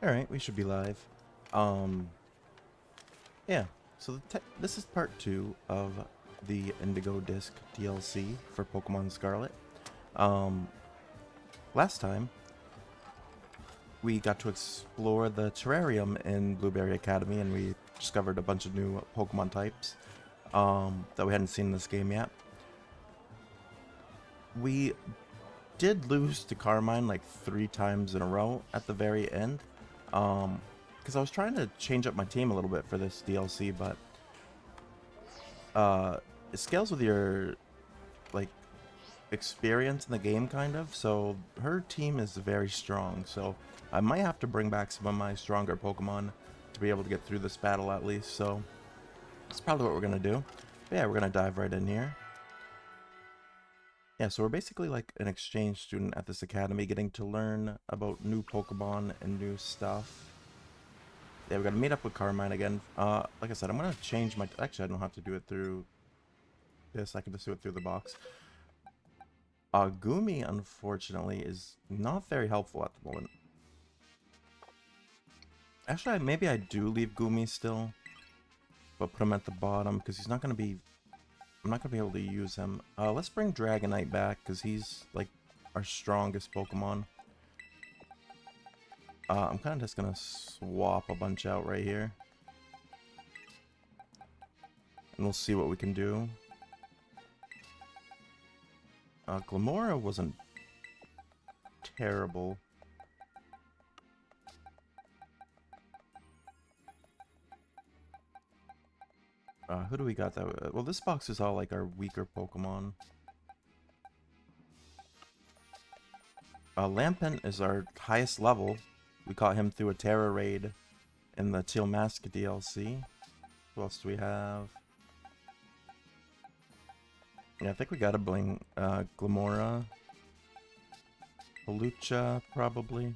Alright, we should be live. Um, yeah, so this is part 2 of the Indigo Disc DLC for Pokemon Scarlet. Um, Last time, we got to explore the terrarium in Blueberry Academy and we discovered a bunch of new Pokemon types that we hadn't seen in this game yet. We did lose to Carmine like 3 times in a row at the very end. Because I was trying to change up my team a little bit for this DLC, but it scales with your like experience in the game kind of. So her team is very strong. So I might have to bring back some of my stronger Pokemon to be able to get through this battle at least. So that's probably what we're gonna do. But yeah, we're gonna dive right in here. Yeah, so we're basically like an exchange student at this academy getting to learn about new Pokemon and new stuff. Yeah, we're gonna meet up with Carmine again. Like I said, I'm gonna change my... Actually, I don't have to do it through this. I can just do it through the box. Gumi, unfortunately, is not very helpful at the moment. Actually, maybe I do leave Gumi still, but put him at the bottom, because he's not gonna be... I'm not gonna be able to use him. Let's bring Dragonite back, because he's, like, our strongest Pokemon. I'm kind of just gonna swap a bunch out right here. And we'll see what we can do. Glamora wasn't terrible. Who do we got that? Well, this box is all like our weaker Pokemon. Lampent is our highest level. We caught him through a Terra raid in the Teal Mask DLC. Who else do we have? Yeah, I think we gotta bring Glamora. Pelucha, probably.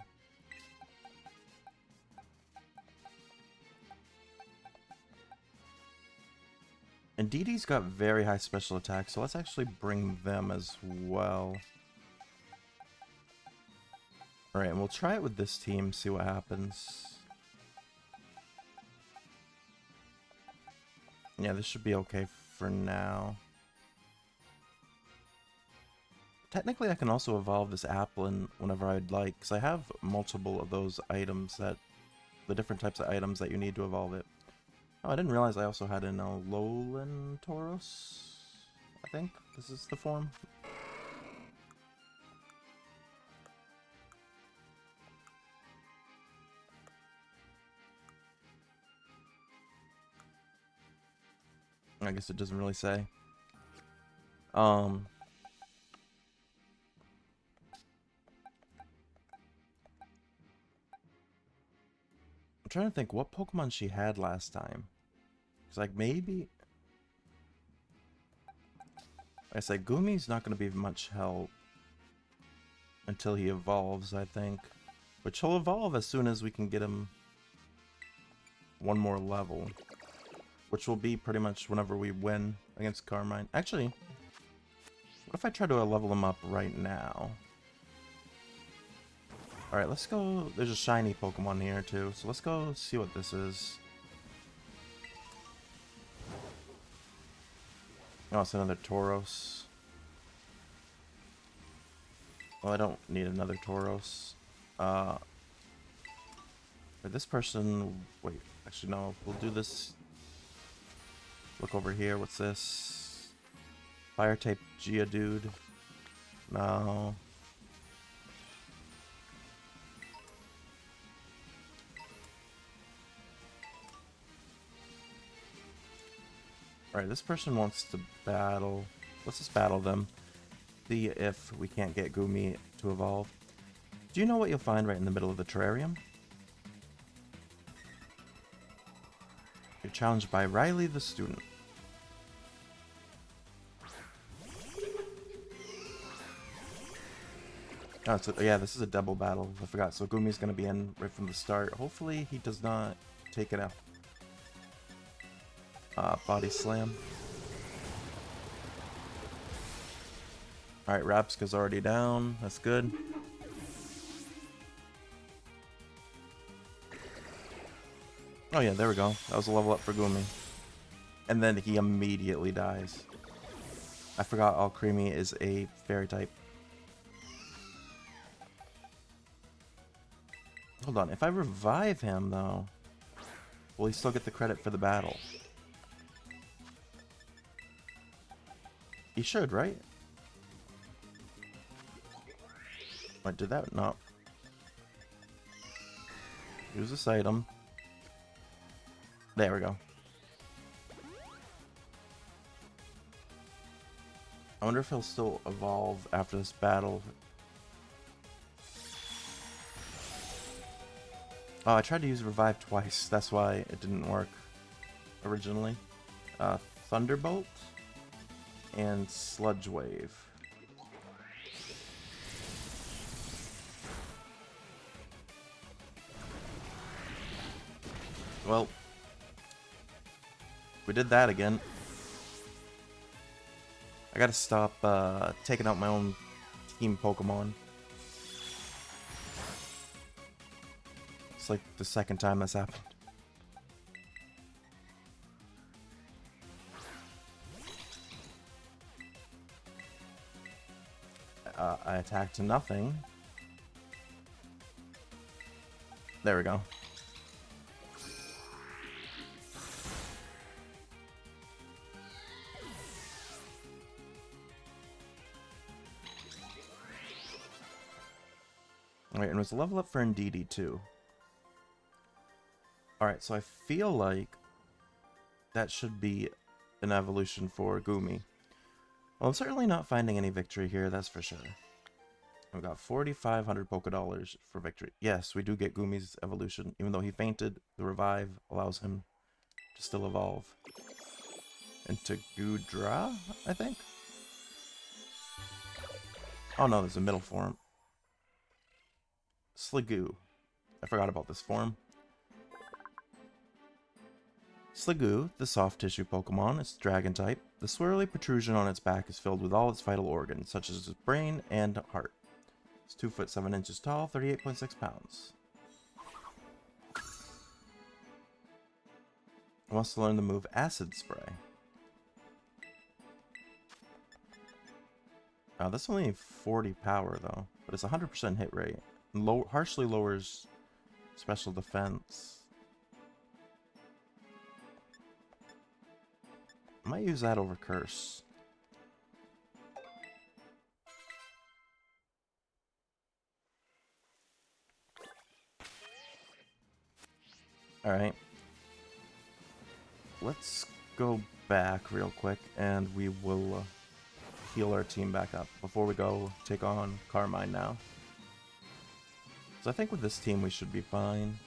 And Dee Dee's got very high special attack, so let's actually bring them as well. Alright, and we'll try it with this team, see what happens. Yeah, this should be okay for now. Technically, I can also evolve this Applin whenever I'd like, because I have multiple of those items that... the different types of items that you need to evolve it. Oh, I didn't realize I also had an Alolan Tauros, I think. This is the form. I guess it doesn't really say. I'm trying to think what Pokemon she had last time. It's like maybe... Like I said, Gumi's not going to be much help until he evolves, I think. Which he'll evolve as soon as we can get him one more level. Which will be pretty much whenever we win against Carmine. Actually, what if I try to level him up right now? Alright, let's go... There's a shiny Pokemon here too, so let's go see what this is. Oh, it's another Tauros. Well, I don't need another Tauros. But this person... Wait, actually no, we'll do this... Look over here, what's this? Fire type Geodude. No. Alright, this person wants to battle. Let's just battle them. See if we can't get Gumi to evolve. Do you know what you'll find right in the middle of the terrarium? You're challenged by Riley the student. Oh, so, yeah, this is a double battle. I forgot. So Gumi's going to be in right from the start. Hopefully he does not take it out. Body slam. Alright, Rapska's already down. That's good. Oh yeah, there we go. That was a level up for Gumi. And then he immediately dies. I forgot Alcremie is a fairy type. Hold on, if I revive him though, will he still get the credit for the battle? He should, right? I did that? No. Use this item. There we go. I wonder if he'll still evolve after this battle. Oh, I tried to use Revive twice. That's why it didn't work originally. Thunderbolt and Sludge Wave. Well, we did that again. I gotta stop taking out my own team Pokemon. It's like the second time that's happened. I attacked nothing. There we go. Alright, and it was a level up for Indeedee too. Alright, so I feel like that should be an evolution for Gumi. Well, I'm certainly not finding any victory here, that's for sure. We've got 4,500 Pokedollars for victory. Yes, we do get Gumi's evolution. Even though he fainted, the revive allows him to still evolve. Into Goodra, I think? Oh no, there's a middle form. Sliggoo. I forgot about this form. Sliggoo, the soft tissue Pokemon, is dragon type. The swirly protrusion on its back is filled with all its vital organs, such as its brain and heart. It's 2 foot 7 inches tall, 38.6 pounds. It wants to learn the move Acid Spray. That's only 40 power though, but it's 100% hit rate. Harshly lowers special defense. I might use that over Curse. Alright. Let's go back real quick and we will heal our team back up before we go take on Carmine now. So I think with this team we should be fine.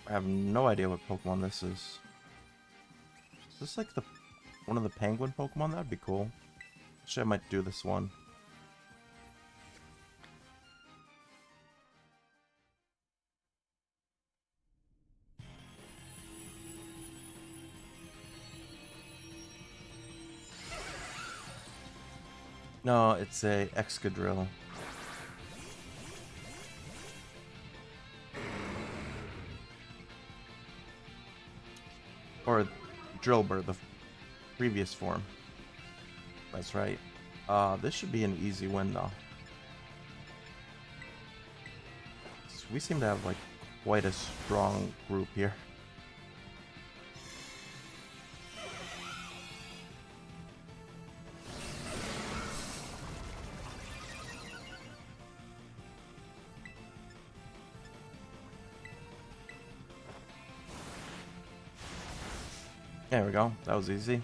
I have no idea what Pokemon this is. Is this like one of the penguin Pokemon? That'd be cool. Actually, I might do this one. No, it's a Excadrill. Or Drillbur, the previous form. That's right. This should be an easy win though. We seem to have like quite a strong group here. There we go. That was easy.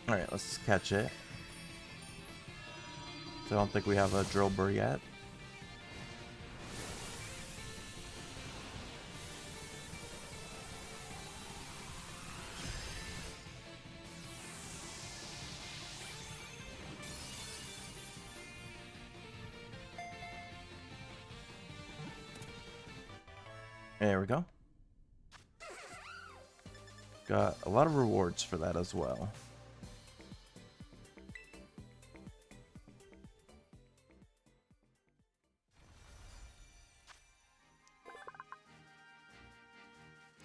Alright, let's catch it. I don't think we have a Drillbur yet. There we go. Got a lot of rewards for that as well.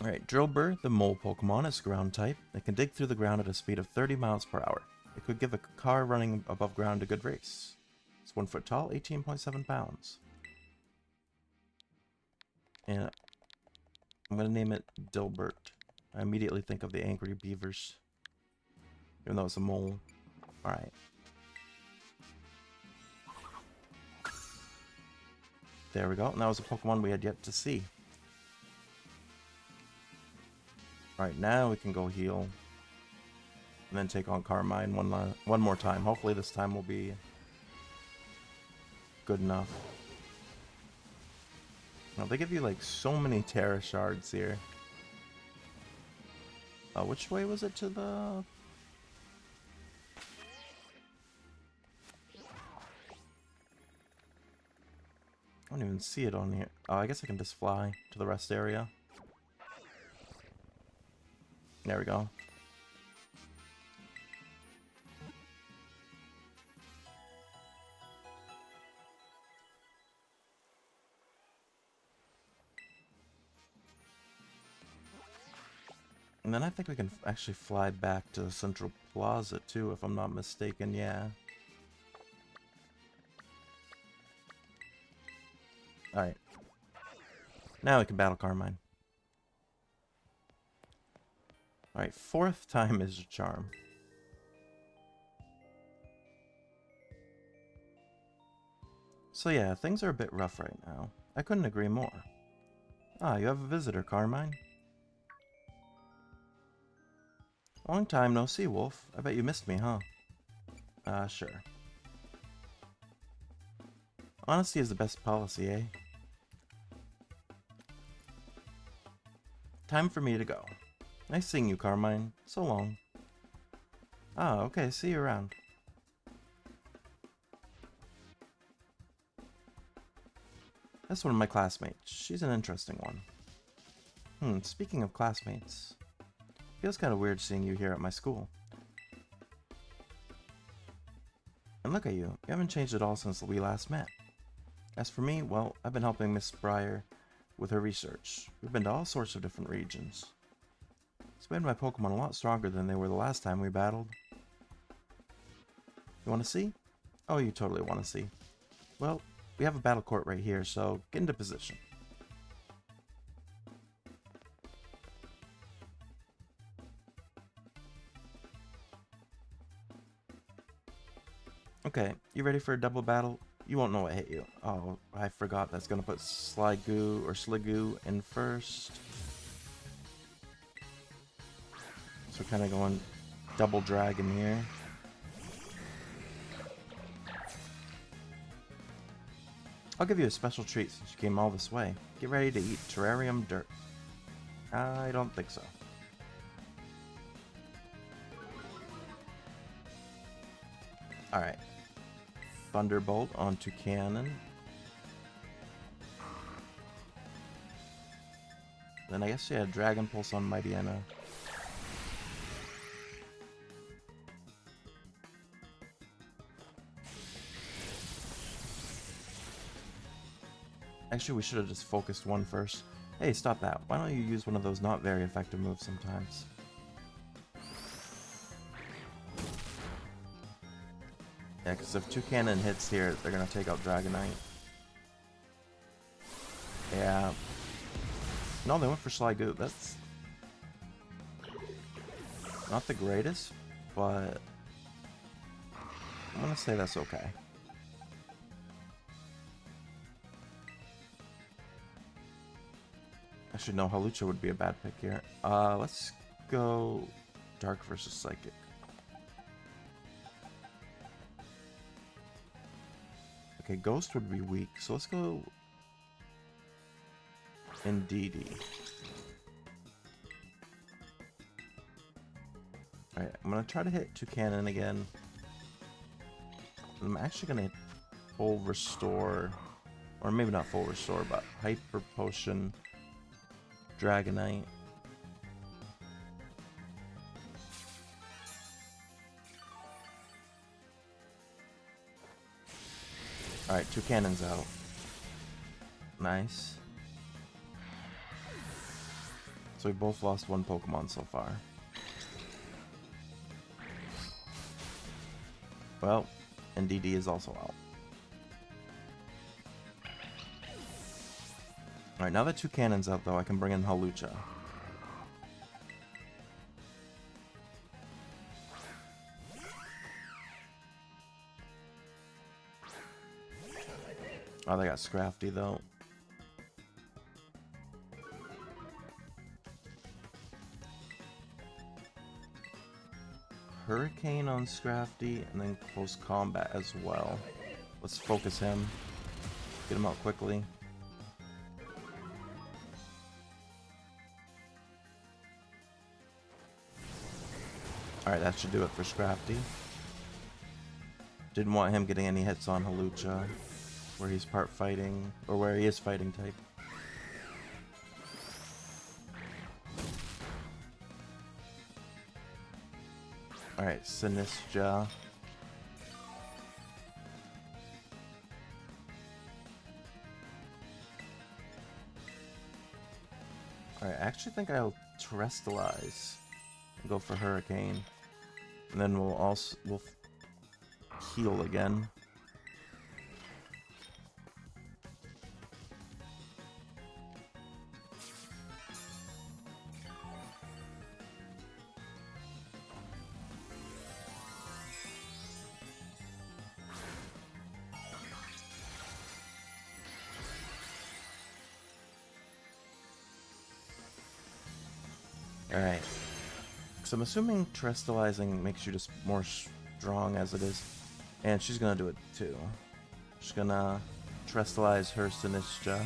Alright, Drillbur, the mole Pokemon, is ground type. It can dig through the ground at a speed of 30 miles per hour. It could give a car running above ground a good race. It's 1 foot tall, 18.7 pounds. And I'm going to name it Dilbert. I immediately think of the angry beavers. Even though it's a mole. Alright. There we go. And that was a Pokemon we had yet to see. Alright, now we can go heal. And then take on Carmine one more time. Hopefully this time will be good enough. Now, they give you like so many Terra Shards here. Which way was it to the... I don't even see it on here. Oh, I guess I can just fly to the rest area. There we go. And then I think we can actually fly back to the Central Plaza too, if I'm not mistaken, yeah. Alright. Now we can battle Carmine. Alright, 4th time is a charm. So yeah, things are a bit rough right now. I couldn't agree more. Ah, you have a visitor, Carmine. Long time no see, Wolf. I bet you missed me, huh? Sure. Honesty is the best policy, eh? Time for me to go. Nice seeing you, Carmine. So long. Ah, okay, see you around. That's one of my classmates. She's an interesting one. Speaking of classmates... Feels kind of weird seeing you here at my school. And look at you. You haven't changed at all since we last met. As for me, well, I've been helping Miss Breyer with her research. We've been to all sorts of different regions. It's made my Pokemon a lot stronger than they were the last time we battled. You want to see? Oh, you totally want to see. Well, we have a battle court right here, so get into position. Okay, you ready for a double battle? You won't know what hit you. Oh, I forgot that's gonna put Sliggoo or Sliggoo in first. So kind of going double dragon here. I'll give you a special treat since you came all this way. Get ready to eat terrarium dirt. I don't think so. Alright. Thunderbolt onto Cannon. Then I guess, yeah, Dragon Pulse on Mightyena. Actually, we should have just focused one first. Hey, stop that. Why don't you use one of those not very effective moves sometimes? Yeah, because if 2 cannon hits here, they're going to take out Dragonite. Yeah. No, they went for Sliggoo. That's not the greatest, but I'm going to say that's okay. Actually, no, Hawlucha would be a bad pick here. Let's go Dark versus Psychic. Okay, Ghost would be weak, so let's go Indeedee. Alright, I'm gonna try to hit 2 cannon again. I'm actually gonna hit full restore, or maybe not full restore, but Hyper Potion Dragonite. Alright, 2 cannons out. Nice. So we both lost 1 Pokemon so far. Well, and DD is also out. Alright, now that 2 cannons out though, I can bring in Hawlucha. Oh, they got Scrafty though. Hurricane on Scrafty, and then close combat as well. Let's focus him. Get him out quickly. Alright, that should do it for Scrafty. Didn't want him getting any hits on Hawlucha, where he's part fighting, or where he is fighting type. Alright, Sinistcha. Alright, I actually think I'll Terrestrialize and go for Hurricane. And then we'll heal again. Alright. So I'm assuming Terrestrializing makes you just more strong as it is. And she's gonna do it too. She's gonna Terrestrialize her Sinistcha.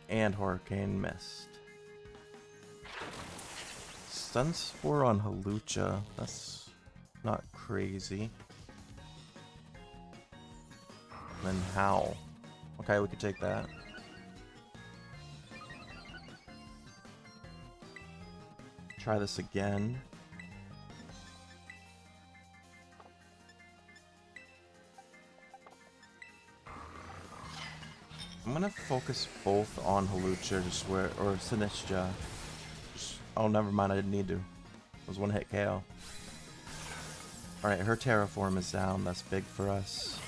And Hurricane missed. Stun Spore on Hawlucha. That's not crazy. And then Howl. Okay, we could take that. Try this again. I'm gonna focus both on Hawlucha, just where, or Sinistcha. Oh, never mind, I didn't need to. It was one hit KO. Alright, her Terraform is down. That's big for us.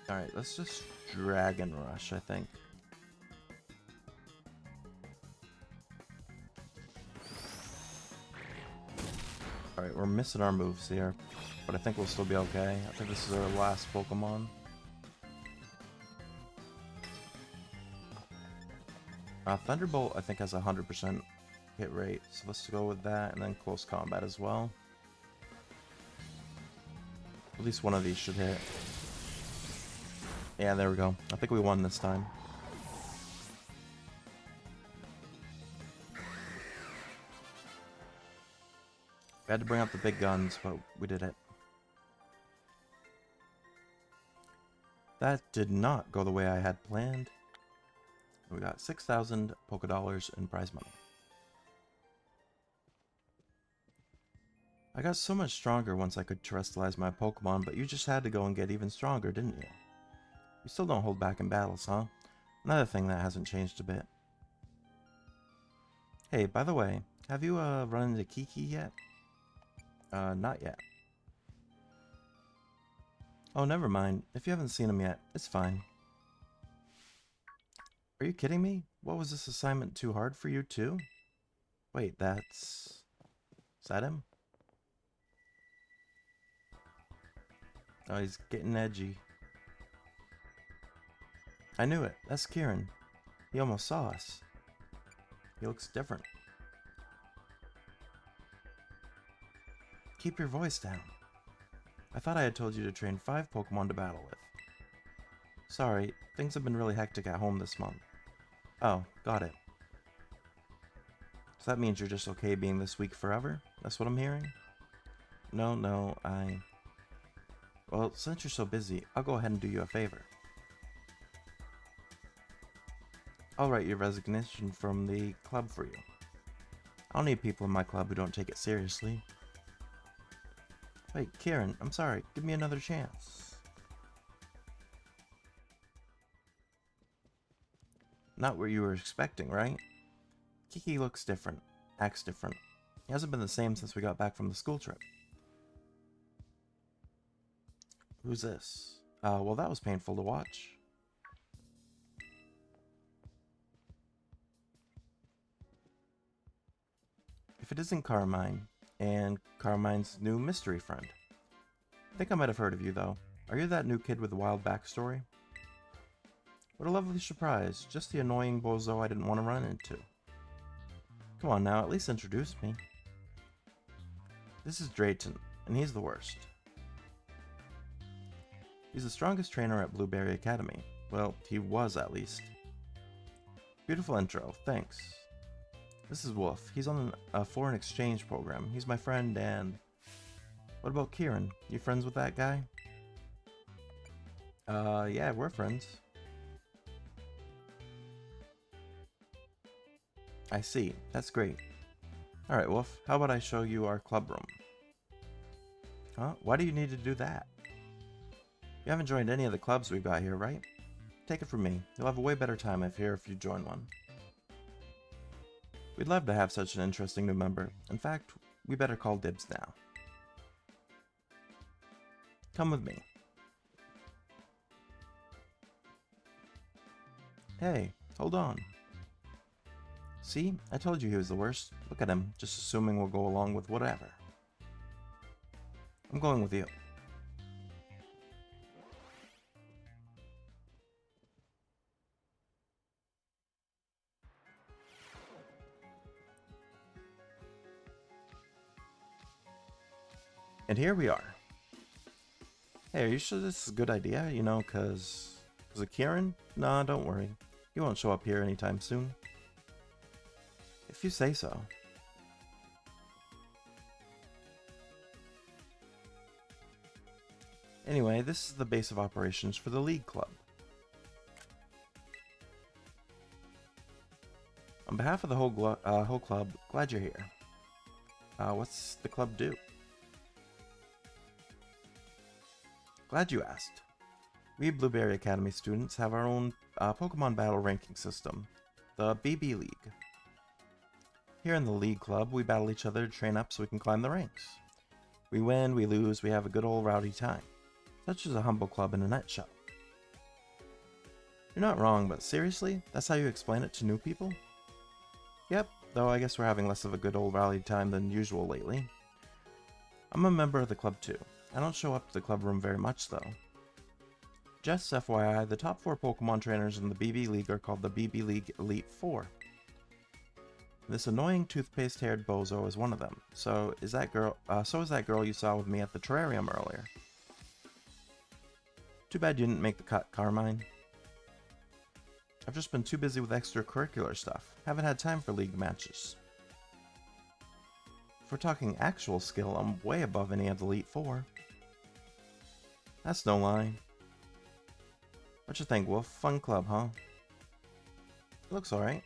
Alright, let's just Dragon Rush, I think. Alright, we're missing our moves here, but I think we'll still be okay. I think this is our last Pokemon. Thunderbolt, I think, has a 100% hit rate, so let's go with that, and then close combat as well. At least one of these should hit. Yeah, there we go. I think we won this time. We had to bring out the big guns, but we did it. That did not go the way I had planned. We got 6,000 Pokédollars in prize money. I got so much stronger once I could terrestrialize my Pokemon, but you just had to go and get even stronger, didn't you? You still don't hold back in battles, huh? Another thing that hasn't changed a bit. Hey, by the way, have you run into Kiki yet? Not yet. Oh, never mind. If you haven't seen him yet, it's fine. Are you kidding me? What, was this assignment too hard for you too? Wait, that's... Is that him? Oh, he's getting edgy. I knew it. That's Kieran. He almost saw us. He looks different. Keep your voice down. I thought I had told you to train 5 Pokemon to battle with. Sorry, things have been really hectic at home this month. Oh, got it. So that means you're just okay being this weak forever? That's what I'm hearing? No, Well, since you're so busy, I'll go ahead and do you a favor. I'll write your resignation from the club for you. I'll need people in my club who don't take it seriously. Wait, Kieran, I'm sorry. Give me another chance. Not what you were expecting, right? Kiki looks different, acts different. He hasn't been the same since we got back from the school trip. Who's this? Well, that was painful to watch. If it isn't Carmine, and Carmine's new mystery friend. I think I might have heard of you, though. Are you that new kid with the wild backstory? What a lovely surprise. Just the annoying bozo I didn't want to run into. Come on now, at least introduce me. This is Drayton, and he's the worst. He's the strongest trainer at Blueberry Academy. Well, he was at least. Beautiful intro, thanks. This is Wolf. He's on a foreign exchange program. He's my friend, and... What about Kieran? You friends with that guy? Yeah, we're friends. I see. That's great. Alright, Wolf. How about I show you our club room? Huh? Why do you need to do that? You haven't joined any of the clubs we've got here, right? Take it from me. You'll have a way better time if you join one. We'd love to have such an interesting new member. In fact, we better call dibs now. Come with me. Hey, hold on. See? I told you he was the worst. Look at him, just assuming we'll go along with whatever. I'm going with you. And here we are. Hey, are you sure this is a good idea? You know, cause... Was it Kieran? Nah, don't worry. He won't show up here anytime soon. If you say so. Anyway, this is the base of operations for the League Club. On behalf of the whole club, glad you're here. What's the club do? Glad you asked. We Blueberry Academy students have our own Pokemon battle ranking system, the BB League. Here in the League Club, we battle each other to train up so we can climb the ranks. We win, we lose, we have a good old rowdy time. Such is a humble club in a nutshell. You're not wrong, but seriously? That's how you explain it to new people? Yep, though I guess we're having less of a good old rowdy time than usual lately. I'm a member of the club too. I don't show up to the club room very much though. Just FYI, the top 4 Pokemon trainers in the BB League are called the BB League Elite 4. This annoying toothpaste-haired bozo is one of them. So is that girl you saw with me at the terrarium earlier. Too bad you didn't make the cut, Carmine. I've just been too busy with extracurricular stuff. Haven't had time for league matches. If we're talking actual skill, I'm way above any of the Elite 4. That's no lie. What you think, Wolf? Fun club, huh? It looks alright.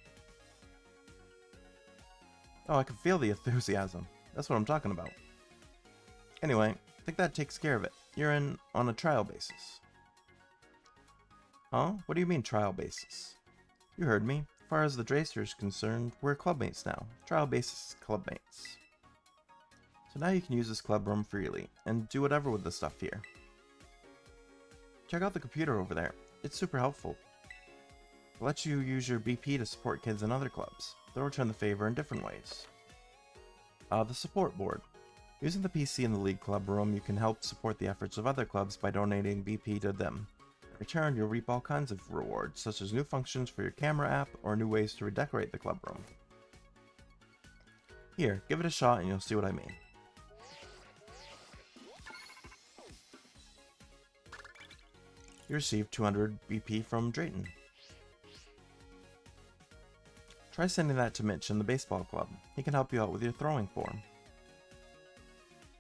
Oh, I can feel the enthusiasm. That's what I'm talking about. Anyway, I think that takes care of it. You're in on a trial basis. Huh? What do you mean trial basis? You heard me. As far as the Dracer is concerned, we're clubmates now. Trial basis clubmates. So now you can use this club room freely, and do whatever with the stuff here. Check out the computer over there. It's super helpful. It lets you use your BP to support kids in other clubs. They'll return the favor in different ways. The support board. Using the PC in the League Club room, you can help support the efforts of other clubs by donating BP to them. In return, you'll reap all kinds of rewards, such as new functions for your camera app or new ways to redecorate the club room. Here, give it a shot and you'll see what I mean. You received 200 BP from Drayton. Try sending that to Mitch in the baseball club. He can help you out with your throwing form.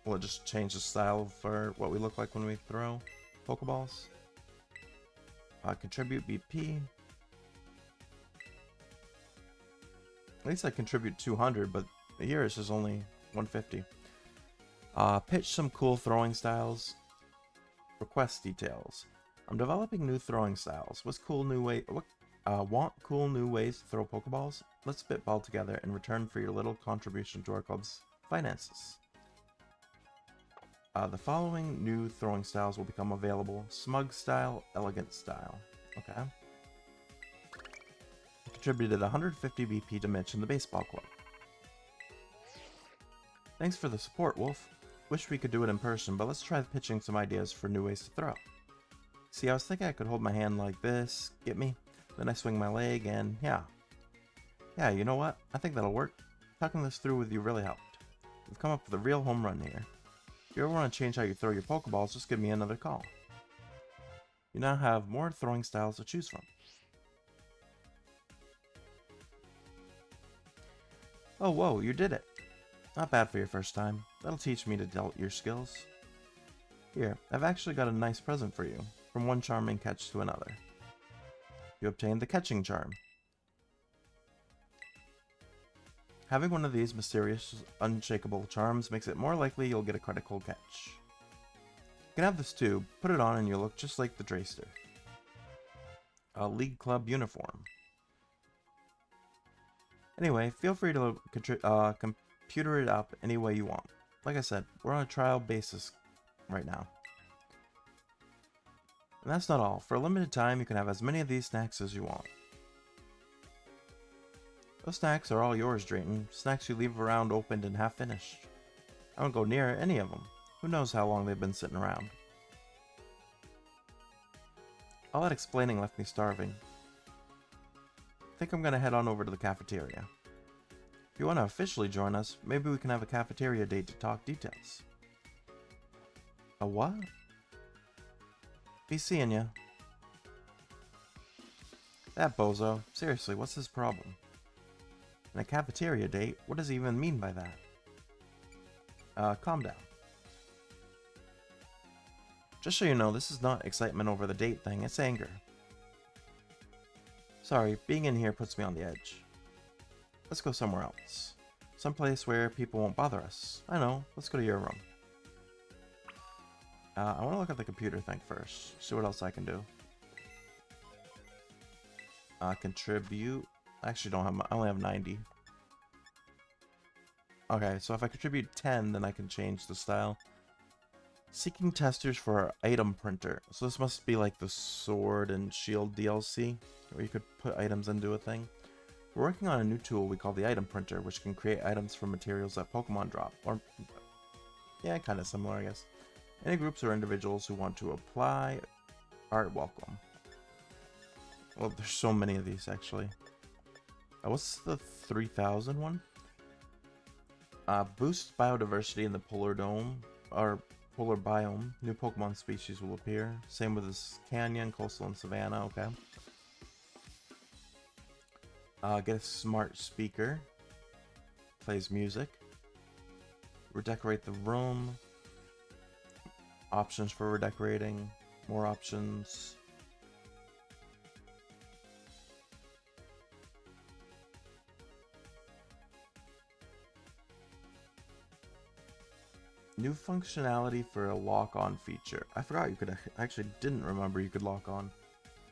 Will it just change the style for what we look like when we throw Pokeballs? Contribute BP. At least I contribute 200, but here it's just only 150. Pitch some cool throwing styles. Request details. I'm developing new throwing styles. Want cool new ways to throw Pokeballs? Let's spitball together in return for your little contribution to our club's finances. The following new throwing styles will become available. Smug style, elegant style. Okay. Contributed 150 BP to Mitch in the baseball club. Thanks for the support, Wolf. Wish we could do it in person, but let's try pitching some ideas for new ways to throw. See, I was thinking I could hold my hand like this, get me? Then I swing my leg and yeah. Yeah, you know what? I think that'll work. Talking this through with you really helped. We've come up with a real home run here. If you ever want to change how you throw your Pokeballs, just give me another call. You now have more throwing styles to choose from. Oh, whoa, you did it. Not bad for your first time. That'll teach me to develop your skills. Here, I've actually got a nice present for you. From one charming catch to another. You obtained the catching charm. Having one of these mysterious, unshakable charms makes it more likely you'll get a critical catch. You can have this too. Put it on and you'll look just like the Drayster. A League Club uniform. Anyway, feel free to computer it up any way you want. Like I said, we're on a trial basis right now. And that's not all. For a limited time, you can have as many of these snacks as you want. Those snacks are all yours, Drayton. Snacks you leave around opened and half finished. I won't go near any of them. Who knows how long they've been sitting around. All that explaining left me starving. I think I'm gonna head on over to the cafeteria. If you want to officially join us, maybe we can have a cafeteria date to talk details. A what? Be seeing ya. That bozo. Seriously, what's his problem? And a cafeteria date? What does he even mean by that? Calm down. Just so you know, this is not excitement over the date thing, it's anger. Sorry, being in here puts me on the edge. Let's go somewhere else. Someplace where people won't bother us. I know, let's go to your room. I want to look at the computer thing first. See what else I can do. Contribute. I actually don't have. I only have 90. Okay, so if I contribute 10, then I can change the style. Seeking testers for our item printer. So this must be like the Sword and Shield DLC, where you could put items into a thing. We're working on a new tool we call the item printer, which can create items from materials that Pokemon drop. Or, yeah, kind of similar, I guess. Any groups or individuals who want to apply are welcome. Well, there's so many of these, actually. What's the 3000 one? Boost biodiversity in the polar dome, or polar biome. New Pokemon species will appear. Same with this canyon, coastal, and savanna, okay. Get a smart speaker. Plays music. Redecorate the room. Options for redecorating. More options. New functionality for a lock-on feature. I forgot you could. I actually didn't remember you could lock on.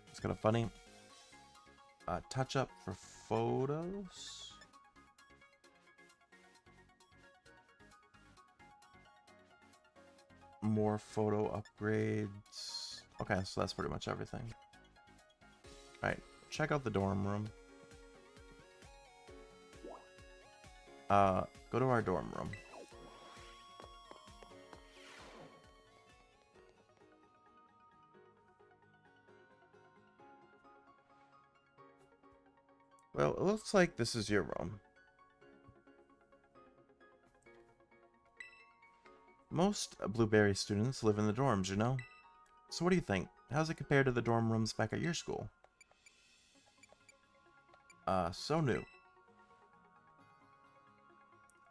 It's kind of funny. Touch up for photos. More photo upgrades. Okay, so that's pretty much everything. Alright, check out the dorm room. Go to our dorm room. Well, it looks like this is your room. Most Blueberry students live in the dorms, you know? So what do you think? How's it compared to the dorm rooms back at your school? So new.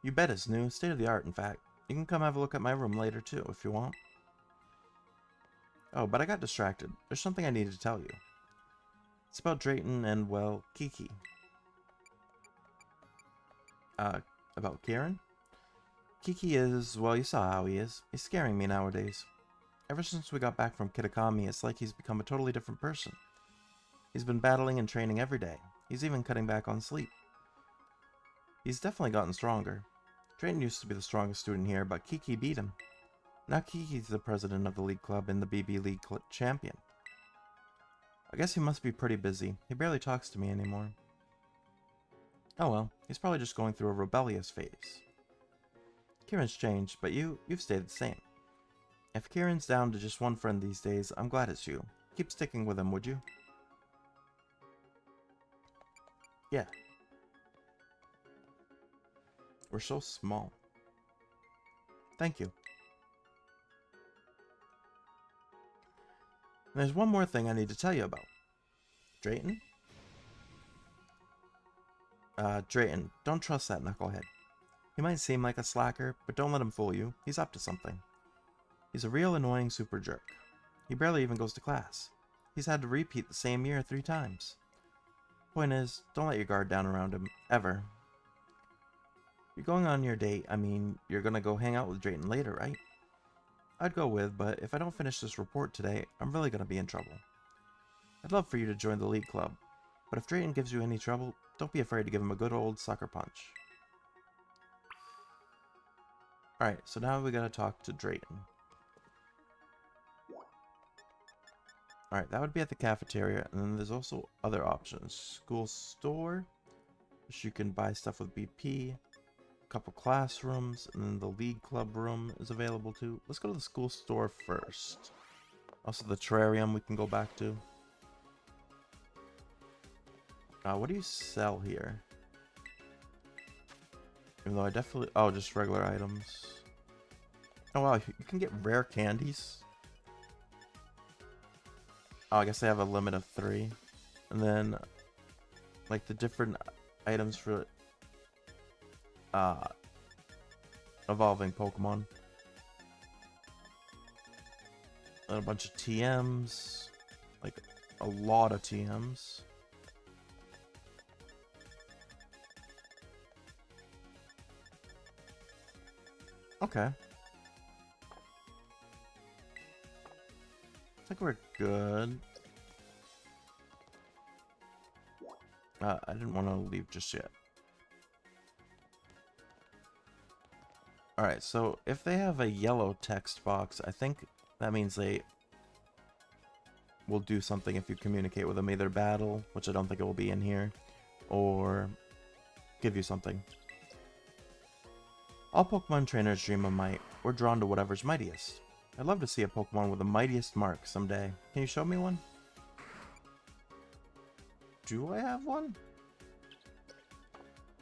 You bet it's new. State of the art, in fact. You can come have a look at my room later, too, if you want. Oh, but I got distracted. There's something I needed to tell you. It's about Drayton and, well, Kiki. About Kieran? Kiki is, well, you saw how he is. He's scaring me nowadays. Ever since we got back from Kitakami, it's like he's become a totally different person. He's been battling and training every day. He's even cutting back on sleep. He's definitely gotten stronger. Drayton used to be the strongest student here, but Kiki beat him. Now Kiki's the president of the league club and the BB League champion. I guess he must be pretty busy. He barely talks to me anymore. Oh well, he's probably just going through a rebellious phase. Kieran's changed, but you've stayed the same. If Kieran's down to just one friend these days, I'm glad it's you. Keep sticking with him, would you? Yeah. We're so small. Thank you. And there's one more thing I need to tell you about. Drayton? Drayton, don't trust that knucklehead. He might seem like a slacker, but don't let him fool you. He's up to something. He's a real annoying super jerk. He barely even goes to class. He's had to repeat the same year 3 times. Point is, don't let your guard down around him, ever. You're going on your date, I mean, you're gonna go hang out with Drayton later, right? I'd go with, but if I don't finish this report today, I'm really gonna be in trouble. I'd love for you to join the league club, but if Drayton gives you any trouble, don't be afraid to give him a good old sucker punch. Alright, so now we gotta talk to Drayton. Alright, that would be at the cafeteria, and then there's also other options. School store, which you can buy stuff with BP. A couple classrooms, and then the league club room is available too. Let's go to the school store first. Also the terrarium we can go back to. What do you sell here? Even though I definitely... Oh, just regular items. Oh wow, you can get rare candies. Oh, I guess they have a limit of 3. And then, like, the different items for evolving Pokemon. And a bunch of TMs. Like, a lot of TMs. Okay. I think we're good. I didn't want to leave just yet. Alright, so if they have a yellow text box, I think that means they will do something if you communicate with them. Either battle, which I don't think it will be in here, or give you something. All Pokemon trainers dream of might. We're drawn to whatever's mightiest. I'd love to see a Pokemon with the mightiest mark someday. Can you show me one? Do I have one?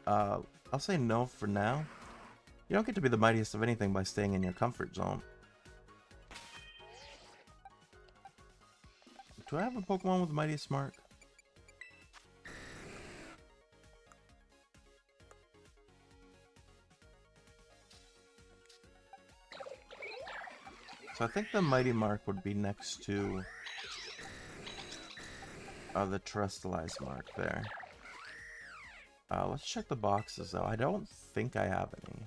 I'll say no for now. You don't get to be the mightiest of anything by staying in your comfort zone. Do I have a Pokemon with the mightiest mark? So I think the mighty mark would be next to the terrestrialized mark there. Let's check the boxes though. I don't think I have any.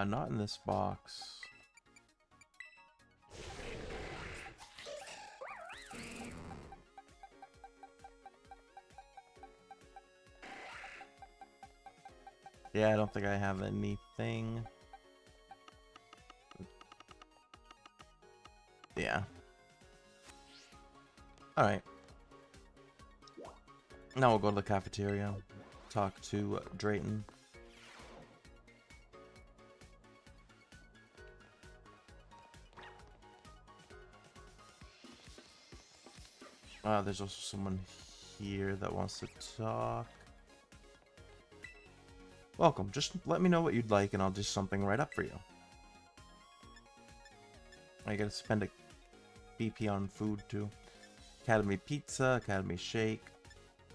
Not in this box. Yeah, I don't think I have anything. Yeah. Alright. Now we'll go to the cafeteria. Talk to Drayton. There's also someone here that wants to talk. Welcome. Just let me know what you'd like and I'll do something right up for you. I gotta spend a BP on food too. Academy Pizza, Academy Shake,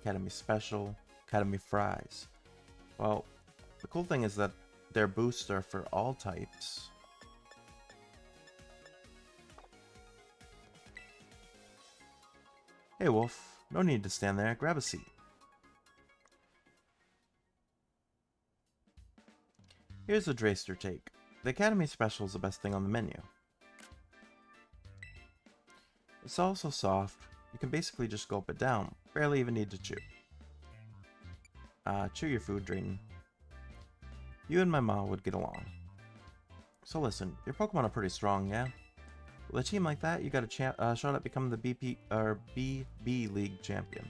Academy Special, Academy Fries. Well, the cool thing is that their boosts are for all types. Hey Wolf, no need to stand there, grab a seat. Here's a Drayster take. The Academy Special is the best thing on the menu. It's also soft, you can basically just gulp it down, barely even need to chew. Chew your food, Drayton. You and my ma would get along. So listen, your Pokemon are pretty strong, yeah? With a team like that, you got a shot at becoming the BB League champion.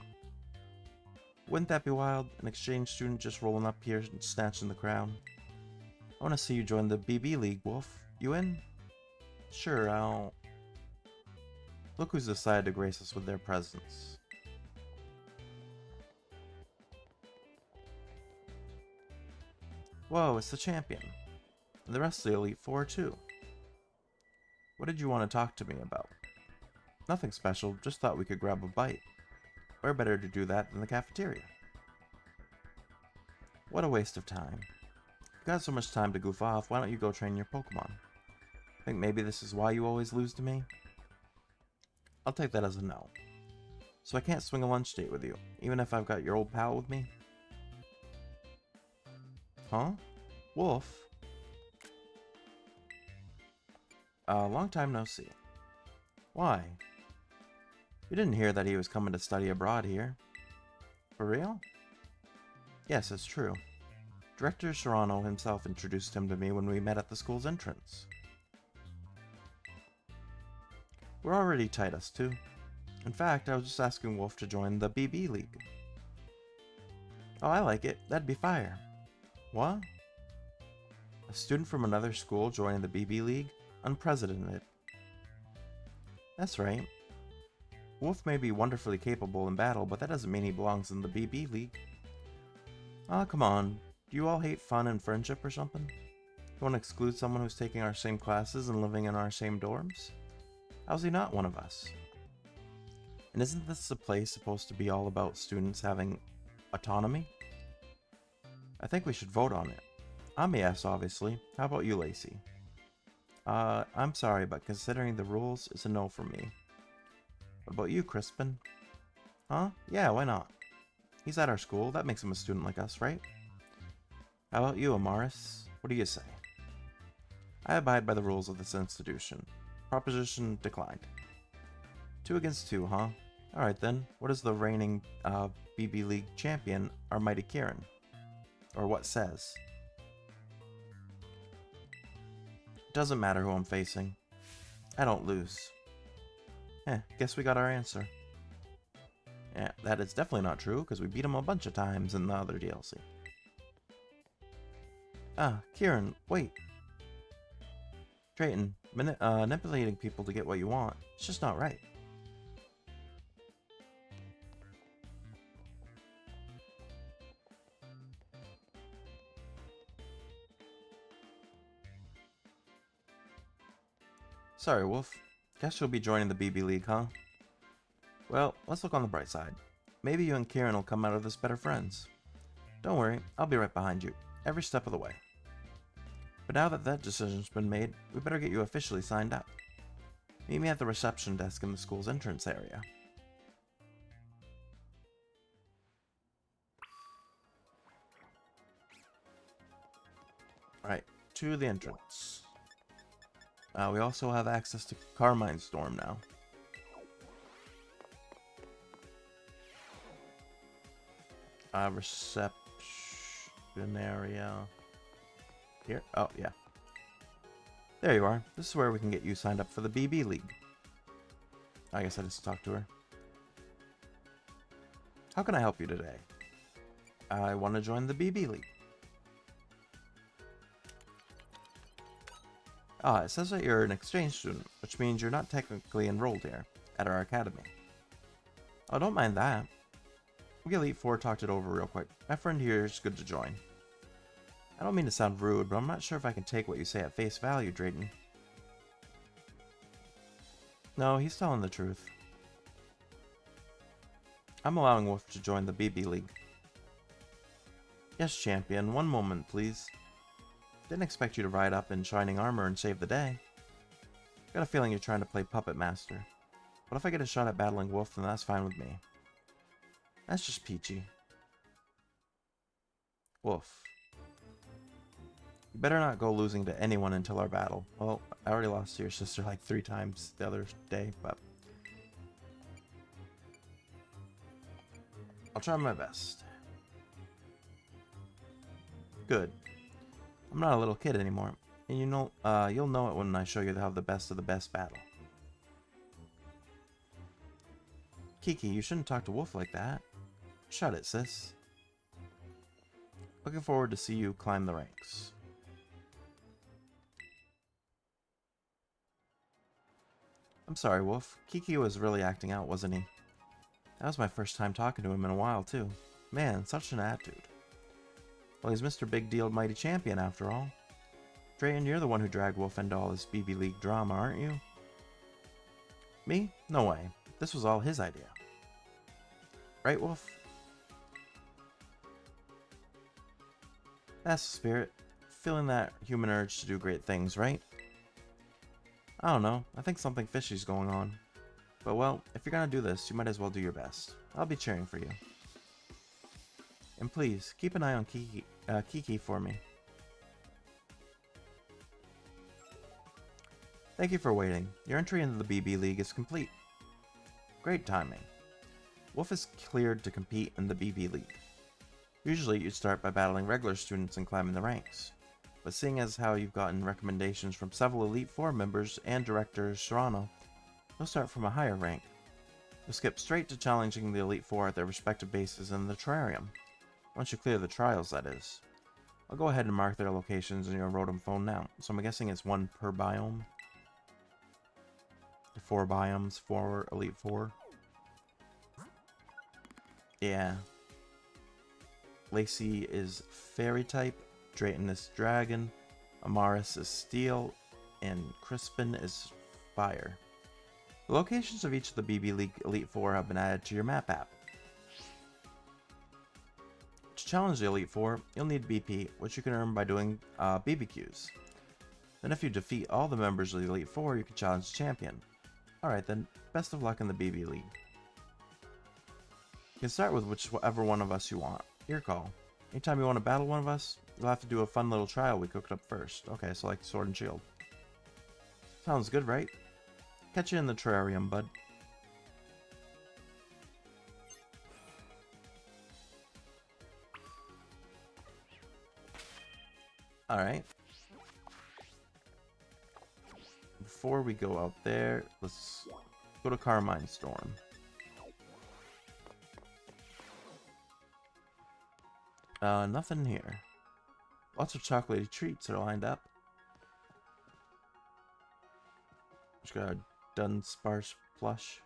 Wouldn't that be wild? An exchange student just rolling up here and snatching the crown. I want to see you join the BB League, Wolf. You in? Sure, I'll... Look who's decided to grace us with their presence. Whoa, it's the champion. And the rest of the Elite Four, too. What did you want to talk to me about? Nothing special, just thought we could grab a bite. Where better to do that than the cafeteria? What a waste of time. You've got so much time to goof off, why don't you go train your Pokemon? Think maybe this is why you always lose to me? I'll take that as a no. So I can't swing a lunch date with you, even if I've got your old pal with me? Huh? Wolf? Long time no see. Why? You didn't hear that he was coming to study abroad here? For real? Yes, it's true. Director Serrano himself introduced him to me when we met at the school's entrance. We're already tight, us two. In fact, I was just asking Wolf to join the BB League. Oh, I like it. That'd be fire. What? A student from another school joining the BB League? Unprecedented. That's right. Wolf may be wonderfully capable in battle, but that doesn't mean he belongs in the BB League. Aw, come on. Do you all hate fun and friendship or something? You want to exclude someone who's taking our same classes and living in our same dorms? How's he not one of us? And isn't this a place supposed to be all about students having autonomy? I think we should vote on it. I'm a yes, obviously. How about you, Lacey? I'm sorry, but considering the rules, it's a no for me. What about you, Crispin? Huh? Yeah, why not? He's at our school. That makes him a student like us, right? How about you, Amaris? What do you say? I abide by the rules of this institution. Proposition declined. 2 against 2, huh? Alright then, what is the reigning BB League champion, our mighty Kieran? Or what says? Doesn't matter who I'm facing. I don't lose. Guess we got our answer. Yeah, that is definitely not true, because we beat him a bunch of times in the other DLC. Kieran, wait. Drayton, manipulating people to get what you want, it's just not right. Sorry, Wolf. Guess you'll be joining the BB League, huh? Well, let's look on the bright side. Maybe you and Kieran will come out of this better friends. Don't worry, I'll be right behind you, every step of the way. But now that that decision's been made, we better get you officially signed up. Meet me at the reception desk in the school's entrance area. Alright, to the entrance. We also have access to Carmine's dorm now. Reception area. Here? Oh, yeah. There you are. This is where we can get you signed up for the BB League. I guess I just talked to her. How can I help you today? I want to join the BB League. It says that you're an exchange student, which means you're not technically enrolled here, at our academy. Oh, don't mind that. We get Elite Four talked it over real quick. My friend here is good to join. I don't mean to sound rude, but I'm not sure if I can take what you say at face value, Drayton. No, he's telling the truth. I'm allowing Wolf to join the BB League. Yes, champion. One moment, please. Didn't expect you to ride up in shining armor and save the day. Got a feeling you're trying to play Puppet Master. But if I get a shot at battling Wolf, then that's fine with me. That's just peachy. Wolf. You better not go losing to anyone until our battle. Well, I already lost to your sister like 3 times the other day, but... I'll try my best. Good. I'm not a little kid anymore, and you know, you'll know it when I show you how the best of the best battle. Kiki, you shouldn't talk to Wolf like that. Shut it, sis. Looking forward to see you climb the ranks. I'm sorry, Wolf. Kiki was really acting out, wasn't he? That was my first time talking to him in a while, too. Man, such an attitude. Well, he's Mr. Big Deal Mighty Champion, after all. Drayton, you're the one who dragged Wolf into all this BB League drama, aren't you? Me? No way. This was all his idea. Right, Wolf? That's the spirit. Feeling that human urge to do great things, right? I don't know. I think something fishy's going on. But well, if you're gonna do this, you might as well do your best. I'll be cheering for you. And please, keep an eye on Kiki for me. Thank you for waiting. Your entry into the BB League is complete. Great timing. Wolf is cleared to compete in the BB League. Usually you'd start by battling regular students and climbing the ranks. But seeing as how you've gotten recommendations from several Elite Four members and Director Serrano, you'll start from a higher rank. You'll skip straight to challenging the Elite Four at their respective bases in the terrarium. Once you clear the trials, that is. I'll go ahead and mark their locations in your Rotom phone now, so I'm guessing it's 1 per biome. 4 biomes, 4 Elite Four. Yeah. Lacey is Fairy type, Drayton is Dragon, Amaris is Steel, and Crispin is Fire. The locations of each of the BB League Elite Four have been added to your map app. To challenge the Elite Four, you'll need BP, which you can earn by doing BBQs. Then if you defeat all the members of the Elite Four, you can challenge the champion. Alright then, best of luck in the BB League. You can start with whichever one of us you want. Your call. Anytime you want to battle one of us, you'll have to do a fun little trial we cooked up first. Okay, so like Sword and Shield. Sounds good, right? Catch you in the terrarium, bud. Alright. Before we go out there, let's go to Carmine Storm. Nothing here. Lots of chocolatey treats are lined up. Just got a Dunsparce plush.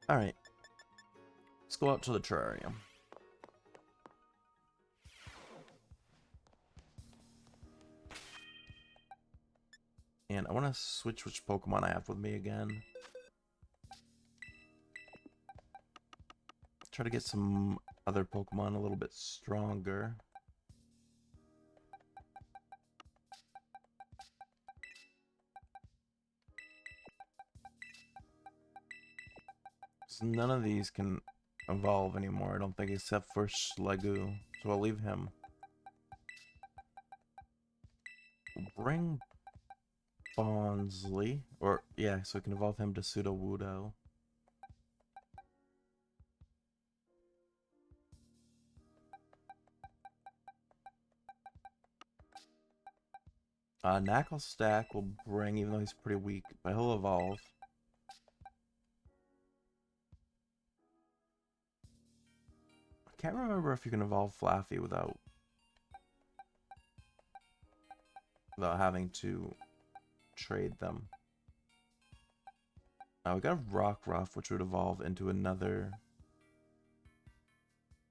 Alright. Let's go out to the terrarium. And I want to switch which Pokemon I have with me again. Try to get some other Pokemon a little bit stronger. So none of these can evolve anymore, I don't think, except for Schlegoo. So I'll leave him. Bring Bonsly, or yeah, so we can evolve him to Sudowoodo. Knuckle Stack will bring, even though he's pretty weak, but he'll evolve. I can't remember if you can evolve Flaffy without without having to trade them. Now we got a Rock Ruff, which would evolve into another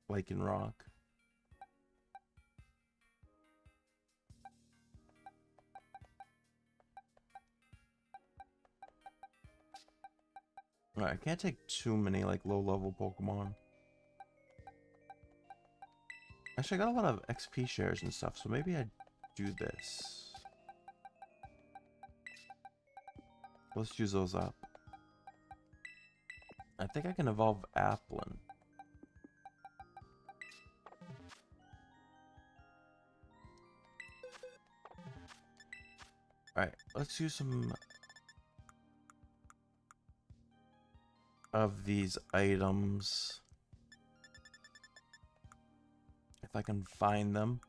Lichen Rock. Alright, I can't take too many like low-level Pokemon. Actually, I got a lot of XP shares and stuff, so maybe I do this. Let's use those up. I think I can evolve Applin. Alright, let's use some of these items. If I can find them.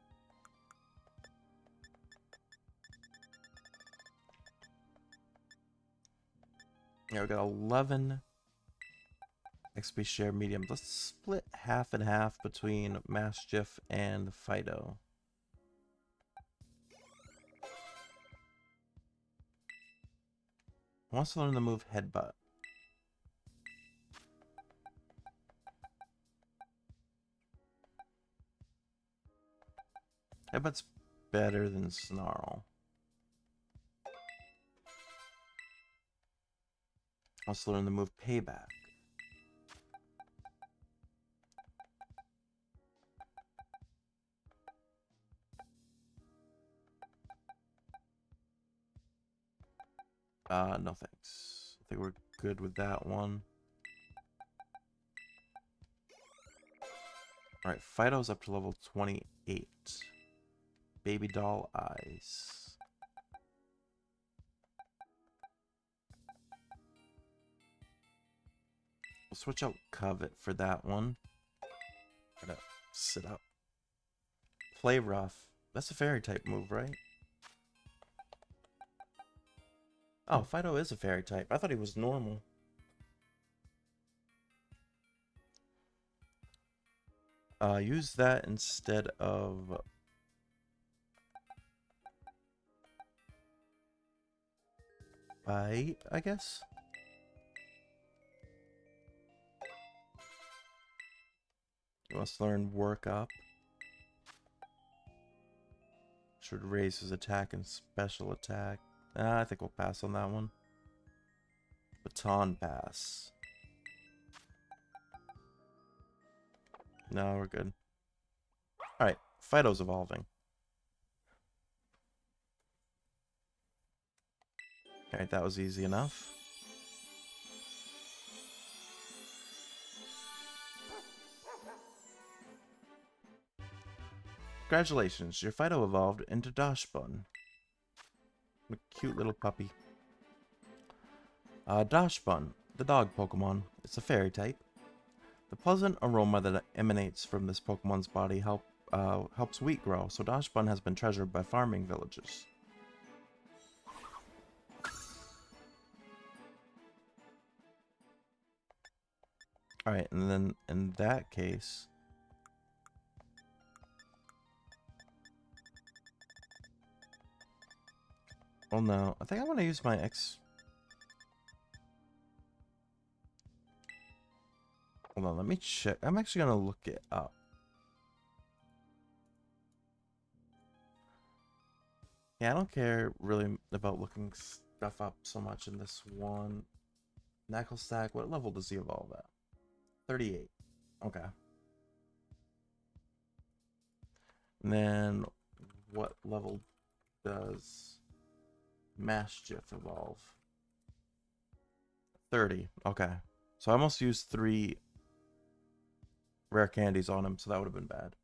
Yeah, we got 11 XP share mediums. Let's split half and half between Mastiff and Fido. I want to learn the move Headbutt. Headbutt's better than Snarl. Also learn the move Payback. No thanks. I think we're good with that one. Alright, Fido's up to level 28. Baby doll eyes. We'll switch out Covet for that one. Gotta sit up. Play Rough. That's a fairy type move, right? Oh, Fido is a fairy type. I thought he was normal. Use that instead of Bite, I guess. He wants to learn Work Up. Should raise his attack and special attack. I think we'll pass on that one. Baton Pass. No, we're good. Alright, Fido's evolving. Alright, that was easy enough. Congratulations, your Fido evolved into Dashbun. A cute little puppy. Dashbun, the dog Pokemon. It's a fairy type. The pleasant aroma that emanates from this Pokemon's body helps wheat grow, so Dashbun has been treasured by farming villagers. Alright, and then in that case... Well, no. I think I want to use my Hold on, let me check. I'm actually going to look it up. Yeah, I don't care really about looking stuff up so much in this one. Knuckle Stack, what level does he evolve at? 38. Okay. And then what level does Mastiff evolve? 30. Okay. So I almost used 3 rare candies on him, so that would have been bad.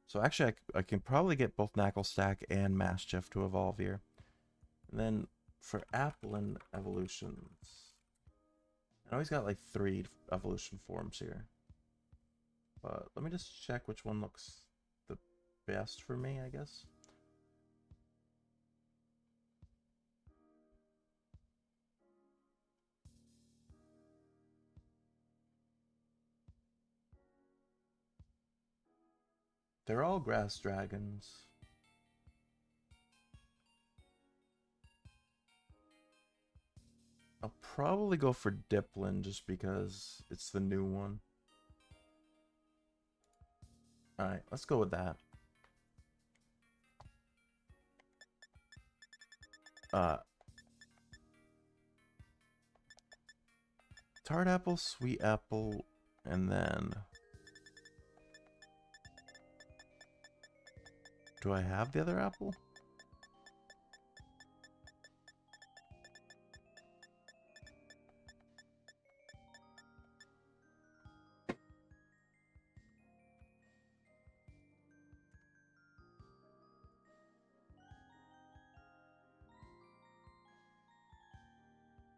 So actually, I can probably get both Knucklestack and Mastiff to evolve here. And then for Applin evolutions, I know he's got like 3 evolution forms here. But let me just check which one looks the best for me, I guess. They're all grass dragons. probably go for Diplin just because it's the new one. Alright, let's go with that. Tart apple, sweet apple, and then... Do I have the other apple?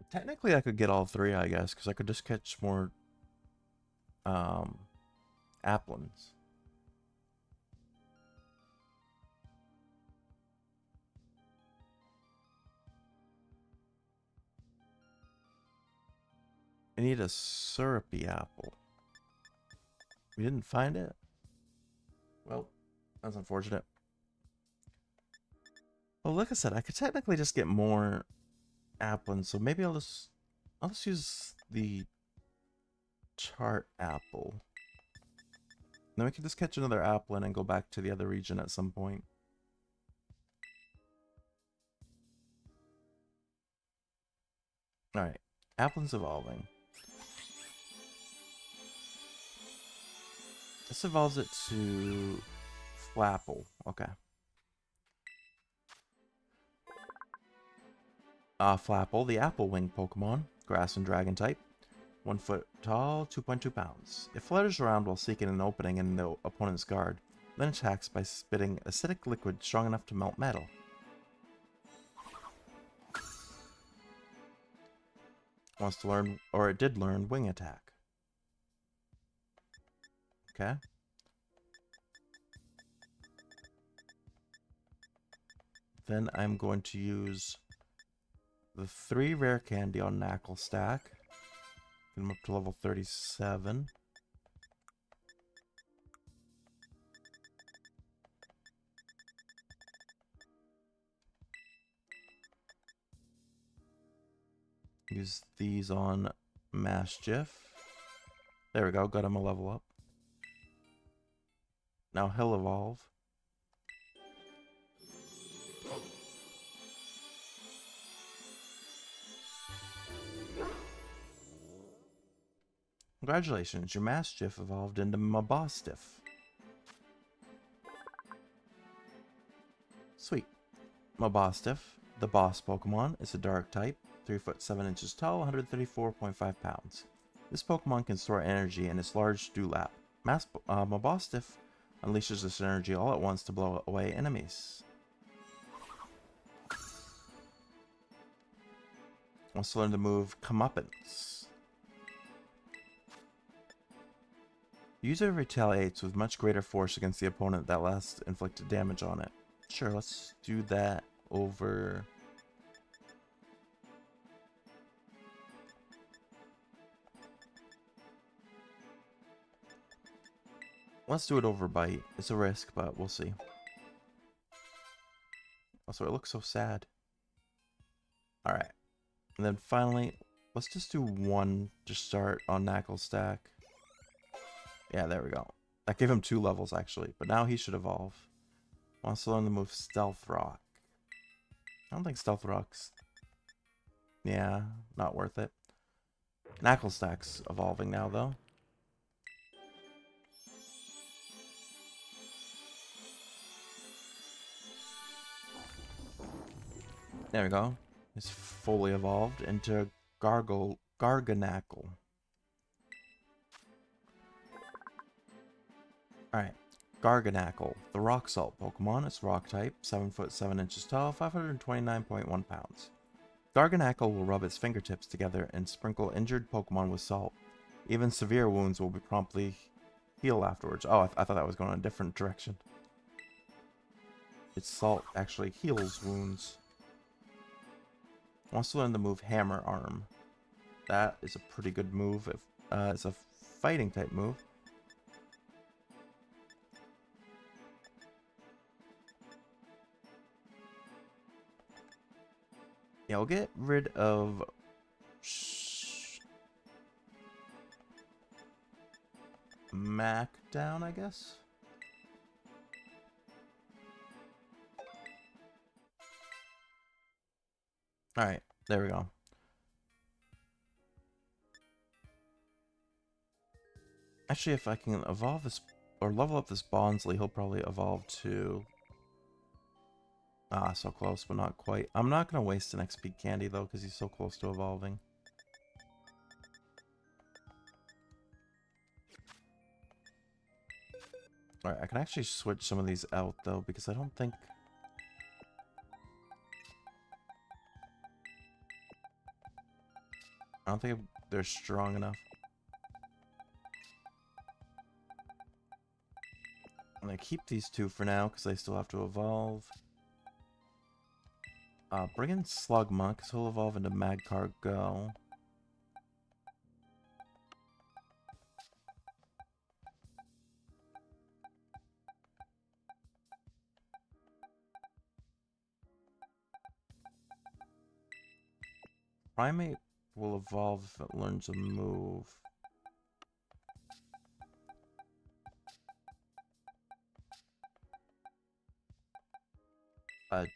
Technically, I could get all three, I guess, because I could just catch more applins. I need a syrupy apple. We didn't find it? Well, that's unfortunate. Well, like I said, I could technically just get more applins, so maybe I'll just use the chart apple. Then we can just catch another applin and go back to the other region at some point. Alright, applin's evolving. This evolves it to Flapple. Okay. Flapple, the apple winged Pokemon, grass and dragon type. 1 foot tall, 2.2 pounds. It flutters around while seeking an opening in the opponent's guard, then attacks by spitting acidic liquid strong enough to melt metal. Wants to learn, or it did learn, Wing Attack. Okay. Then I'm going to use the 3 rare candy on Knackle Stack. Get him up to level 37. Use these on Maschiff. There we go, got him a level up. Now he'll evolve. Congratulations, your Maschiff evolved into Mabostiff. Sweet. Mabostiff, the boss Pokemon, is a dark type, 3 foot 7 inches tall, 134.5 pounds. This Pokemon can store energy in its large dewlap. Mabostiff unleashes this energy all at once to blow away enemies. Wants to learn the move Comeuppance. User retaliates with much greater force against the opponent that last inflicted damage on it. Sure, let's do that over... Let's do it over Bite. It's a risk, but we'll see. Also, it looks so sad. Alright. And then finally, let's just do 1 to start on Knackle Stack. Yeah, there we go. That gave him 2 levels, actually. But now he should evolve. Wants to learn the move Stealth Rock. I don't think Stealth Rock's... Yeah, not worth it. Knackle Stack's evolving now, though. There we go. It's fully evolved into Garganackle. Alright. Garganackle, the rock salt Pokemon. It's rock type, 7 foot 7 inches tall, 529.1 pounds. Garganackle will rub its fingertips together and sprinkle injured Pokemon with salt. Even severe wounds will be promptly heal afterwards. Oh, I thought that was going in a different direction. Its salt actually heals wounds. Wants to learn the move Hammer Arm. That is a pretty good move. It's a fighting type move. Yeah, we'll get rid of smack down, I guess. Alright, there we go. Actually, if I can evolve this, or level up this Bonsley, he'll probably evolve to... Ah, so close, but not quite. I'm not going to waste an XP candy, though, because he's so close to evolving. Alright, I can actually switch some of these out, though, because I don't think... they're strong enough. I'm going to keep these two for now, because they still have to evolve. Bring in Slugma, because he'll evolve into Magcargo. Primate will evolve if it learns a move.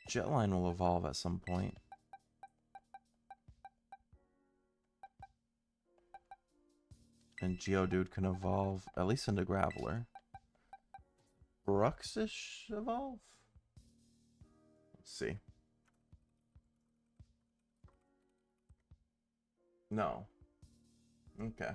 Jetline will evolve at some point. And Geodude can evolve, at least into Graveler. Bruxish evolve? Let's see. No. Okay.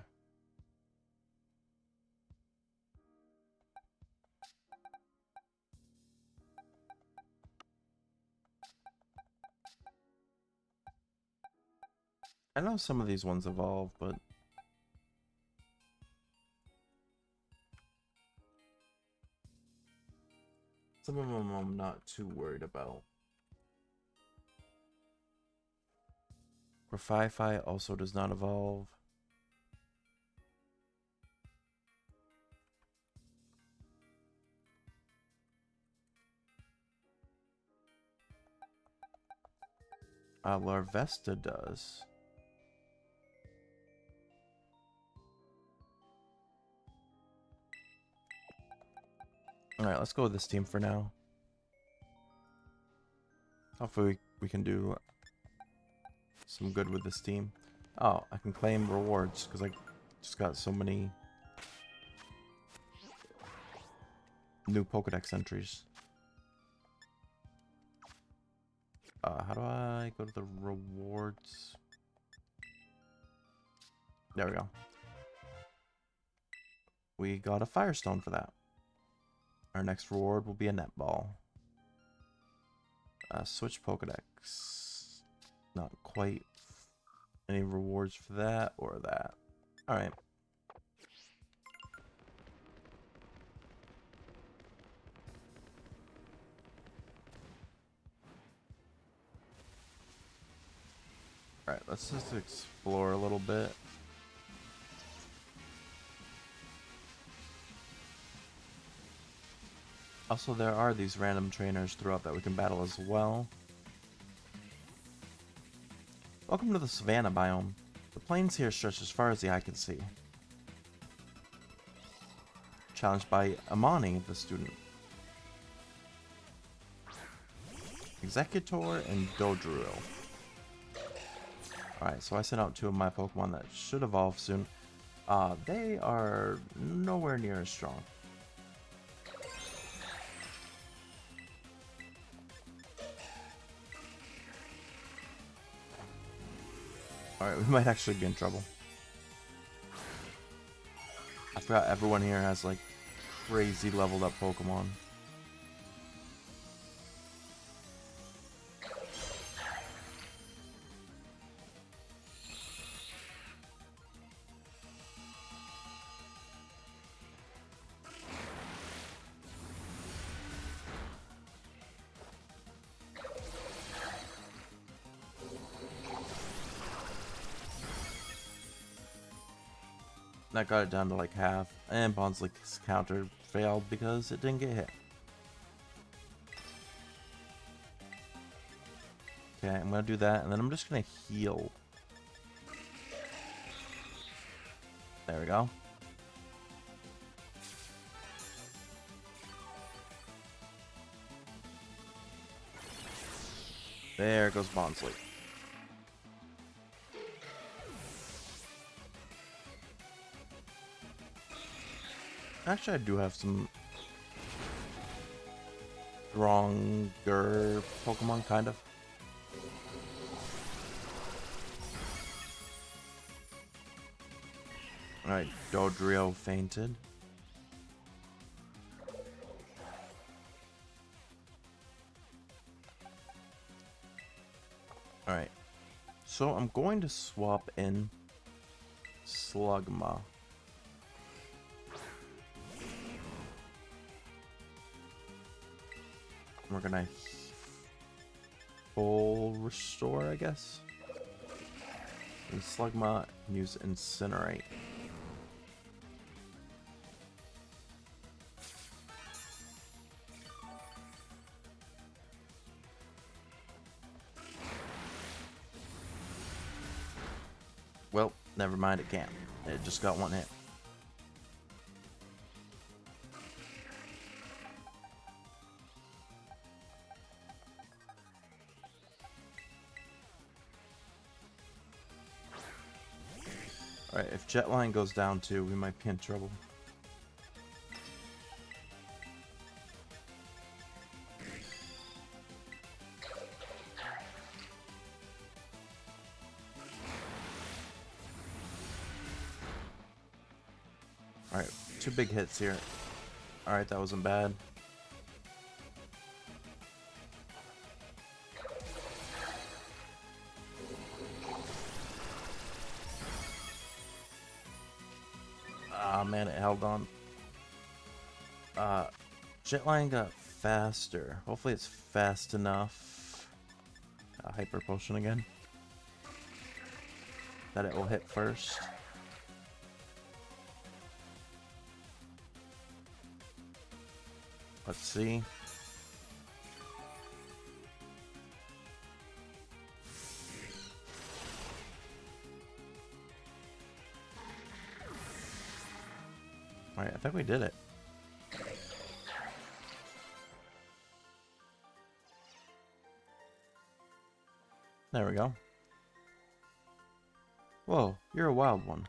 I know some of these ones evolve, but... some of them I'm not too worried about. Grafify also does not evolve. Larvesta does. Alright, let's go with this team for now. Hopefully we can do some good with this team. Oh, I can claim rewards because I just got so many new Pokedex entries. How do I go to the rewards? There we go. We got a Firestone for that. Our next reward will be a netball. Switch Pokedex. Not quite any rewards for that or that. Alright. Alright, let's just explore a little bit. Also, there are these random trainers throughout that we can battle as well. Welcome to the Savannah biome. The plains here stretch as far as the eye can see. Challenged by Amani, the student. Executor and Dodrio. Alright, so I sent out two of my Pokemon that should evolve soon. They are nowhere near as strong. Alright, we might actually be in trouble. I forgot everyone here has like crazy leveled up Pokemon. That got it down to like half, and Bonsley's counter failed because it didn't get hit. Okay, I'm gonna do that, and then I'm just gonna heal. There we go. There goes Bonsley. Actually, I do have some stronger Pokemon, kind of. Alright, Dodrio fainted. Alright, so I'm going to swap in Slugma. We're gonna full restore, I guess. And Slugma use Incinerate. Well, never mind, it can't. It just got one hit. Alright, if Jetline goes down too, we might be in trouble. Alright, 2 big hits here. Alright, that wasn't bad. Ah, man, it held on. Jetline got faster. Hopefully it's fast enough. Hyper Potion again. That it will hit first. Let's see. Alright, I think we did it. There we go. Whoa, you're a wild one.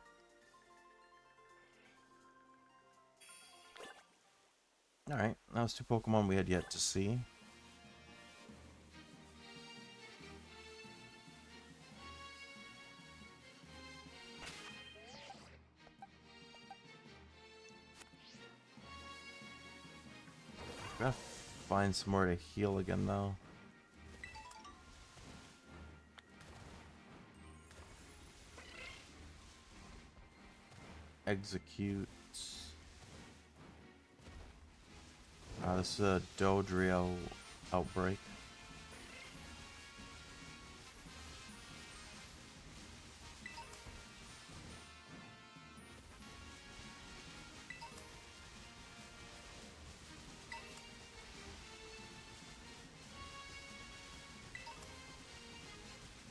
Alright, that was 2 Pokemon we had yet to see. Gotta find somewhere to heal again though. Execute. This is a Dodrio outbreak.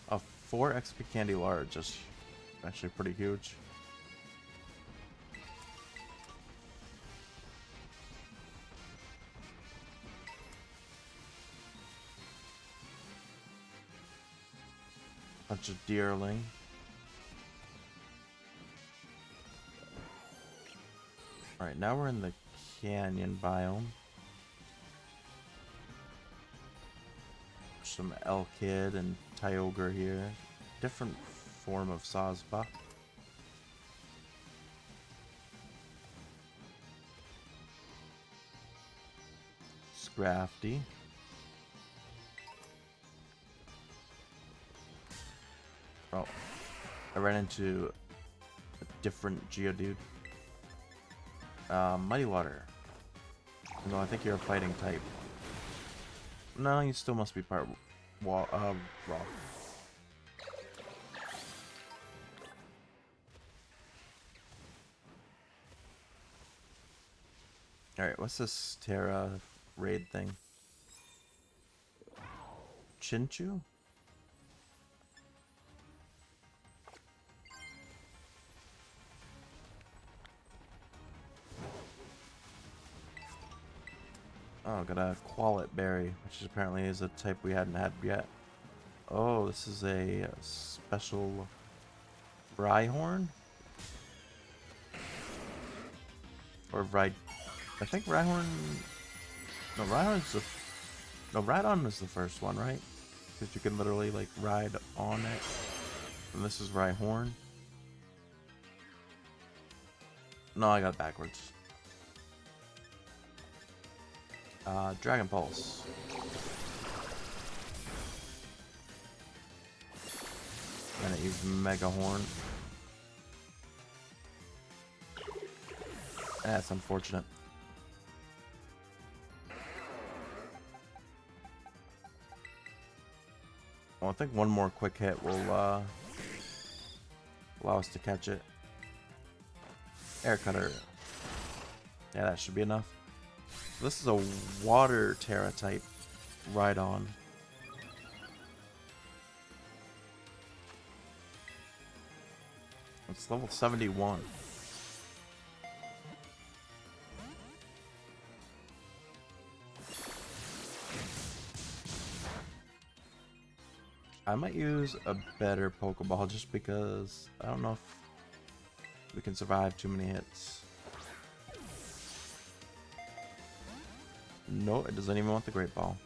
A 4 XP candy large is actually pretty huge. Bunch of deerling. Alright, now we're in the canyon biome. Some Elkid and Kyogre here. Different form of Sazba. Scrafty. Oh, I ran into a different Geodude. Mighty Water. No, I think you're a fighting type. No, you still must be part raw. Alright, what's this Terra raid thing? Chinchu? Oh, got a Qualit Berry, which apparently is a type we hadn't had yet. Oh, this is a special Rhyhorn? Or Ride... I think Rhyhorn... No, Rhyhorn's the... No, Rhydon was the first one, right? Because you can literally, like, ride on it. And this is Rhyhorn. No, I got it backwards. Dragon Pulse. And it used Mega Horn. That's unfortunate. Well, I think one more quick hit will allow us to catch it. Air Cutter. Yeah, that should be enough. This is a Water Terra type Rhydon. It's level 71. I might use a better Pokeball just because I don't know if we can survive too many hits. No, it doesn't even want the Great Ball.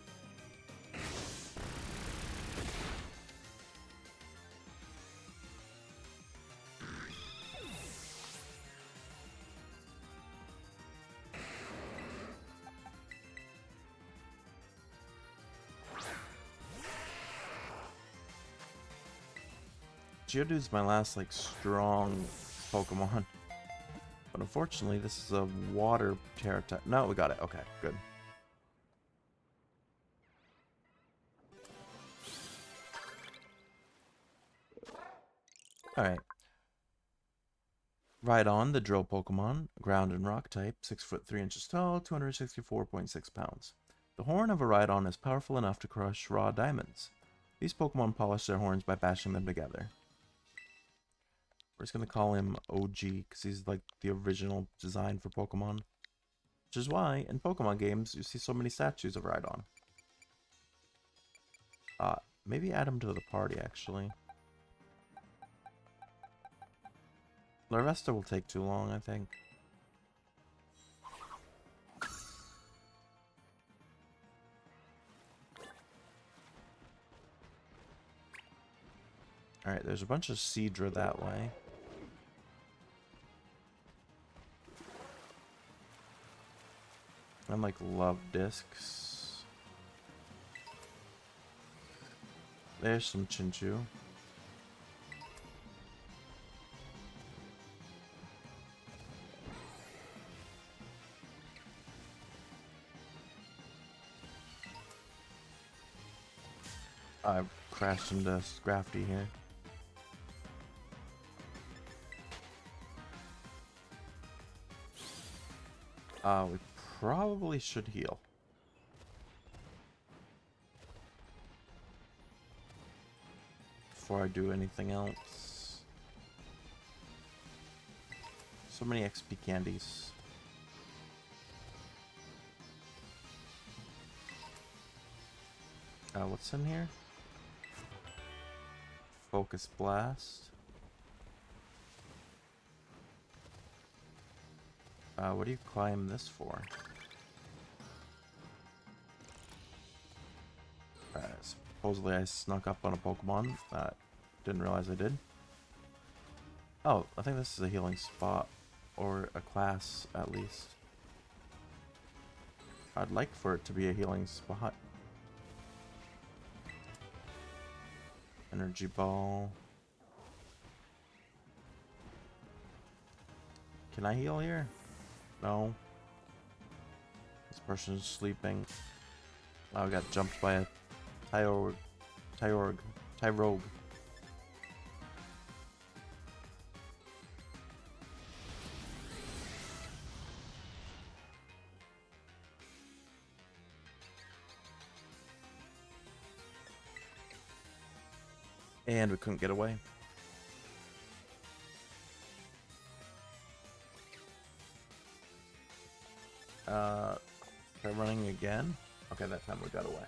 Geodude's my last, like, strong Pokemon. But unfortunately, this is a Water Terra type. No, we got it. Okay, good. Alright. Rhydon, the drill Pokemon, ground and rock type, 6 foot 3 inches tall, 264.6 pounds. The horn of a Rhydon is powerful enough to crush raw diamonds. These Pokemon polish their horns by bashing them together. We're just going to call him OG because he's like the original design for Pokemon. Which is why in Pokemon games you see so many statues of Rhydon. Maybe add him to the party actually. Larvesta will take too long, I think. Alright, there's a bunch of Seadra that way. And like love discs. There's some Chinchu. I've crashed into Scrafty here. We probably should heal. Before I do anything else. So many XP candies. What's in here? Focus Blast. What do you climb this for? Supposedly I snuck up on a Pokemon. Didn't realize I did. Oh, I think this is a healing spot. Or a class, at least. I'd like for it to be a healing spot. Energy Ball. Can I heal here? No. This person's sleeping. Oh, I got jumped by a Tyrogue. And we couldn't get away. Try running again. Okay, that time we got away.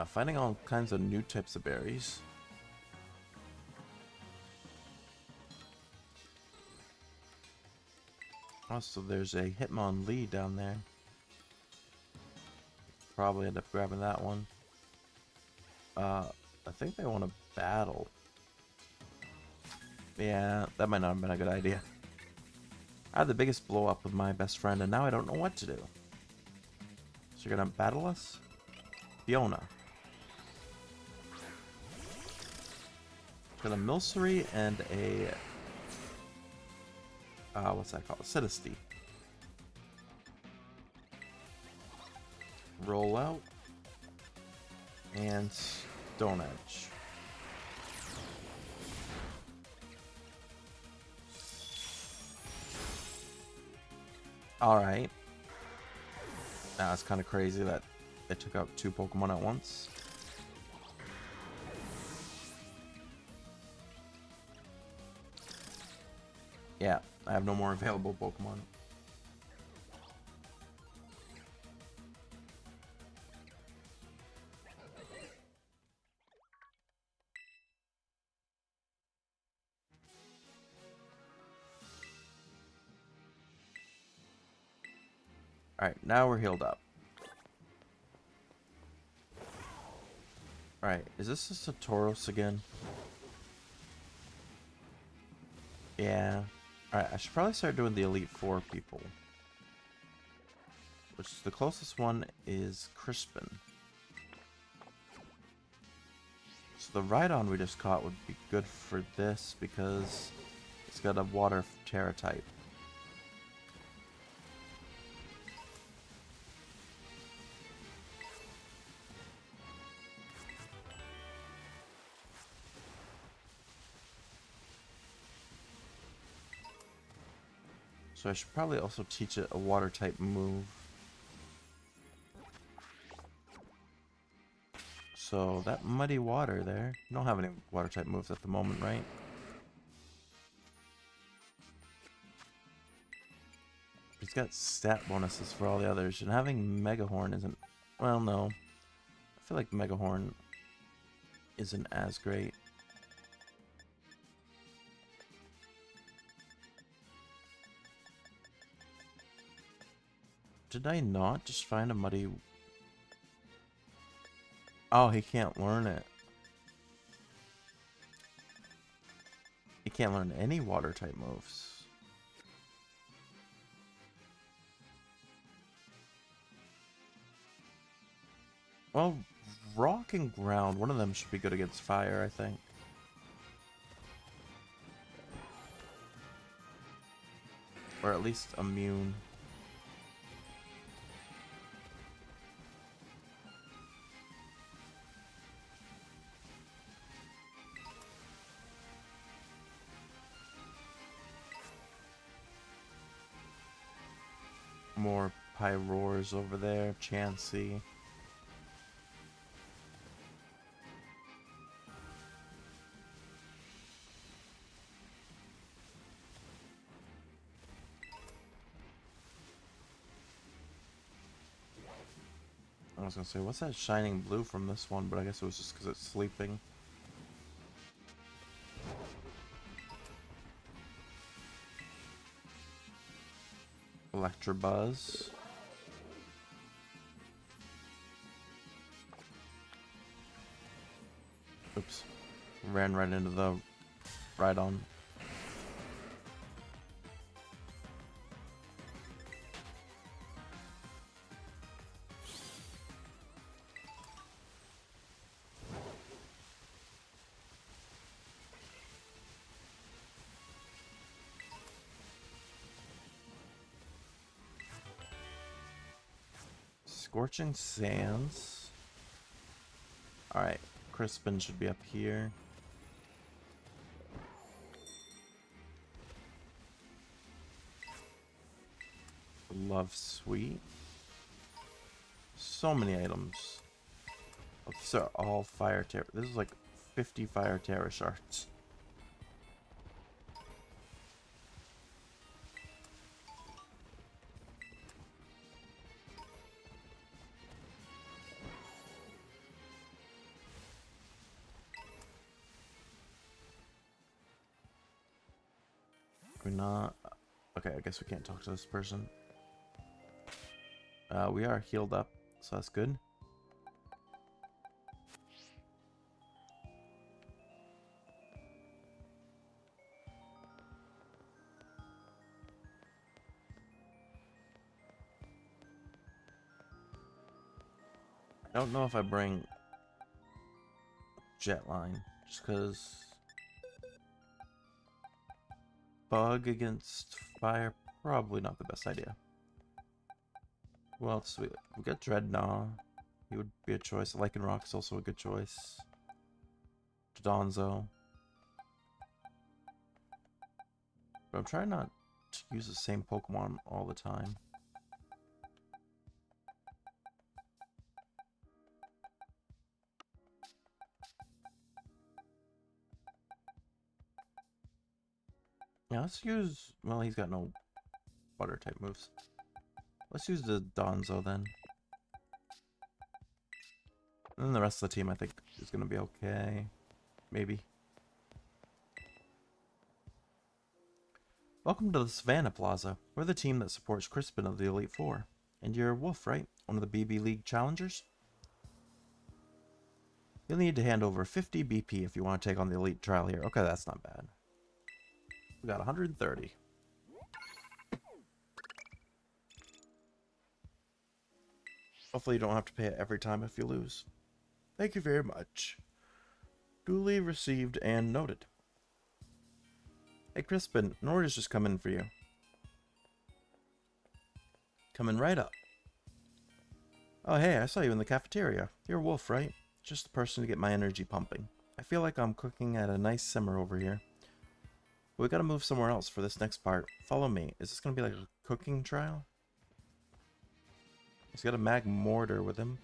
finding all kinds of new types of berries. Also, there's a Hitmonlee down there. Probably end up grabbing that one. I think they want to battle. Yeah, that might not have been a good idea. I had the biggest blow up with my best friend, and now I don't know what to do. So you're gonna battle us? Fiona. Got a Milcery and a... what's that called? Siddisty. Roll out. And Stone Edge. Alright. Now it's kind of crazy that they took out 2 Pokemon at once. Yeah, I have no more available Pokemon. Alright, now we're healed up. Alright, is this a Satoros again? Yeah. Alright, I should probably start doing the Elite Four people. Which the closest one is Crispin. So the Rhydon we just caught would be good for this because it's got a Water Terra type. So I should probably also teach it a water type move. So that Muddy Water there. You don't have any water type moves at the moment, right? He's got stat bonuses for all the others, and having Megahorn isn't... Well, no. I feel like Megahorn isn't as great. Did I not just find a Muddy... Oh, he can't learn it. He can't learn any water type moves. Well, rock and ground, one of them should be good against fire, I think. Or at least immune. More Pyroars over there, Chansey. I was gonna say, what's that shining blue from this one? But I guess it was just because it's sleeping. Electabuzz. Oops. Ran right into the Rhydon. Scorching Sands. Alright, Crispin should be up here. Love Sweet. So many items. Oh, these are all Fire Terra. This is like 50 Fire Terra shards. not. Okay, I guess we can't talk to this person. We are healed up, so that's good. I don't know if I bring Jetline, just because bug against fire, probably not the best idea. Who else? We got Dreadnought. He would be a choice. Lycanroc is also a good choice. Donzo. But I'm trying not to use the same Pokemon all the time. Yeah, let's use... Well, he's got no water type moves. Let's use the Donzo then. And then the rest of the team, I think, is going to be okay. Maybe. Welcome to the Savannah Plaza. We're the team that supports Crispin of the Elite Four. And you're Wolf, right? One of the BB League challengers? You'll need to hand over 50 BP if you want to take on the Elite Trial here. Okay, that's not bad. We got 130. Hopefully you don't have to pay it every time if you lose. Thank you very much. Duly received and noted. Hey Crispin, an order's just come in for you. Coming right up. Oh hey, I saw you in the cafeteria. You're Wolf, right? Just the person to get my energy pumping. I feel like I'm cooking at a nice simmer over here. But we gotta move somewhere else for this next part. Follow me. Is this gonna be like a cooking trial? He's got a mag mortar with him.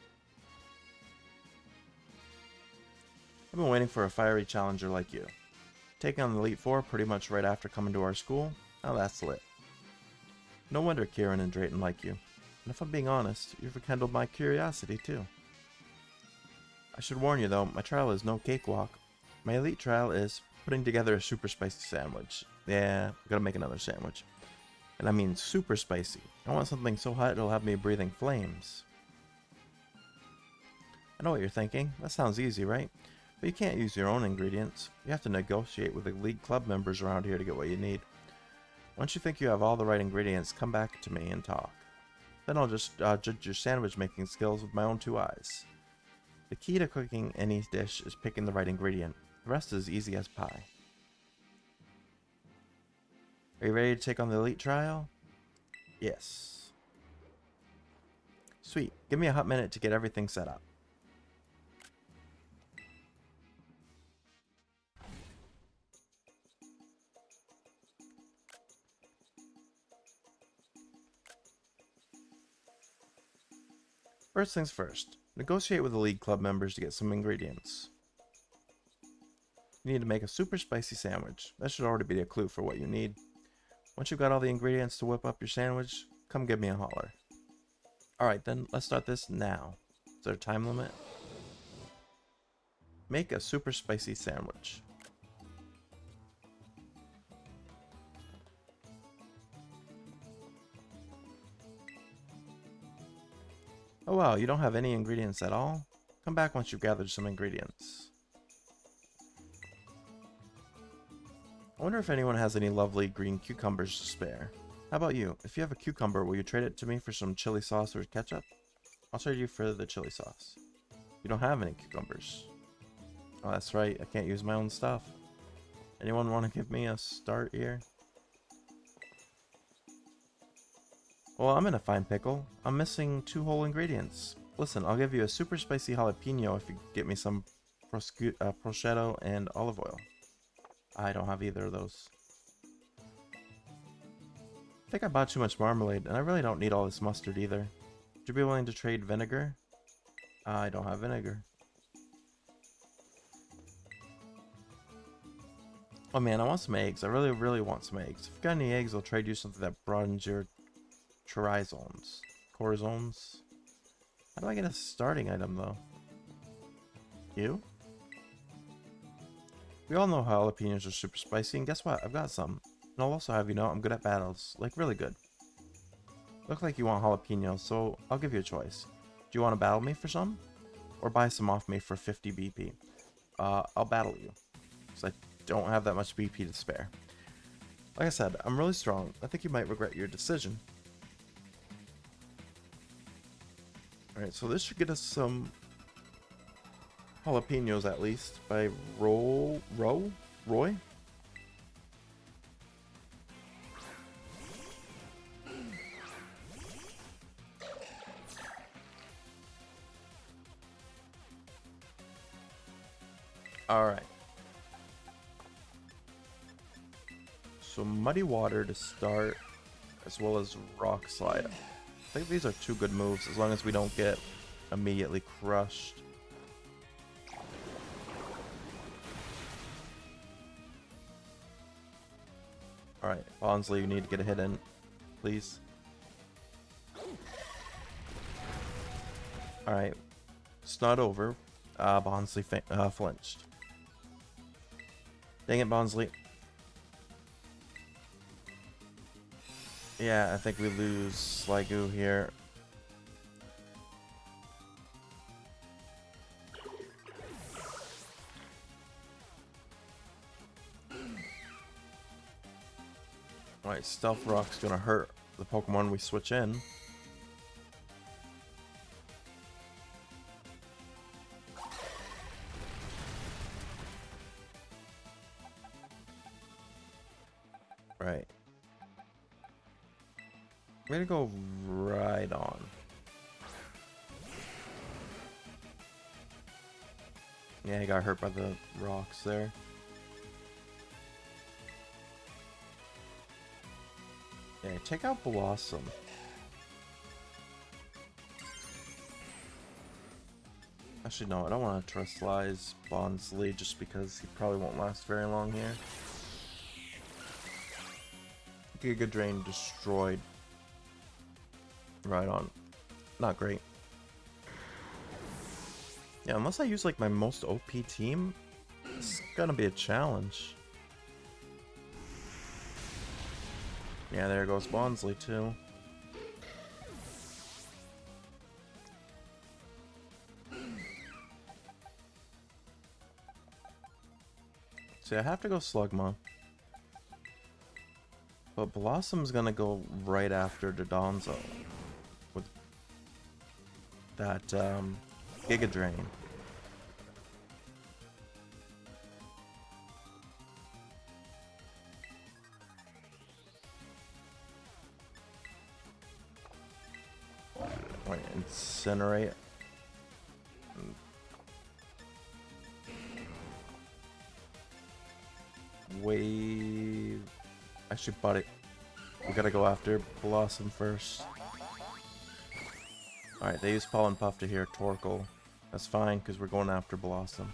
I've been waiting for a fiery challenger like you. Taking on the Elite Four pretty much right after coming to our school? Now that's lit. No wonder Kieran and Drayton like you. And if I'm being honest, you've rekindled my curiosity too. I should warn you though, my trial is no cakewalk. My Elite trial is putting together a super spicy sandwich. Yeah, we gotta make another sandwich. And I mean super spicy. I want something so hot it'll have me breathing flames. I know what you're thinking. That sounds easy, right? But you can't use your own ingredients. You have to negotiate with the league club members around here to get what you need. Once you think you have all the right ingredients, come back to me and talk. Then I'll just judge your sandwich making skills with my own two eyes. The key to cooking any dish is picking the right ingredient. The rest is easy as pie. Are you ready to take on the Elite Trial? Yes. Sweet. Give me a hot minute to get everything set up. First things first, negotiate with the League Club members to get some ingredients. You need to make a super spicy sandwich. That should already be a clue for what you need. Once you've got all the ingredients to whip up your sandwich, come give me a holler. Alright then, let's start this now. Is there a time limit? Make a super spicy sandwich. Oh wow, you don't have any ingredients at all? Come back once you've gathered some ingredients. I wonder if anyone has any lovely green cucumbers to spare. How about you? If you have a cucumber, will you trade it to me for some chili sauce or ketchup? I'll trade you for the chili sauce. You don't have any cucumbers. Oh, that's right. I can't use my own stuff. Anyone want to give me a start here? Well, I'm in a fine pickle. I'm missing 2 whole ingredients. Listen, I'll give you a super spicy jalapeno if you get me some prosciutto and olive oil. I don't have either of those. I think I bought too much marmalade, and I really don't need all this mustard either. Would you be willing to trade vinegar? I don't have vinegar. Oh man, I want some eggs. I really want some eggs. If you've got any eggs, I'll trade you something that broadens your Corazones. How do I get a starting item though? You? We all know jalapenos are super spicy, and guess what? I've got some. And I'll also have you know I'm good at battles. Like, really good. Look like you want jalapenos, so I'll give you a choice. Do you want to battle me for some? Or buy some off me for 50 BP? I'll battle you. Because I don't have that much BP to spare. Like I said, I'm really strong. I think you might regret your decision. Alright, so this should get us some jalapenos at least by Roy? Alright. So Muddy Water to start, as well as Rock Slide. I think these are two good moves, as long as we don't get immediately crushed. Alright, Bonsley, you need to get a hit in, please. Alright, it's not over. Bonsley flinched. Dang it, Bonsley. Yeah, I think we lose Sliggoo here. Alright, Stealth Rock's gonna hurt the Pokemon we switch in. Right. I'm gonna go right on. Yeah, he got hurt by the rocks there. Yeah, take out Blossom. Actually, no, I don't want to Terrestrialize Bonsley just because he probably won't last very long here. Giga Drain destroyed. Right on. Not great. Yeah, unless I use like my most OP team, it's gonna be a challenge. Yeah, there goes Bonsley too. See, I have to go Slugma. But Blossom's gonna go right after Dodonzo. With that Giga Drain. Wait, Incinerate. Wave. Actually, buddy, we gotta go after Blossom first. Alright, they use Pollen Puff to hear Torkoal. That's fine, because we're going after Blossom.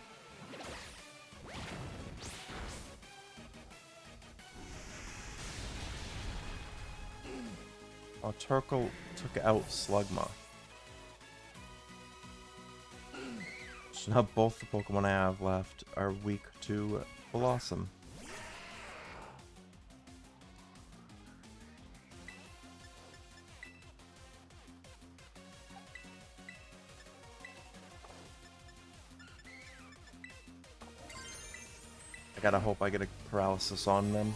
Oh, Torkoal took out Slugma. So now both the Pokemon I have left are weak to Blossom. I gotta hope I get a paralysis on them.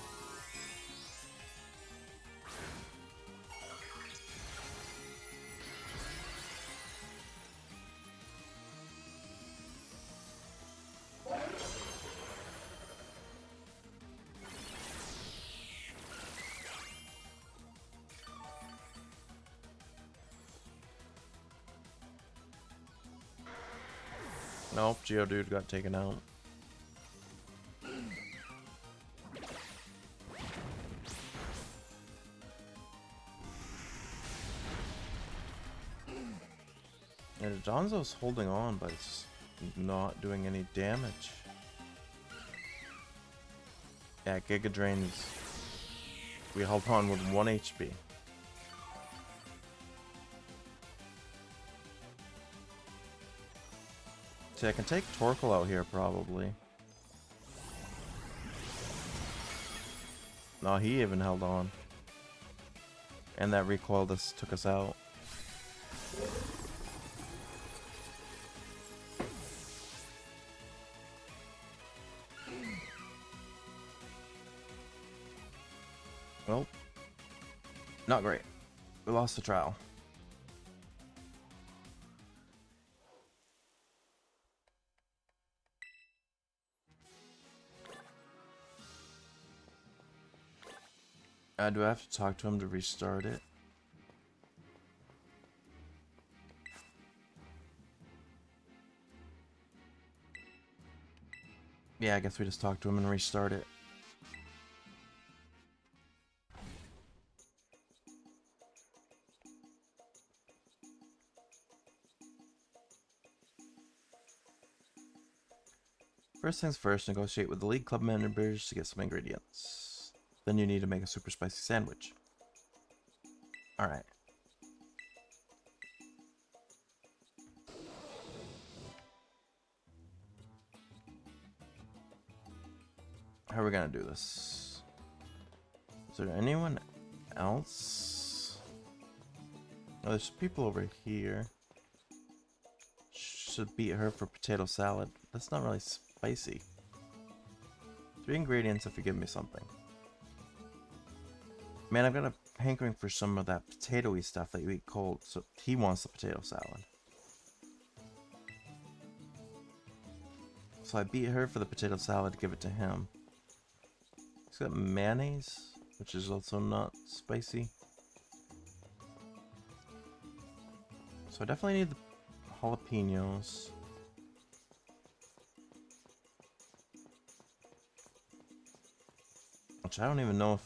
Nope, Geodude got taken out. And Donzo's holding on, but it's not doing any damage. Yeah, Giga Drain is... We held on with 1 HP. See, I can take Torkoal out here, probably. No, he even held on. And that recoil just took us out. Well, not great. We lost the trial. Do I have to talk to him to restart it? Yeah, I guess we just talk to him and restart it. First things first, negotiate with the league club members to get some ingredients. Then you need to make a super spicy sandwich. Alright. How are we gonna do this? Is there anyone else? Oh, there's people over here. Should beat her for potato salad. That's not really spicy. 3 ingredients if you give me something. Man, I've got a hankering for some of that potatoey stuff that you eat cold, so he wants the potato salad. So I beat her for the potato salad to give it to him. He's got mayonnaise, which is also not spicy. So I definitely need the jalapenos. Which I don't even know if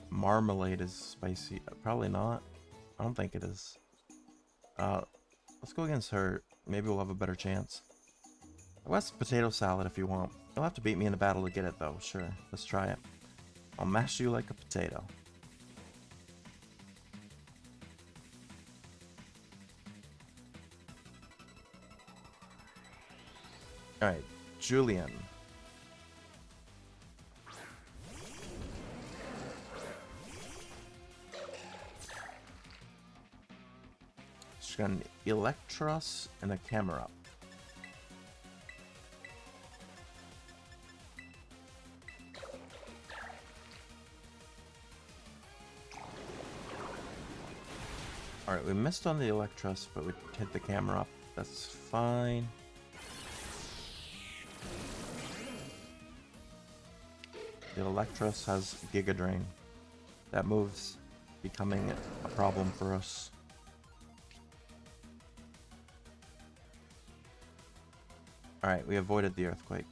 marmalade is spicy. Probably not. I don't think it is. Let's go against her. Maybe we'll have a better chance. What's potato salad if you want? You'll have to beat me in a battle to get it though. Sure, let's try it. I'll mash you like a potato. Alright, Julian. She's got an Electros and a camera. Alright, we missed on the Electros, but we hit the camera up. That's fine. The Electros has Giga Drain. That move's becoming a problem for us. Alright, we avoided the earthquake.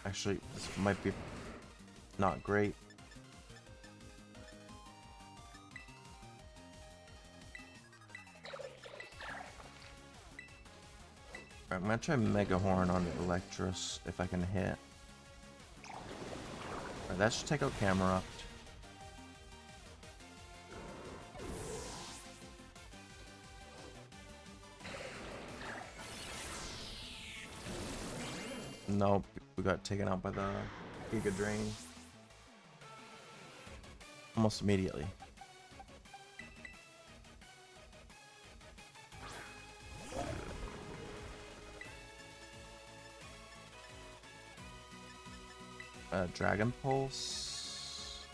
Actually, this might be not great. I'm gonna try Mega Horn on the Electros if I can hit. Alright, that should take out Camerupt. Nope, we got taken out by the Giga Drain. Almost immediately. Dragon Pulse,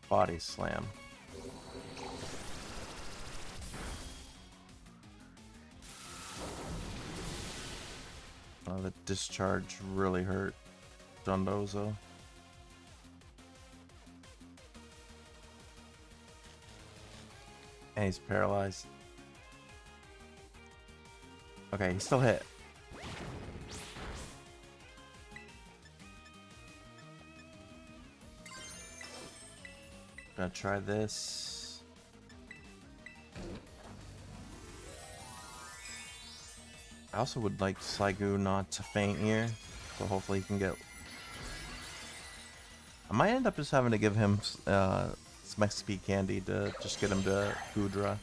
Body Slam. The discharge really hurt Dondozo. And he's paralyzed. Okay, he still hit. Gonna try this. I also would like Sligo not to faint here, so hopefully he can get... I might end up just having to give him my speed candy to just get him to Gudra.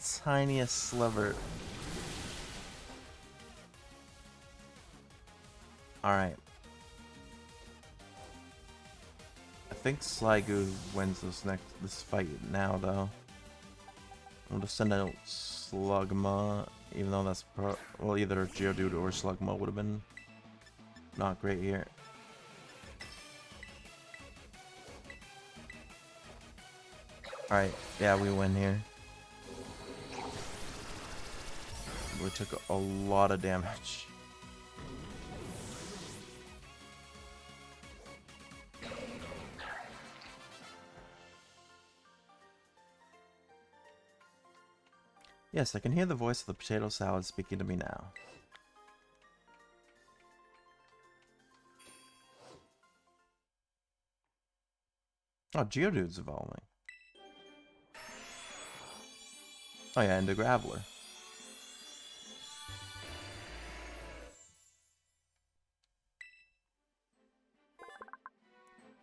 tiniest sliver. Alright. I think Sligo wins this fight now, though. I'm gonna send out Slugma, even though that's well, either Geodude or Slugma would have been not great here. Alright, yeah, we win here. We took a lot of damage. Yes, I can hear the voice of the potato salad speaking to me now. Oh, Geodude's evolving. Oh yeah, and the Graveler.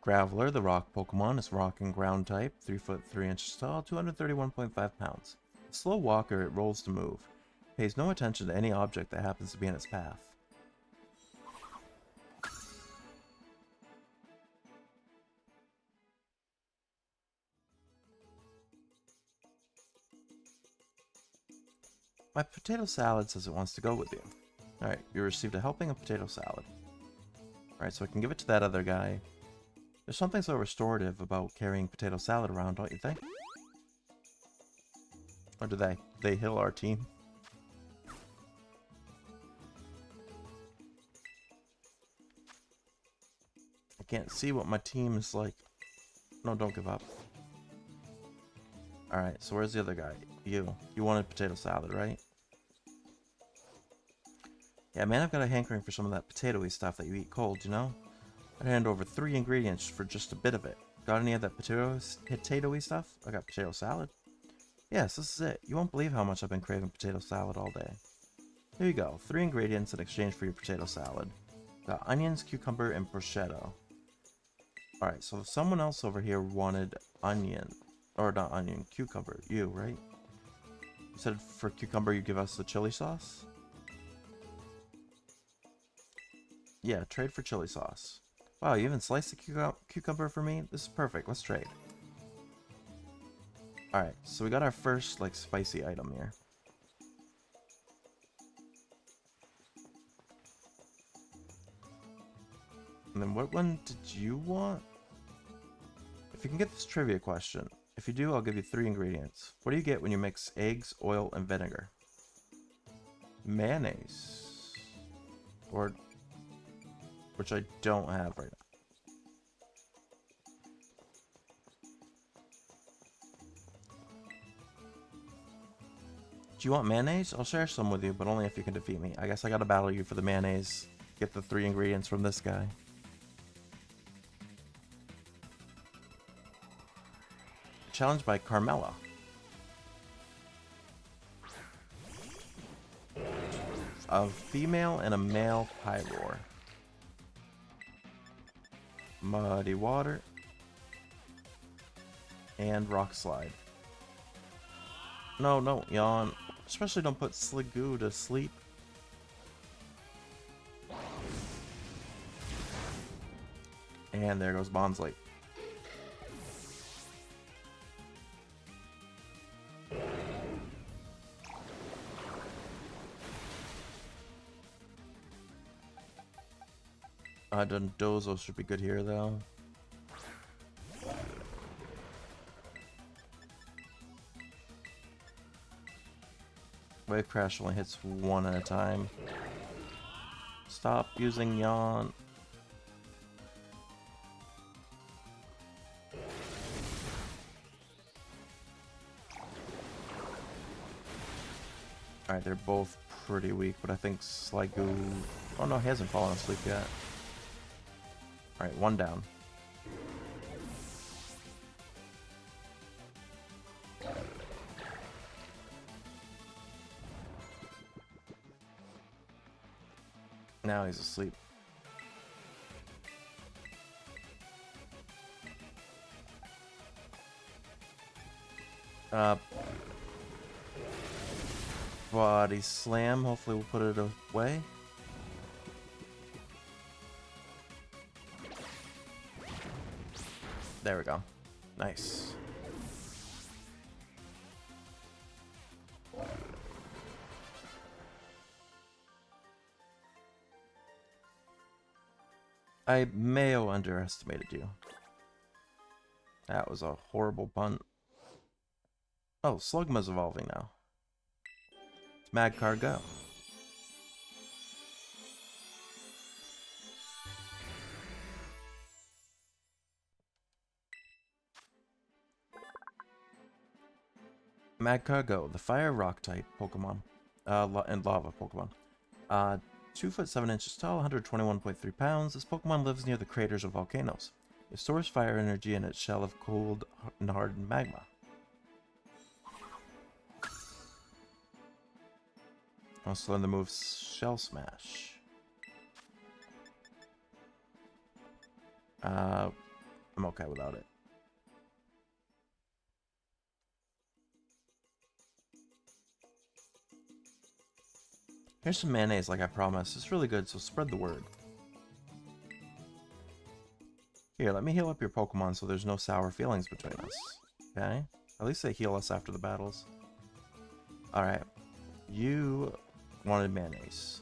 Graveler, the rock Pokemon, is rock and ground type, 3 foot 3 inches tall, 231.5 pounds. A slow walker, it rolls to move. Pays no attention to any object that happens to be in its path. My potato salad says it wants to go with you. Alright, you received a helping of potato salad. Alright, so I can give it to that other guy. There's something so restorative about carrying potato salad around, don't you think? Or do they heal our team? I can't see what my team is like. No, don't give up. Alright, so where's the other guy? You. You wanted potato salad, right? Yeah, man, I've got a hankering for some of that potatoey stuff that you eat cold, you know? I'd hand over 3 ingredients for just a bit of it. Got any of that potatoey stuff? I got potato salad. Yes, this is it. You won't believe how much I've been craving potato salad all day. Here you go. 3 ingredients in exchange for your potato salad. Got onions, cucumber, and prosciutto. Alright, so someone else over here wanted onion. Or not onion, cucumber. You, right? You said for cucumber you give us the chili sauce? Yeah, trade for chili sauce. Wow, you even sliced the cucumber for me? This is perfect. Let's trade. Alright, so we got our first, like, spicy item here. And then what one did you want? If you can get this trivia question. If you do, I'll give you 3 ingredients. What do you get when you mix eggs, oil, and vinegar? Mayonnaise. Or... which I don't have right now. Do you want mayonnaise? I'll share some with you, but only if you can defeat me. I guess I gotta battle you for the mayonnaise. Get the 3 ingredients from this guy. Challenged by Carmella. A female and a male Pyroar. Muddy Water. And Rock Slide. No, no, yawn. Especially don't put Sliggoo to sleep. And there goes Bonsly. Dondozo should be good here, though. Wave Crash only hits 1 at a time. Stop using Yawn. Alright, they're both pretty weak, but I think Sliggoo... oh no, he hasn't fallen asleep yet. Alright, 1 down. Now he's asleep. Body slam. Hopefully we'll put it away. There we go. Nice. I may have underestimated you. That was a horrible punt. Oh, Slugma's evolving now. It's Magcar go. Magcar go, the fire rock type Pokemon. And lava Pokemon. 2 foot 7 inches tall, 121.3 pounds. This Pokemon lives near the craters of volcanoes. It stores fire energy in its shell of cold and hardened magma. Also learn the move Shell Smash. I'm okay without it. Here's some mayonnaise like I promised. It's really good, so spread the word. Here, let me heal up your Pokemon so there's no sour feelings between us. Okay? At least they heal us after the battles. Alright. You wanted mayonnaise.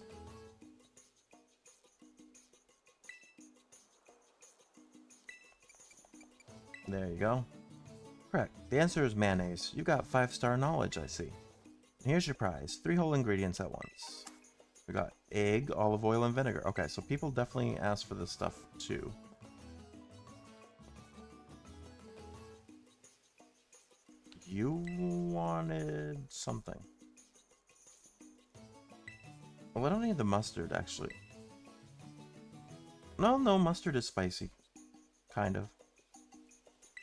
There you go. Correct. The answer is mayonnaise. You got 5-star knowledge, I see. Here's your prize. 3 whole ingredients at once. We got egg, olive oil, and vinegar. Okay, so people definitely ask for this stuff too. You wanted something. Well, I don't need the mustard, actually. No, mustard is spicy. Kind of.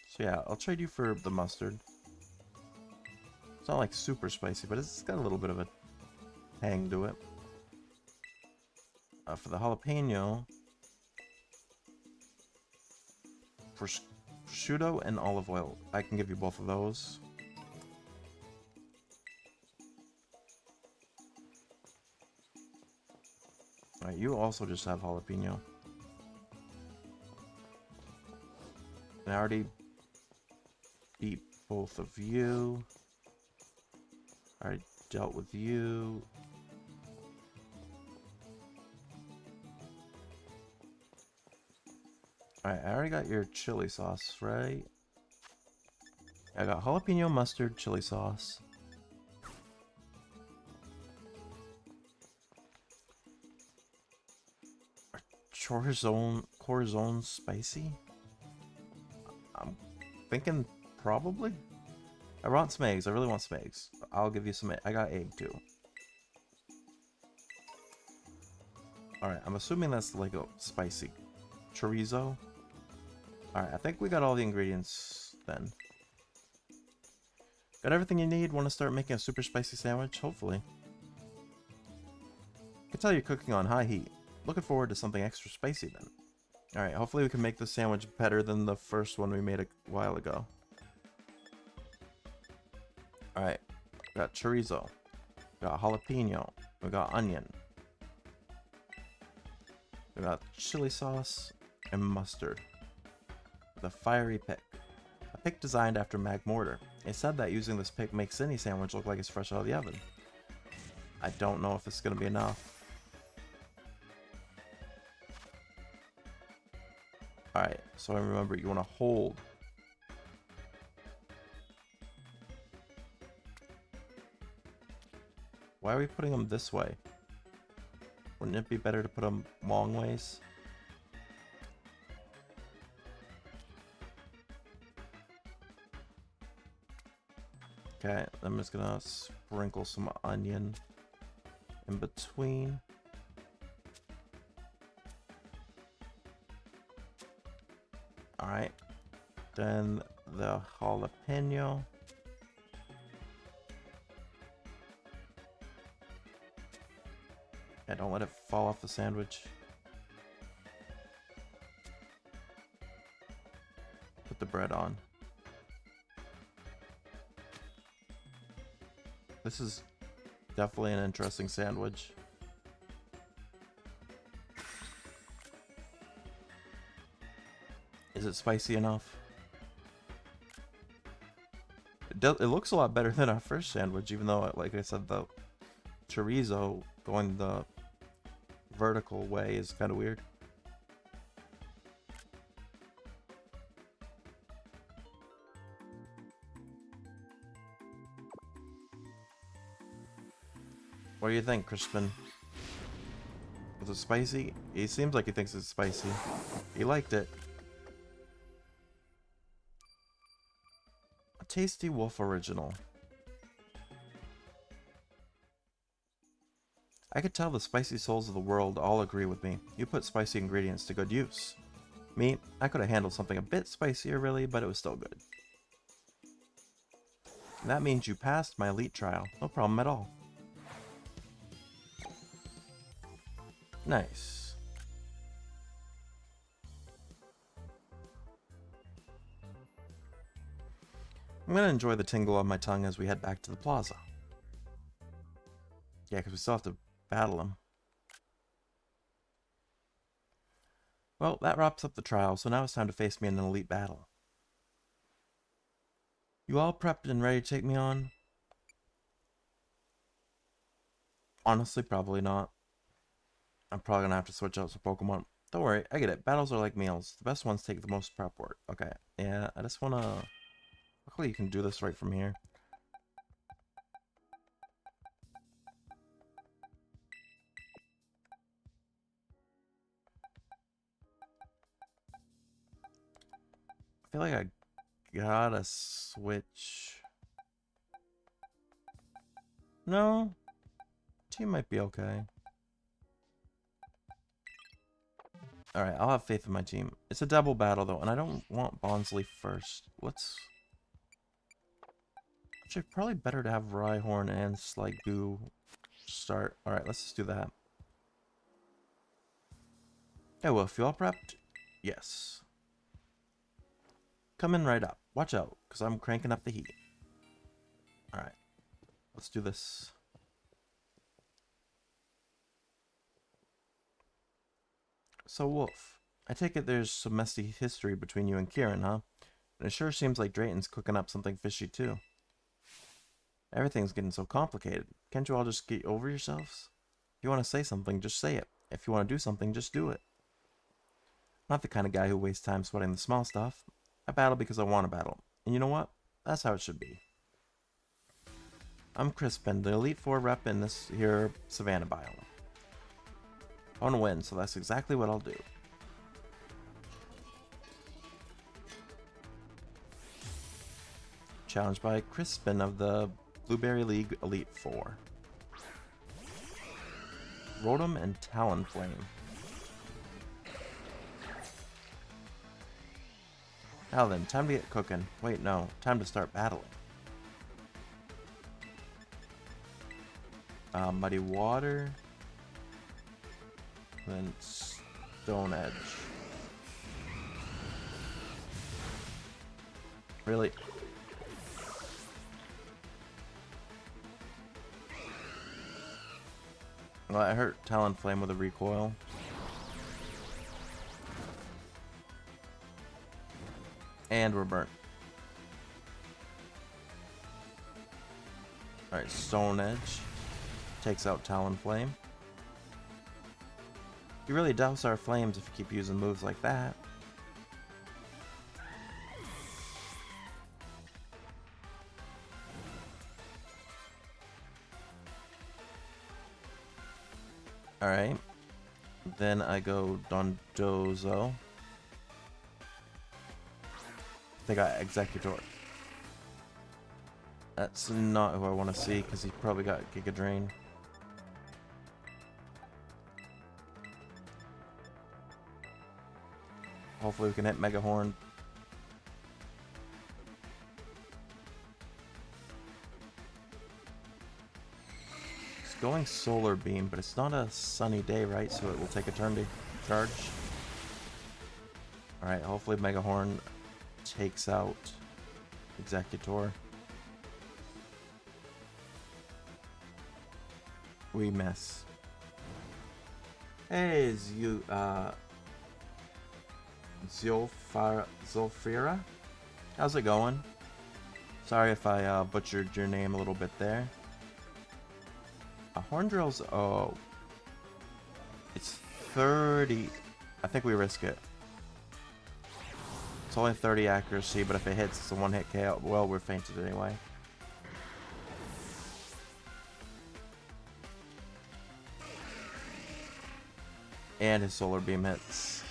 So yeah, I'll trade you for the mustard. It's not like super spicy, but it's got a little bit of a hang to it. For the jalapeno, prosciutto and olive oil. I can give you both of those. Alright, you also just have jalapeno. And I already beat both of you. I already dealt with you. Alright, I already got your chili sauce, right? I got jalapeno, mustard, chili sauce. Corazon spicy? I'm thinking probably. I want some eggs. I really want some eggs. I'll give you some. I got egg too. Alright, I'm assuming that's like a spicy chorizo. Alright, I think we got all the ingredients then. Got everything you need? Want to start making a super spicy sandwich? Hopefully. I can tell you're cooking on high heat. Looking forward to something extra spicy then. Alright, hopefully we can make this sandwich better than the first one we made a while ago. Alright, we got chorizo. We got jalapeno. We got onion. We got chili sauce and mustard. The fiery pick. A pick designed after Magmortar. It said that using this pick makes any sandwich look like it's fresh out of the oven. I don't know if it's going to be enough. Alright, so remember, you want to hold. Why are we putting them this way? Wouldn't it be better to put them long ways? Okay, I'm just gonna sprinkle some onion in between. Alright, then the jalapeno. Yeah, don't let it fall off the sandwich. Put the bread on. This is Definitely an interesting sandwich. Is it spicy enough? It looks a lot better than our first sandwich, even though, like I said, the chorizo going the vertical way is kind of weird. What do you think, Crispin? Was it spicy? He seems like he thinks it's spicy. He liked it. A Tasty Wolf Original. I could tell the spicy souls of the world all agree with me. You put spicy ingredients to good use. Me, I could have handled something a bit spicier really, but it was still good. That means you passed my elite trial. No problem at all. Nice. I'm gonna enjoy the tingle on my tongue as we head back to the plaza. Yeah, because we still have to battle him. Well, that wraps up the trial, so now it's time to face me in an elite battle. You all prepped and ready to take me on? Honestly, probably not. I'm probably gonna have to switch out some Pokemon. Don't worry, I get it. Battles are like meals. The best ones take the most prep work. Okay, yeah, I just wanna... Luckily you can do this right from here. I feel like I gotta switch... No? Team might be okay. Alright, I'll have faith in my team. It's a double battle though, and I don't want Bonsly first. Let's... Actually, probably better to have Rhyhorn and Sliggoo start. Alright, let's just do that. Hey Wolf, you all prepped? Yes. Coming right up. Watch out, because I'm cranking up the heat. Alright. Let's do this. So, Wolf, I take it there's some messy history between you and Kieran, huh? And it sure seems like Drayton's cooking up something fishy, too. Everything's getting so complicated. Can't you all just get over yourselves? If you want to say something, just say it. If you want to do something, just do it. I'm not the kind of guy who wastes time sweating the small stuff. I battle because I want to battle. And you know what? That's how it should be. I'm Crispin, the Elite Four rep in this here Savannah biome. I want to win, so that's exactly what I'll do. Challenged by Crispin of the Blueberry League Elite Four. Rotom and Talonflame. Now then, time to get cooking. Wait, no, time to start battling. Muddy Water. Then Stone Edge. Really? Well, I hurt Talonflame with a recoil. And we're burnt. Alright, Stone Edge. Takes out Talonflame. You really douse our flames if you keep using moves like that. Alright. Then I go Dondozo. They got Executor. That's not who I want to see because he probably got Giga Drain. Hopefully we can hit Mega Horn. It's going Solar Beam, but it's not a sunny day, right? So it will take a turn to charge. Alright, hopefully Mega Horn takes out Executor. We miss. Hey, Zolfira? How's it going? Sorry if I butchered your name a little bit there. Horndrill's, oh. It's 30. I think we risk it. It's only 30 accuracy, but if it hits, it's a one-hit KO. Well, we're fainted anyway. And his solar beam hits.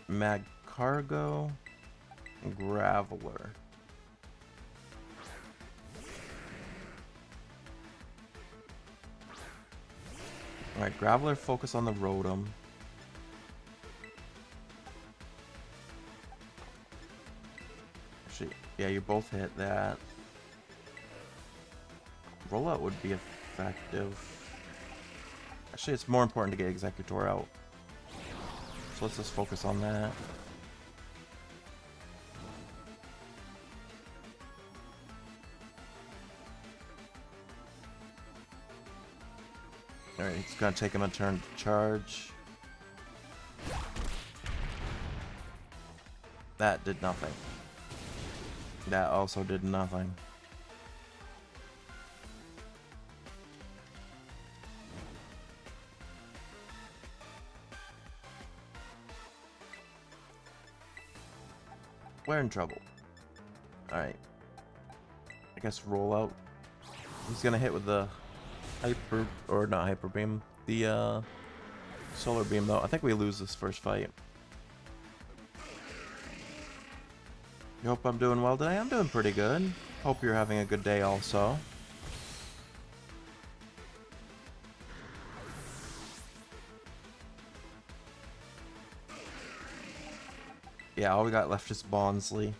Mag Cargo, Graveler. Alright, Graveler, focus on the Rotom. Actually, yeah, you both hit that. Rollout would be effective. Actually, it's more important to get Executor out. So let's just focus on that. Alright, it's gonna take him a turn to charge. That did nothing. That also did nothing. We're in trouble. Alright. I guess roll out. He's gonna hit with the hyper, or not hyper beam, the solar beam though. I think we lose this first fight. You hope I'm doing well today? I'm doing pretty good. Hope you're having a good day also. Yeah, all we got left is Bonsly.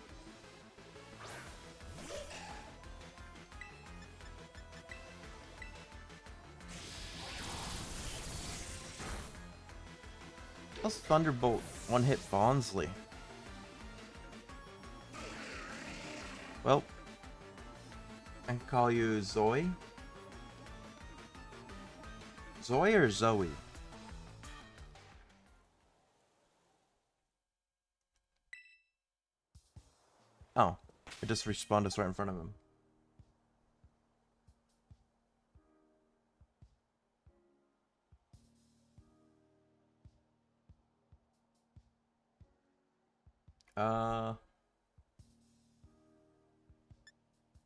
Let's Thunderbolt one-hit Bonsly. Well, I can call you Zoe. Zoe or Zoe? Oh, it just respawned us right in front of him.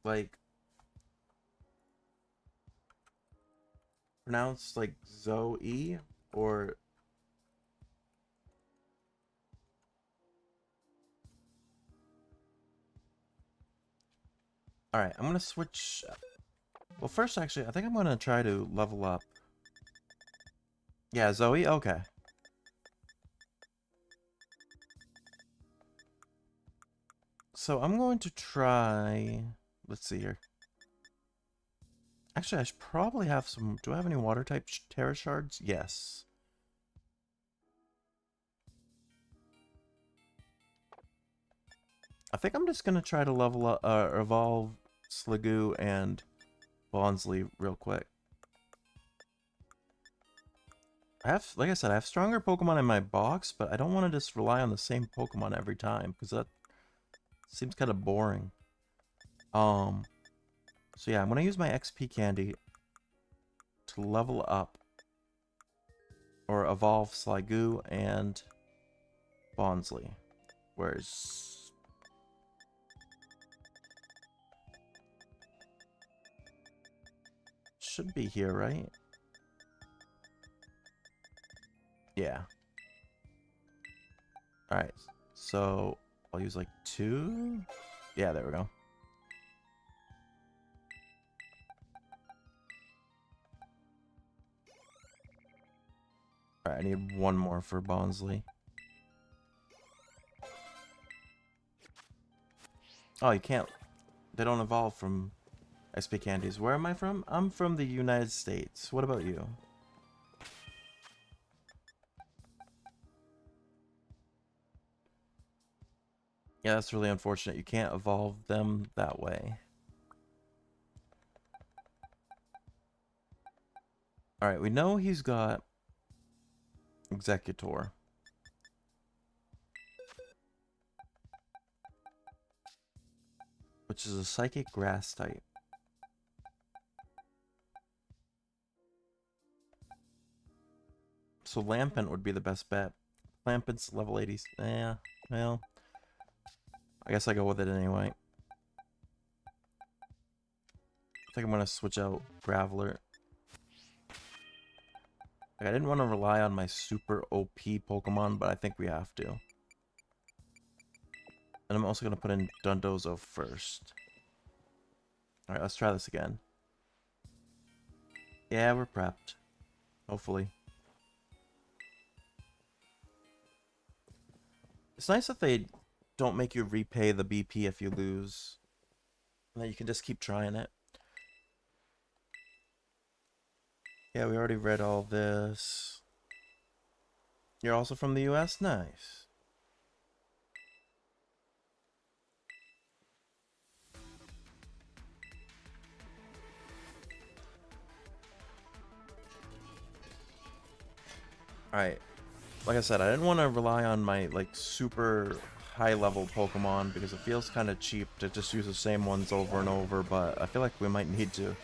Like, pronounced like Zoe or Alright, I'm gonna switch. Well, first, actually, I think I'm gonna try to level up. Yeah, Zoe? Okay. So I'm going to try. Let's see here. Actually, I should probably have some. Do I have any water type Terra Shards? Yes. I think I'm just gonna try to level up, evolve Sliggoo and Bonsly real quick. I have, like I said, I have stronger Pokemon in my box, but I don't want to just rely on the same Pokemon every time, because that seems kind of boring. So yeah, I'm gonna use my XP candy to level up or evolve Sliggoo and Bonsly. Where's should be here, right? Yeah. Alright, so I'll use like 2. Yeah, there we go. Alright, I need 1 more for Bonsly. Oh, you can't. They don't evolve from SP candies. Where am I from? I'm from the United States. What about you? Yeah, that's really unfortunate. You can't evolve them that way. Alright, we know he's got Executor. Which is a psychic grass type. So Lampent would be the best bet. Lampent's level 80. Yeah, well, I guess I go with it anyway. I think I'm gonna switch out Graveler. Like, I didn't want to rely on my super OP Pokemon, but I think we have to. And I'm also gonna put in Dundozo first. Alright, let's try this again. Yeah, we're prepped. Hopefully. It's nice that they don't make you repay the BP if you lose. And that you can just keep trying it. Yeah, we already read all this. You're also from the US? Nice. Alright. Like I said, I didn't want to rely on my, like, super high-level Pokemon because it feels kind of cheap to just use the same ones over and over, but I feel like we might need to.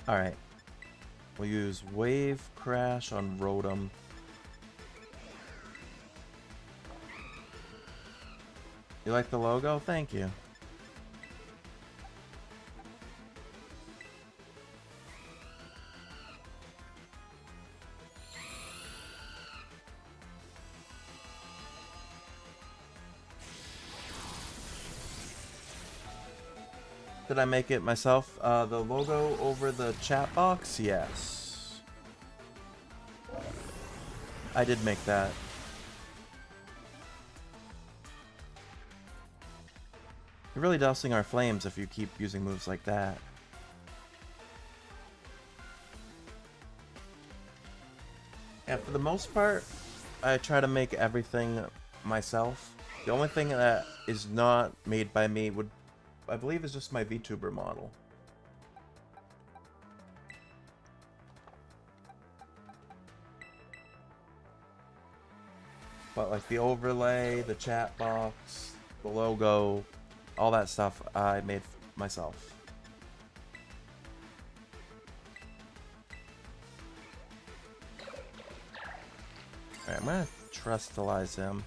Alright. We'll use Wave Crash on Rotom. You like the logo? Thank you. Did I make it myself? The logo over the chat box? Yes. I did make that. You're really dousing our flames if you keep using moves like that. Yeah, for the most part, I try to make everything myself. The only thing that is not made by me would, I believe, is just my VTuber model. But like the overlay, the chat box, the logo, all that stuff I made myself. Alright, I'm gonna Trustalize him.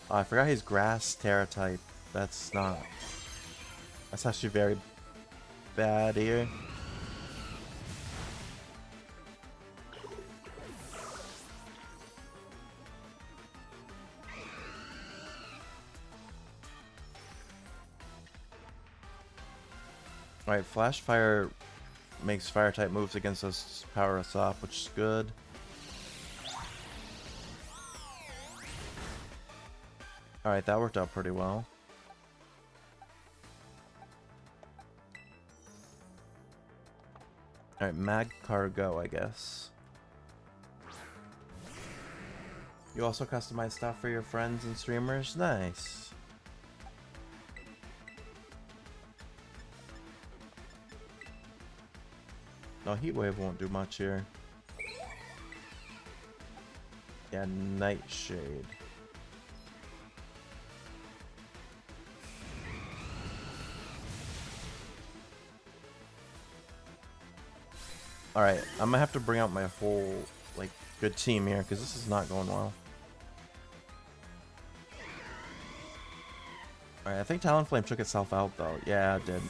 Oh, I forgot he's Grass Terra type. That's not... That's actually very bad here. Alright, Flash Fire makes fire type moves against us to power us up, which is good. Alright, that worked out pretty well. Alright, Magcargo, I guess. You also customize stuff for your friends and streamers? Nice. No, Heat Wave won't do much here. Yeah, Nightshade. Alright, I'm gonna have to bring out my whole, like, good team here, because this is not going well. Alright, I think Talonflame took itself out, though. Yeah, it did.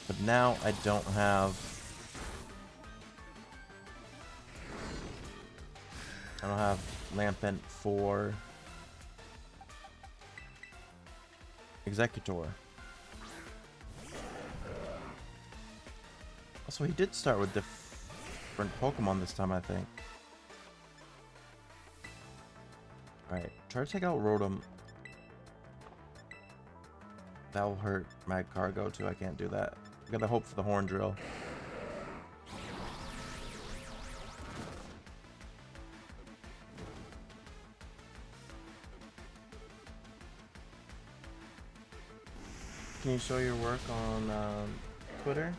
But now I don't have... I don't have Lampent for... Executor. Also, he did start with different Pokemon this time, I think. Alright, try to take out Rotom. That'll hurt Magcargo too, I can't do that. I gotta hope for the Horn Drill. Can you show your work on Twitter?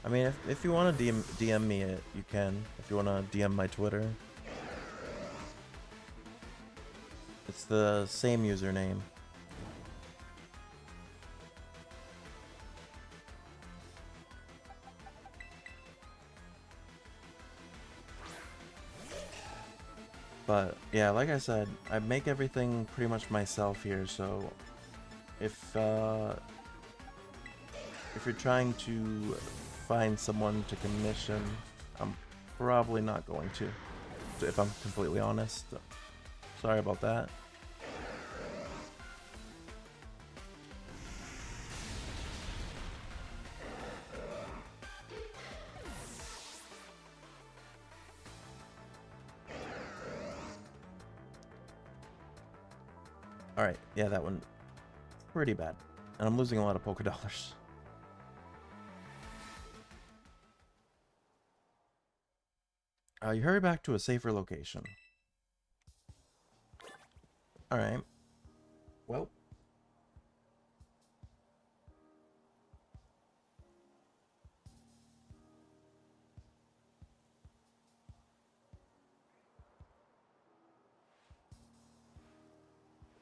I mean, if you want to DM me it, you can. If you want to DM my Twitter. It's the same username. But yeah, like I said, I make everything pretty much myself here, so if you're trying to find someone to commission, I'm probably not going to, if I'm completely honest. Sorry about that. Alright, yeah, that one pretty bad. And I'm losing a lot of Poké Dollars. You hurry back to a safer location. Alright. Well.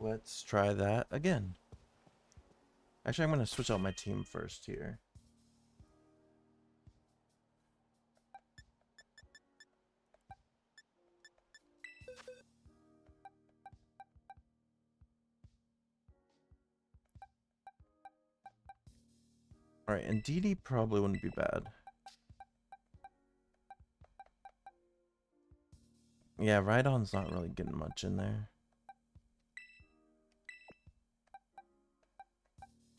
Let's try that again. Actually, I'm going to switch out my team first here. Alright, and DD probably wouldn't be bad. Yeah, Rhydon's not really getting much in there.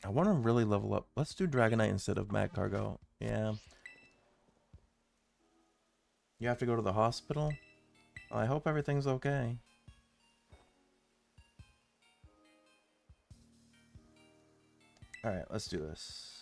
I want to really level up. Let's do Dragonite instead of Magcargo. Yeah. You have to go to the hospital? I hope everything's okay. Alright, let's do this.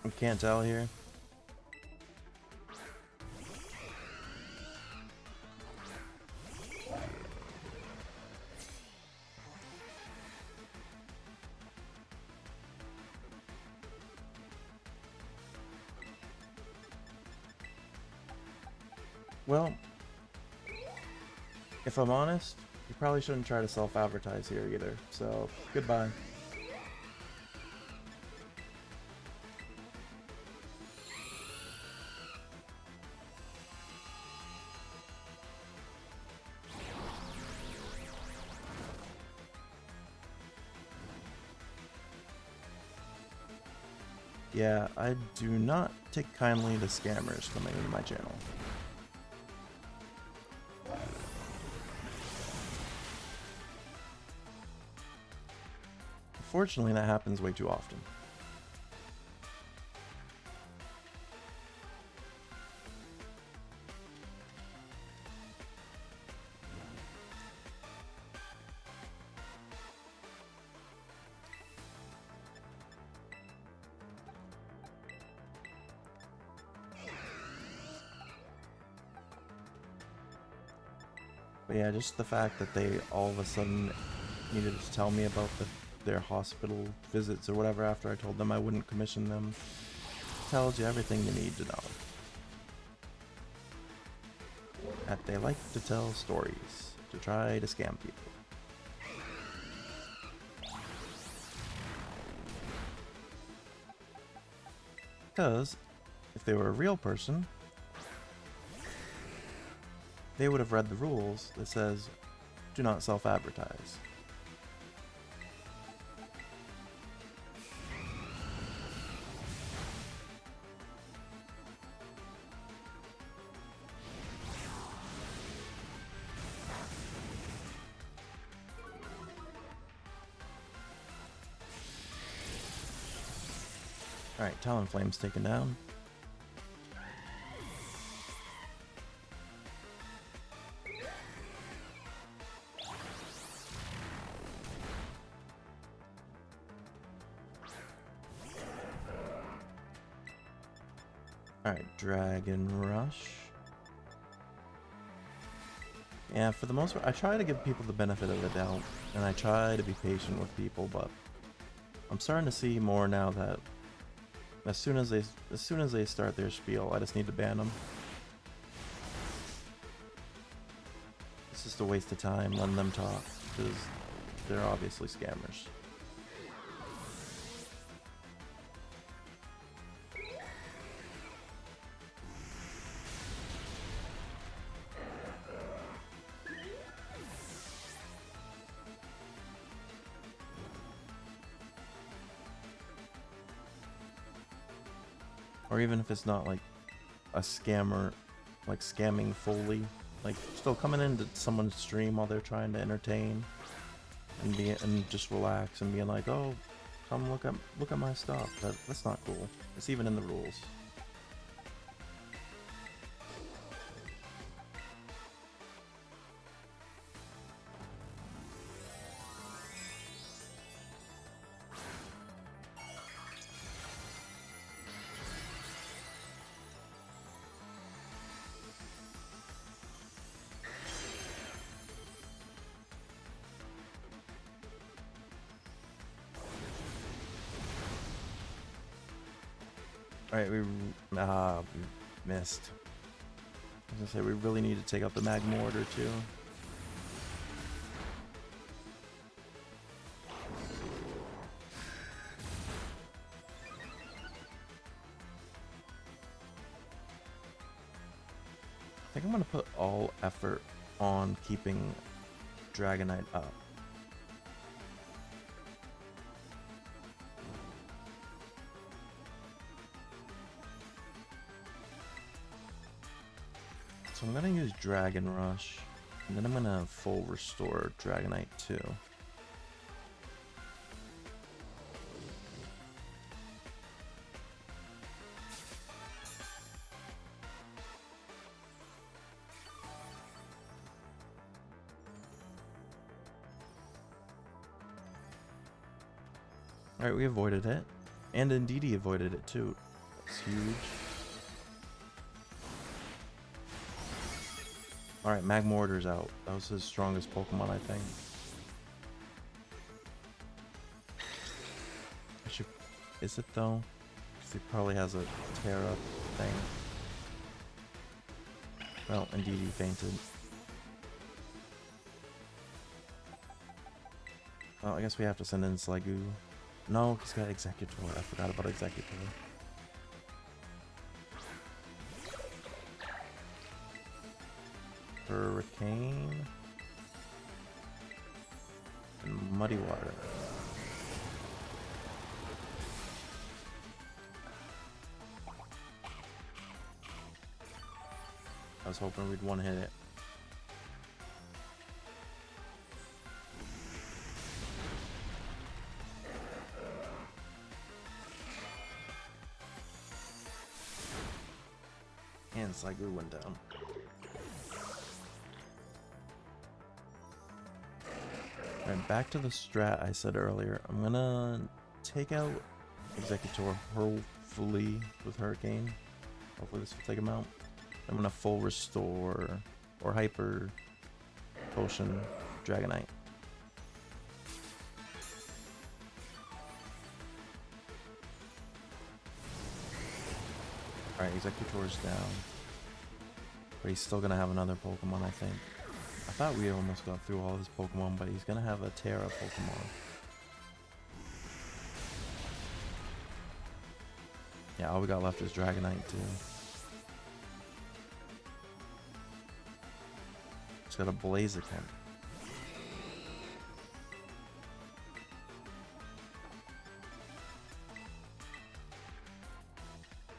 You can't tell here. Well, if I'm honest, you probably shouldn't try to self-advertise here either, so goodbye. Yeah, I do not take kindly to scammers coming into my channel. Unfortunately, that happens way too often. But yeah, just the fact that they all of a sudden needed to tell me about their hospital visits or whatever after I told them I wouldn't commission them tells you everything you need to know. That they like to tell stories to try to scam people. Because if they were a real person, they would have read the rules that says, do not self-advertise. Alright, Talonflame's taken down. Alright, Dragon Rush. Yeah, for the most part, I try to give people the benefit of the doubt, and I try to be patient with people, but I'm starting to see more now that as soon as they start their spiel, I just need to ban them. It's just a waste of time letting them talk, because they're obviously scammers. Or even if it's not like a scammer, like scamming fully, like still coming into someone's stream while they're trying to entertain and just relax and being like, oh, come look at my stuff. That's not cool. It's even in the rules. Alright, we missed. I was gonna say, we really need to take out the Magmortar too. I think I'm gonna put all effort on keeping Dragonite up. So I'm gonna use Dragon Rush, and then I'm gonna full restore Dragonite too. Alright, we avoided it. And Indeedee avoided it too. That's huge. Alright, Magmortar's out. That was his strongest Pokemon, I think. Actually, is it though? Because he probably has a tear-up thing. Well, indeed he fainted. Well, I guess we have to send in Sliggoo. No, he's got Executor. I forgot about Executor. Hurricane and Muddy Water. I was hoping we'd one hit it. And Sliggoo went down. Alright, back to the strat I said earlier. I'm gonna take out Executor, hopefully, with Hurricane. Hopefully this will take him out. I'm gonna full restore or hyper potion Dragonite. Alright, Executor's down. But he's still gonna have another Pokemon, I think. I thought we almost got through all his Pokemon, but he's gonna have a Terra Pokemon. Yeah, all we got left is Dragonite too. It's got a Blaziken.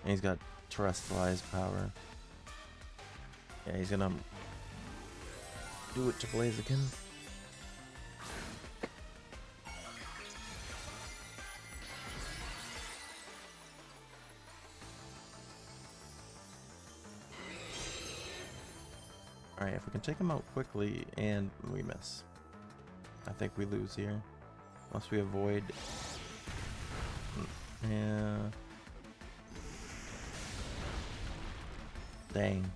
And he's got Terrestrialize power. Yeah, he's gonna do it to Blaziken. Alright, if we can take him out quickly and we miss. I think we lose here. Unless we avoid. Yeah. Dang.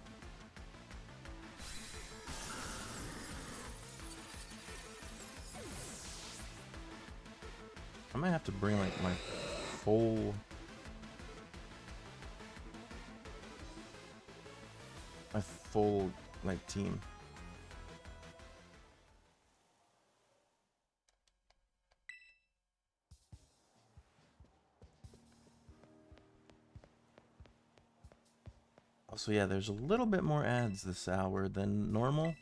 I might have to bring like my full like team. So yeah, there's a little bit more ads this hour than normal.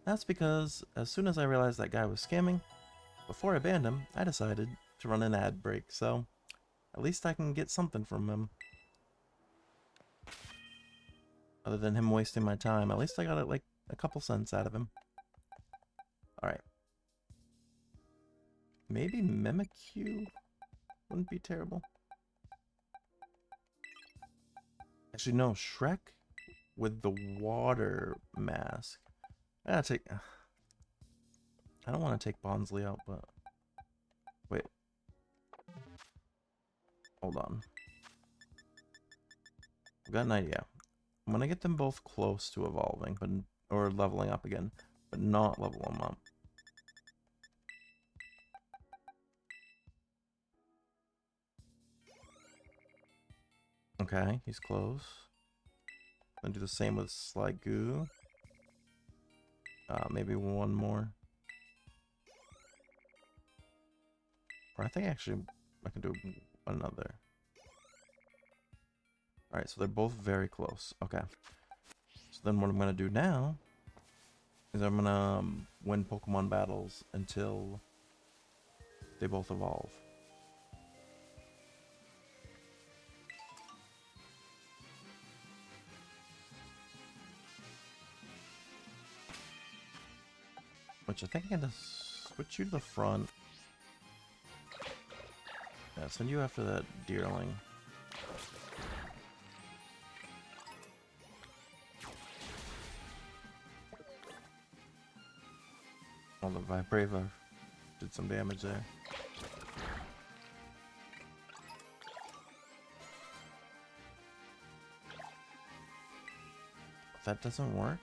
That's because as soon as I realized that guy was scamming, before I banned him, I decided to run an ad break, so at least I can get something from him. Other than him wasting my time, at least I got like a couple cents out of him. Alright. Maybe Mimikyu wouldn't be terrible. Actually, no, Shrek with the water mask. I gotta take... I don't want to take Bonsly out, but... Wait. Hold on. I've got an idea. I'm gonna get them both close to evolving, but or leveling up again, but not level them up. Okay, he's close. Gonna do the same with Sliggoo. Maybe one more. Or I think actually I can do another. Alright, so they're both very close. Okay. So then what I'm going to do now is I'm going to win Pokemon battles until they both evolve. Which I think I'm going to switch you to the front. Yeah, send you after that Deerling. Well, the Vibrava did some damage there. If that doesn't work,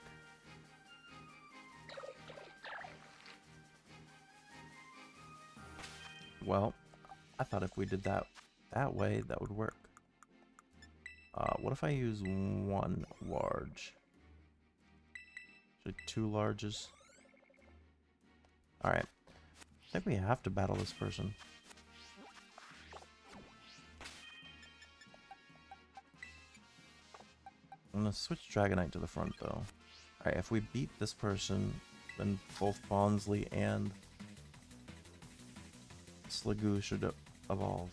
well, I thought if we did that way, that would work. What if I use one large? Should two larges? Alright. I think we have to battle this person. I'm gonna switch Dragonite to the front though. Alright, if we beat this person, then both Bonsly and Sliggoo should evolve.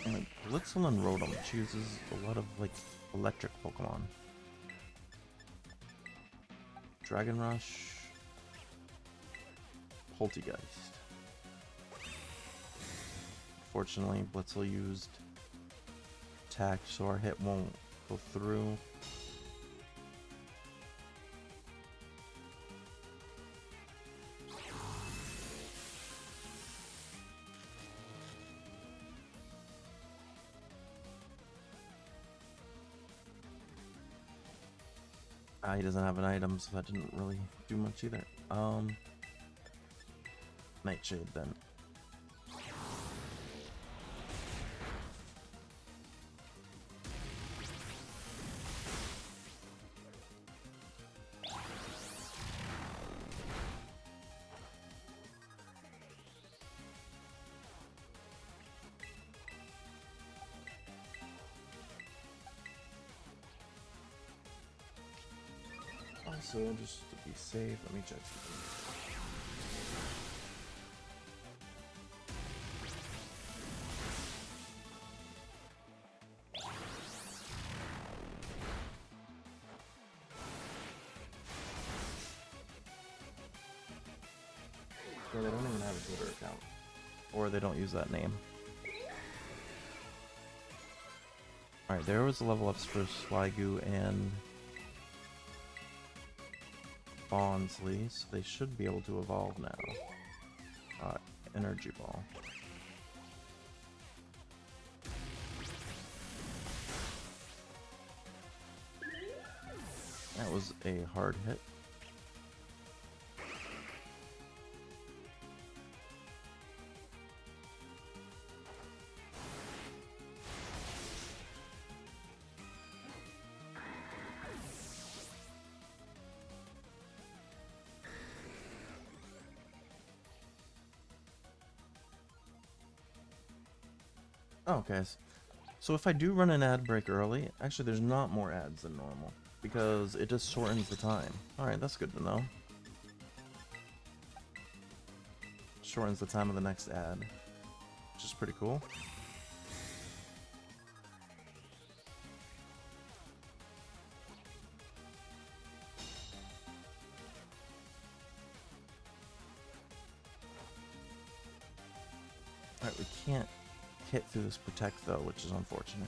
Like, Blitzel and Rotom chooses a lot of like electric Pokemon. Dragon Rush, Poltegeist. Fortunately, Blitzel used attack, so our hit won't go through. He doesn't have an item, so that didn't really do much either. Nightshade then. Also, just to be safe, let me check something. Yeah, they don't even have a Twitter account. Or they don't use that name. Alright, there was the level ups for Sligo and Bonsley, so they should be able to evolve now. Energy Ball. That was a hard hit. Okay, so if I do run an ad break early, actually there's not more ads than normal, because it just shortens the time. Alright, that's good to know. Shortens the time of the next ad, which is pretty cool. Alright, we can't hit through this protect though, which is unfortunate.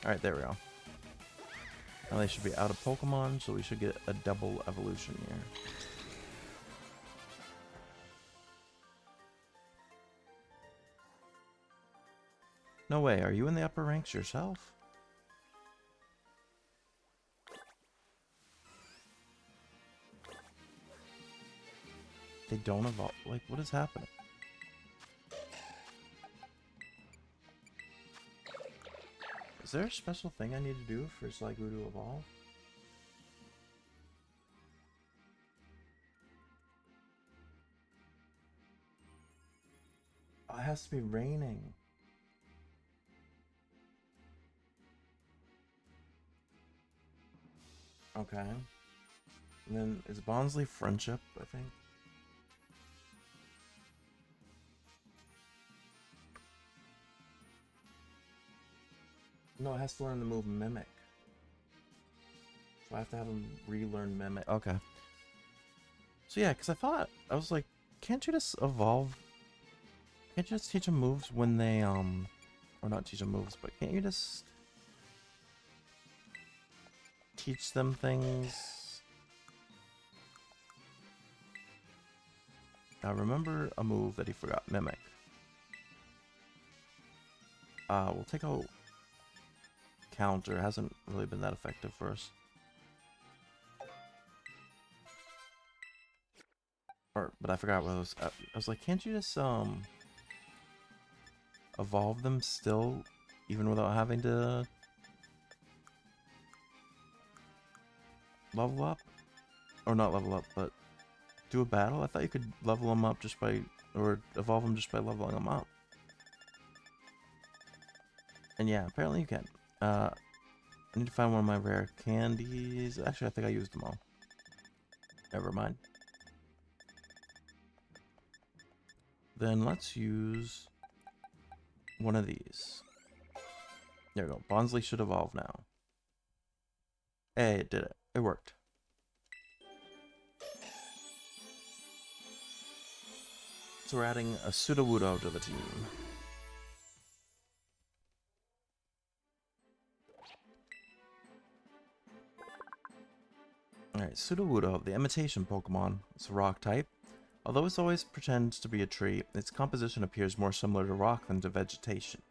Alright, there we go. Now they should be out of Pokemon, so we should get a double evolution here. No way, are you in the upper ranks yourself? They don't evolve. Like, what is happening? Is there a special thing I need to do for Sligo to evolve? Oh, it has to be raining. Okay. And then is Bonsley friendship, I think? No, it has to learn the move Mimic. So I have to have him relearn Mimic. Okay. So yeah, because I was like, can't you just evolve? Can't you just teach them moves when they, or not teach them moves, but can't you just teach them things? Now remember a move that he forgot, Mimic. We'll take out Counter, hasn't really been that effective for us. But I forgot what I was like, can't you just, evolve them still, even without having to level up? Or not level up, but do a battle? I thought you could level them up just by, or evolve them just by leveling them up. And yeah, apparently you can. I need to find one of my rare candies. Actually, I think I used them all. Never mind. Then let's use one of these. There we go. Bonsley should evolve now. Hey, it did it. It worked. So we're adding a Sudowoodo to the team. Alright, Sudowoodo, the imitation Pokemon. It's a rock type. Although it always pretends to be a tree, its composition appears more similar to rock than to vegetation.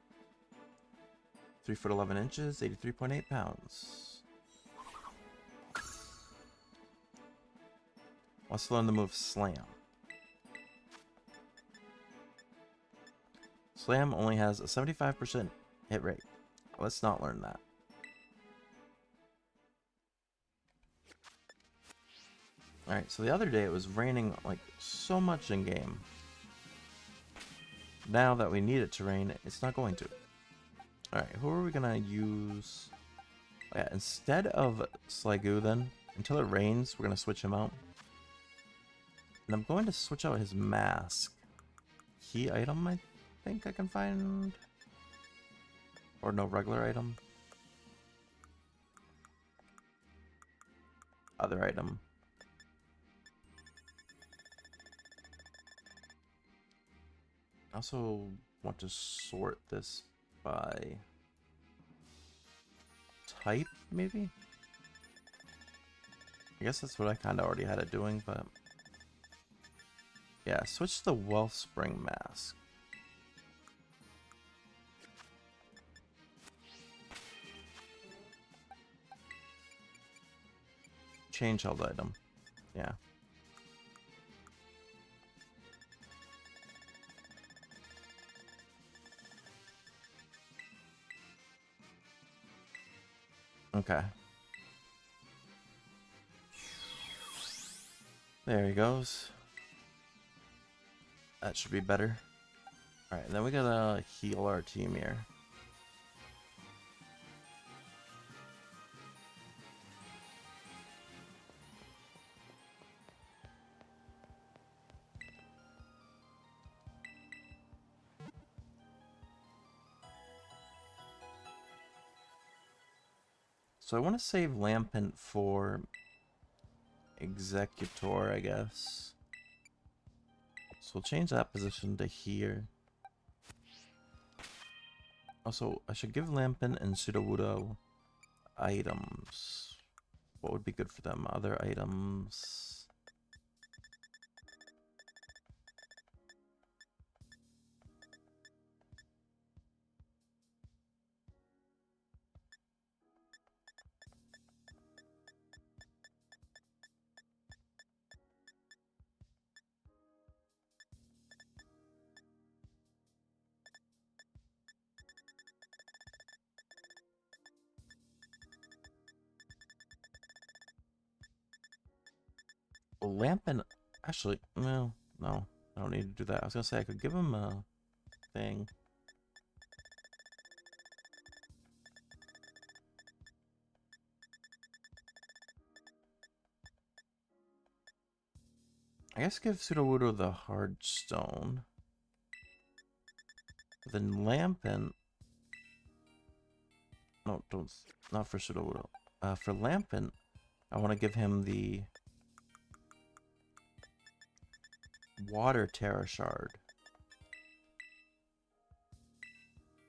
3 foot 11 inches, 83.8 pounds. Let's learn the move Slam. Slam only has a 75% hit rate. Let's not learn that. Alright, so the other day it was raining like so much in game. Now that we need it to rain, it's not going to. Alright, who are we gonna use? Oh, yeah, instead of Sliggoo then, until it rains, we're gonna switch him out. And I'm going to switch out his mask. Key item, I think I can find. Or no regular item. Other item. I also want to sort this by type, maybe? I guess that's what I kind of already had it doing, but... yeah, switch to the Wellspring Mask. Change held item. Yeah. Okay. There he goes. That should be better. Alright, then we gotta heal our team here. So I want to save Lampent for Executor, I guess. So we'll change that position to here. Also, I should give Lampent and Sudowoodo items. What would be good for them? Other items. Lampent, actually, no, I don't need to do that. I was gonna say I could give him a thing. I guess give Sudowoodo the hard stone. But then Lampent, no, don't, not for Sudowoodo. For Lampent, I want to give him the Water Terra Shard.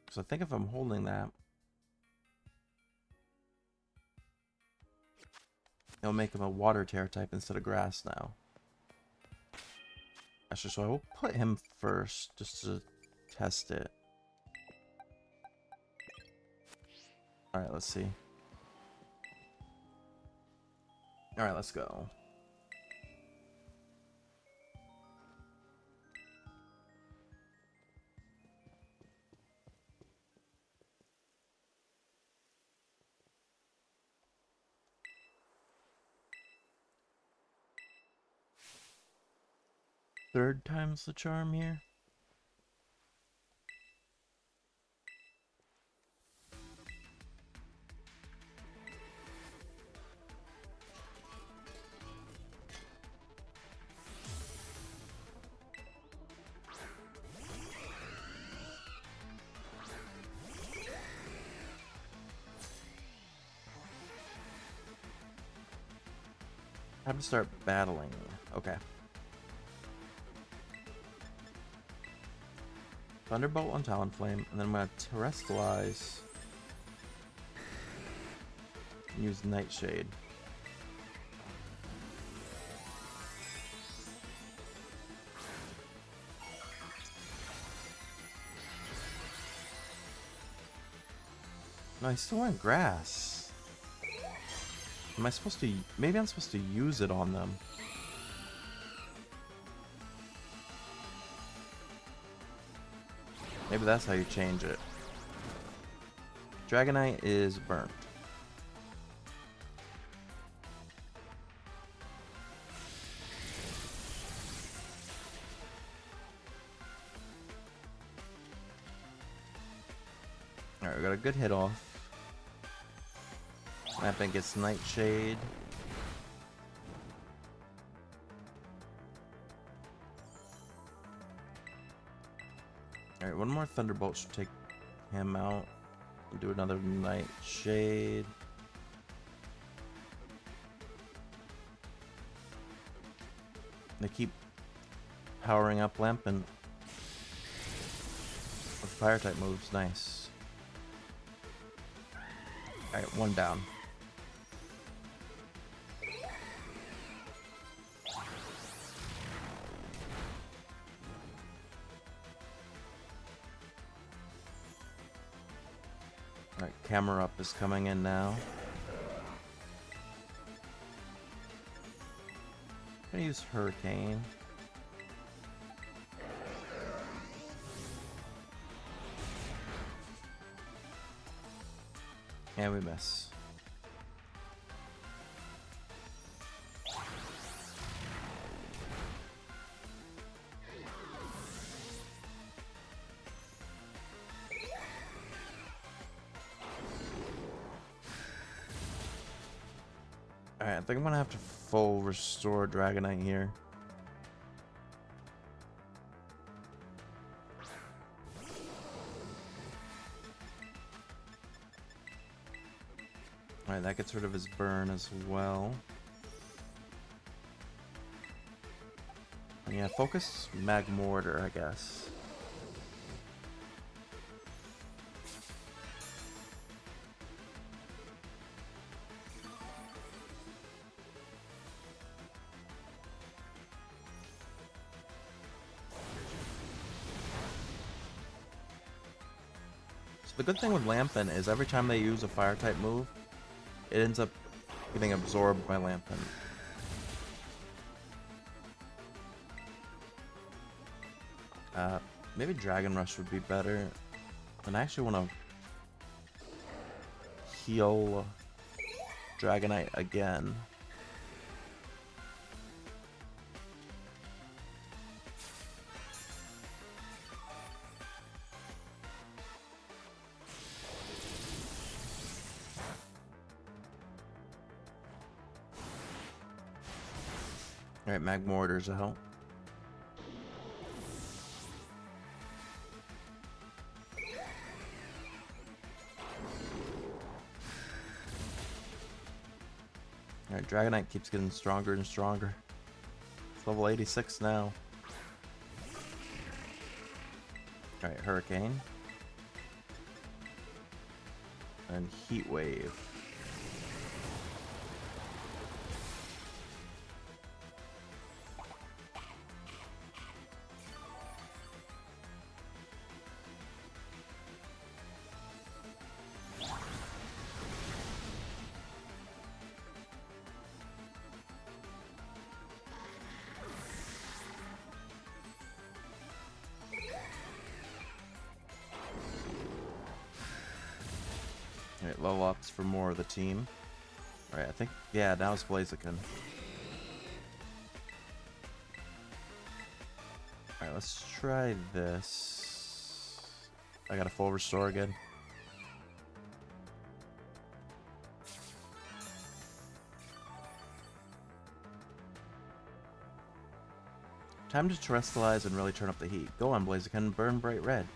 So I think if I'm holding that, it'll make him a Water Terra type instead of Grass now. Actually, so I will put him first just to test it. Alright, let's see. Alright, let's go. Third time's the charm here. Time to start battling. Okay. Thunderbolt on Talonflame, and then I'm gonna Terrestrialize and use Nightshade. No, I still want Grass. Am I supposed to... maybe I'm supposed to use it on them. Maybe that's how you change it. Dragonite is burnt. Alright, we got a good hit off. Lampin gets Nightshade. Alright, one more Thunderbolt should take him out. Do another Nightshade. They keep powering up Lampin with fire type moves. Nice. Alright, one down. Alright, Camera Up is coming in now. I'm gonna use Hurricane. And we miss. Alright, I think I'm gonna have to full restore Dragonite here. Alright, that gets rid of his burn as well. And yeah, focus Magmortar, I guess. The good thing with Lampin is every time they use a fire type move, it ends up getting absorbed by Lampin. Maybe Dragon Rush would be better. And I actually want to heal Dragonite again. Alright, Magmortar's a help. Alright, Dragonite keeps getting stronger and stronger. It's level 86 now. Alright, Hurricane. And Heat Wave. Alright, level ups for more of the team. Alright, I think, yeah, now it's Blaziken. Alright, let's try this. I got a full restore again. Time to terrestrialize and really turn up the heat. Go on, Blaziken, burn bright red.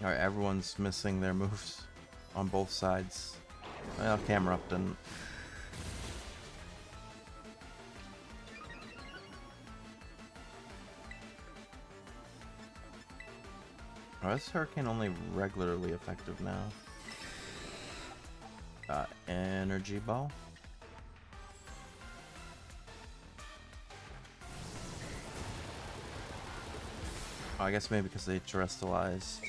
Alright, everyone's missing their moves on both sides. Well, Camera Up didn't. Oh, is Hurricane only regularly effective now? Energy Ball. Oh, I guess maybe because they terrestrialized.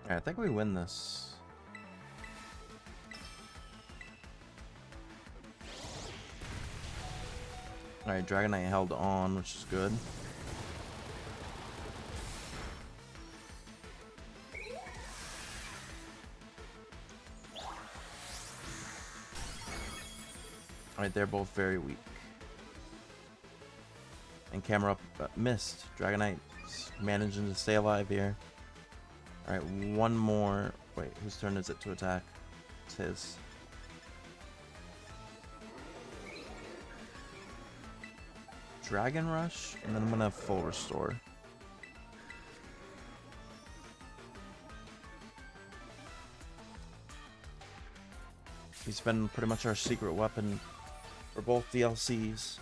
Alright, I think we win this. Alright, Dragonite held on, which is good. Alright, they're both very weak. And camera up missed. Dragonite's managing to stay alive here. Alright, one more. Wait, whose turn is it to attack? It's his. Dragon Rush, and then I'm gonna have full restore. He's been pretty much our secret weapon for both DLCs.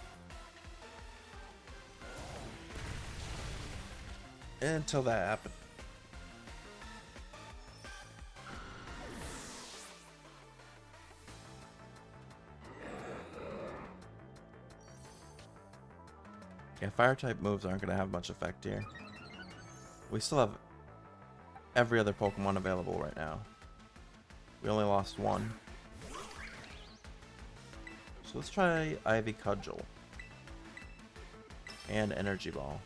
Until that happened. Yeah, fire type moves aren't going to have much effect here. We still have every other Pokemon available right now. We only lost one. So let's try Ivy Cudgel. And Energy Ball.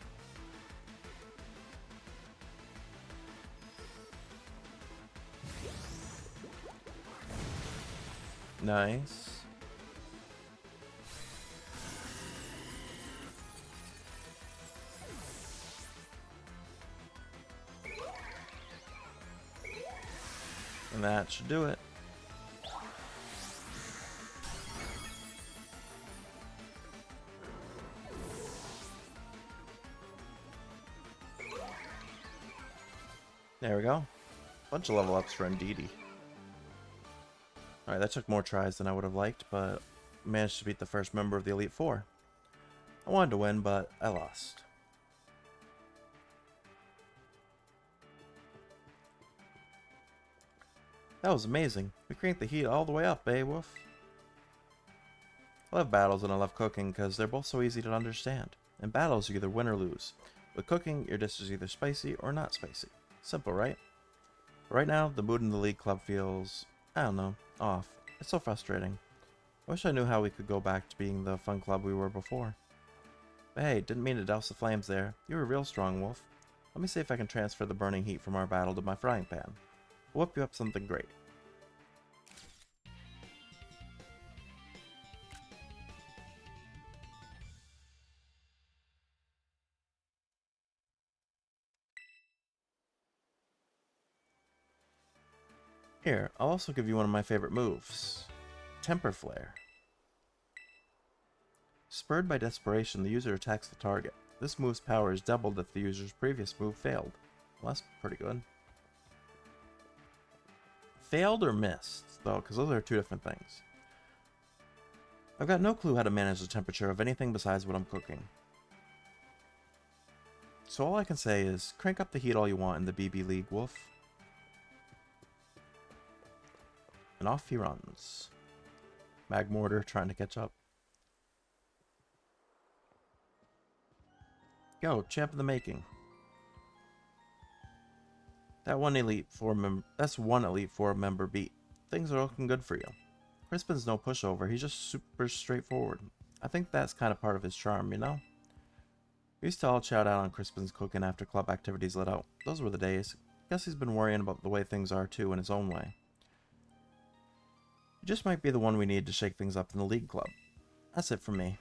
Nice. And that should do it. There we go. Bunch of level ups for Indeedee. Alright, that took more tries than I would have liked, but managed to beat the first member of the Elite Four. I wanted to win, but I lost. That was amazing. We cranked the heat all the way up, eh, Wolf? I love battles and I love cooking because they're both so easy to understand. In battles, you either win or lose. With cooking, your dish is either spicy or not spicy. Simple, right? But right now, the mood in the League Club feels, I don't know, off. It's so frustrating. I wish I knew how we could go back to being the fun club we were before. But hey, didn't mean to douse the flames there. You were real strong, Wolf. Let me see if I can transfer the burning heat from our battle to my frying pan. We'll whip you up something great. Here, I'll also give you one of my favorite moves. Temper Flare. Spurred by desperation, the user attacks the target. This move's power is doubled if the user's previous move failed. Well, that's pretty good. Failed or missed, though, because those are two different things. I've got no clue how to manage the temperature of anything besides what I'm cooking. So all I can say is, crank up the heat all you want in the BB League, Wolf. And off he runs. Magmortar trying to catch up. Go, champ of the making. That's one Elite Four member beat. Things are looking good for you. Crispin's no pushover, he's just super straightforward. I think that's kind of part of his charm, you know? We used to all shout out on Crispin's cooking after club activities let out. Those were the days. Guess he's been worrying about the way things are too in his own way. You just might be the one we need to shake things up in the League Club. That's it from me.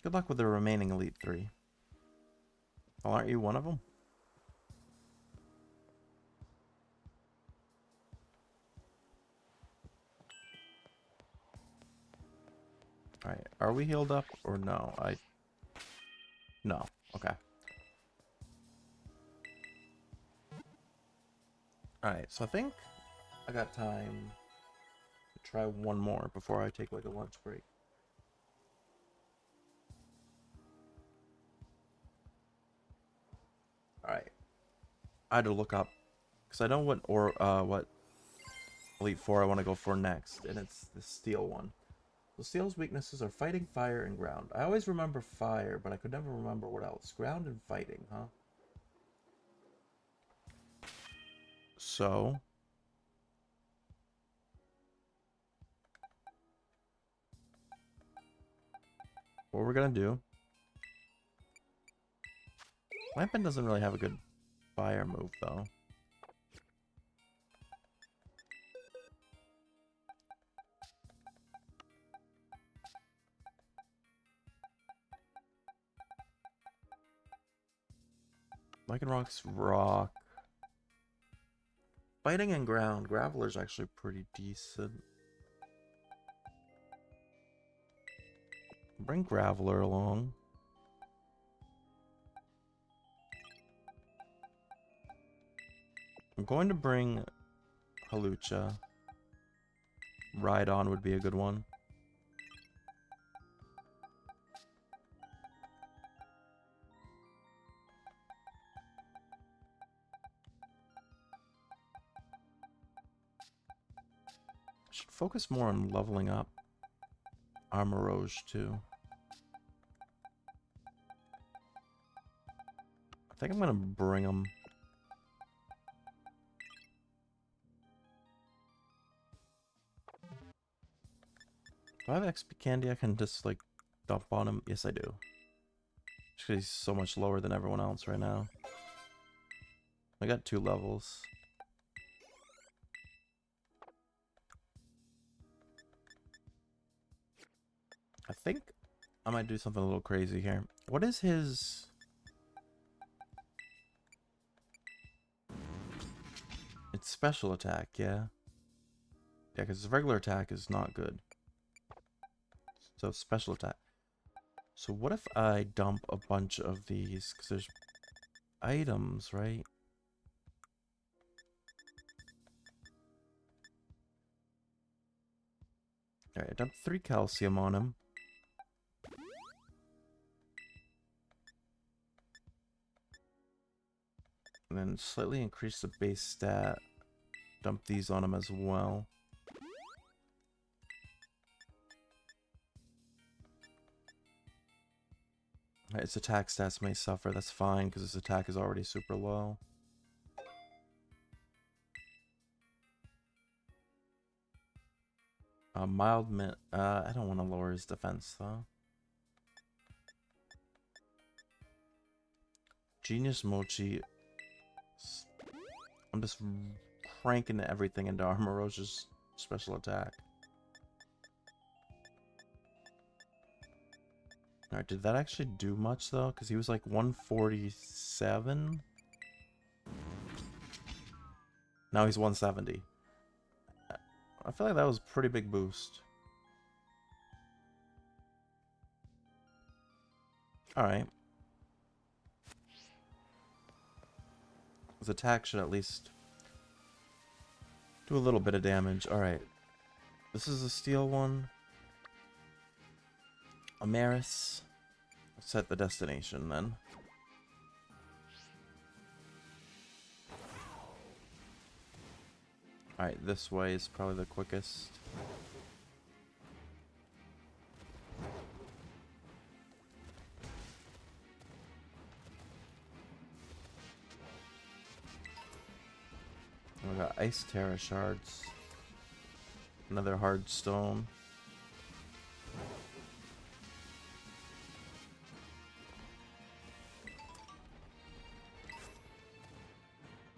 Good luck with the remaining Elite Three. Well, aren't you one of them? Alright, are we healed up or no? No. Okay. Alright, so I think I got time to try one more before I take like a lunch break. Alright. I had to look up because I know what Elite Four I want to go for next, and it's the Steel one. So Steel's weaknesses are fighting, fire, and ground. I always remember fire, but I could never remember what else. Ground and fighting, huh? So what we're gonna do, Lampin doesn't really have a good fire move though. Lycanroc's rock. Fighting and ground. Graveler's actually pretty decent. Bring Graveler along. I'm going to bring Halucha. Rhydon would be a good one. Should focus more on leveling up Armorage too. I think I'm gonna bring him. Do I have XP candy I can just like dump on him? Yes, I do. Just 'cause he's so much lower than everyone else right now. I got 2 levels. I think I might do something a little crazy here. What is his... It's special attack, yeah. Yeah, because his regular attack is not good. So special attack. So what if I dump a bunch of these? Because there's items, right? Alright, I dumped 3 calcium on him. And then slightly increase the base stat. Dump these on him as well. Alright, his attack stats may suffer. That's fine, because his attack is already super low. Mild mint. I don't want to lower his defense, though. Genius Mochi. I'm just cranking everything into Armoroge's special attack. Alright, did that actually do much though? Because he was like 147? Now he's 170. I feel like that was a pretty big boost. Alright. His attack should at least do a little bit of damage. Alright. This is a steel one. Amaris. Set the destination then. Alright, this way is probably the quickest. We got Ice Terra Shards. Another hard stone.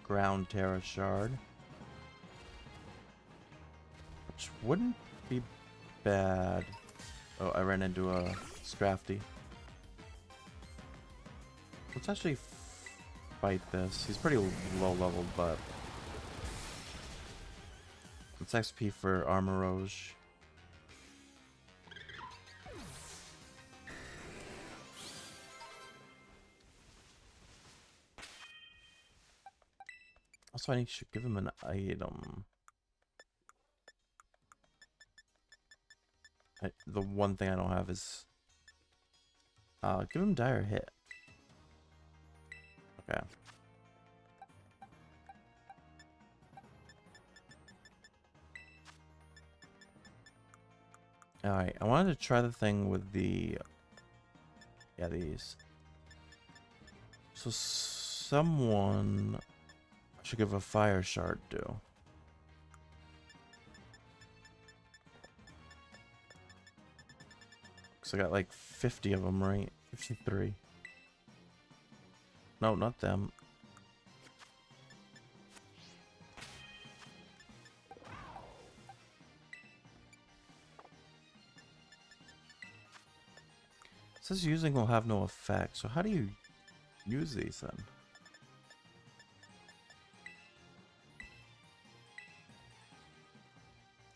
Ground Terra Shard. Which wouldn't be bad. Oh, I ran into a Scrafty. Let's actually fight this. He's pretty low leveled, but it's XP for Armorage. Also, I should give him an item. The one thing I don't have is... give him Dire Hit. Okay. Alright, I wanted to try the thing with the... Yeah, these. So someone... Should give a fire shard do? Cause I got like 50 of them, right? 53. No, not them. It says using will have no effect. So how do you use these then?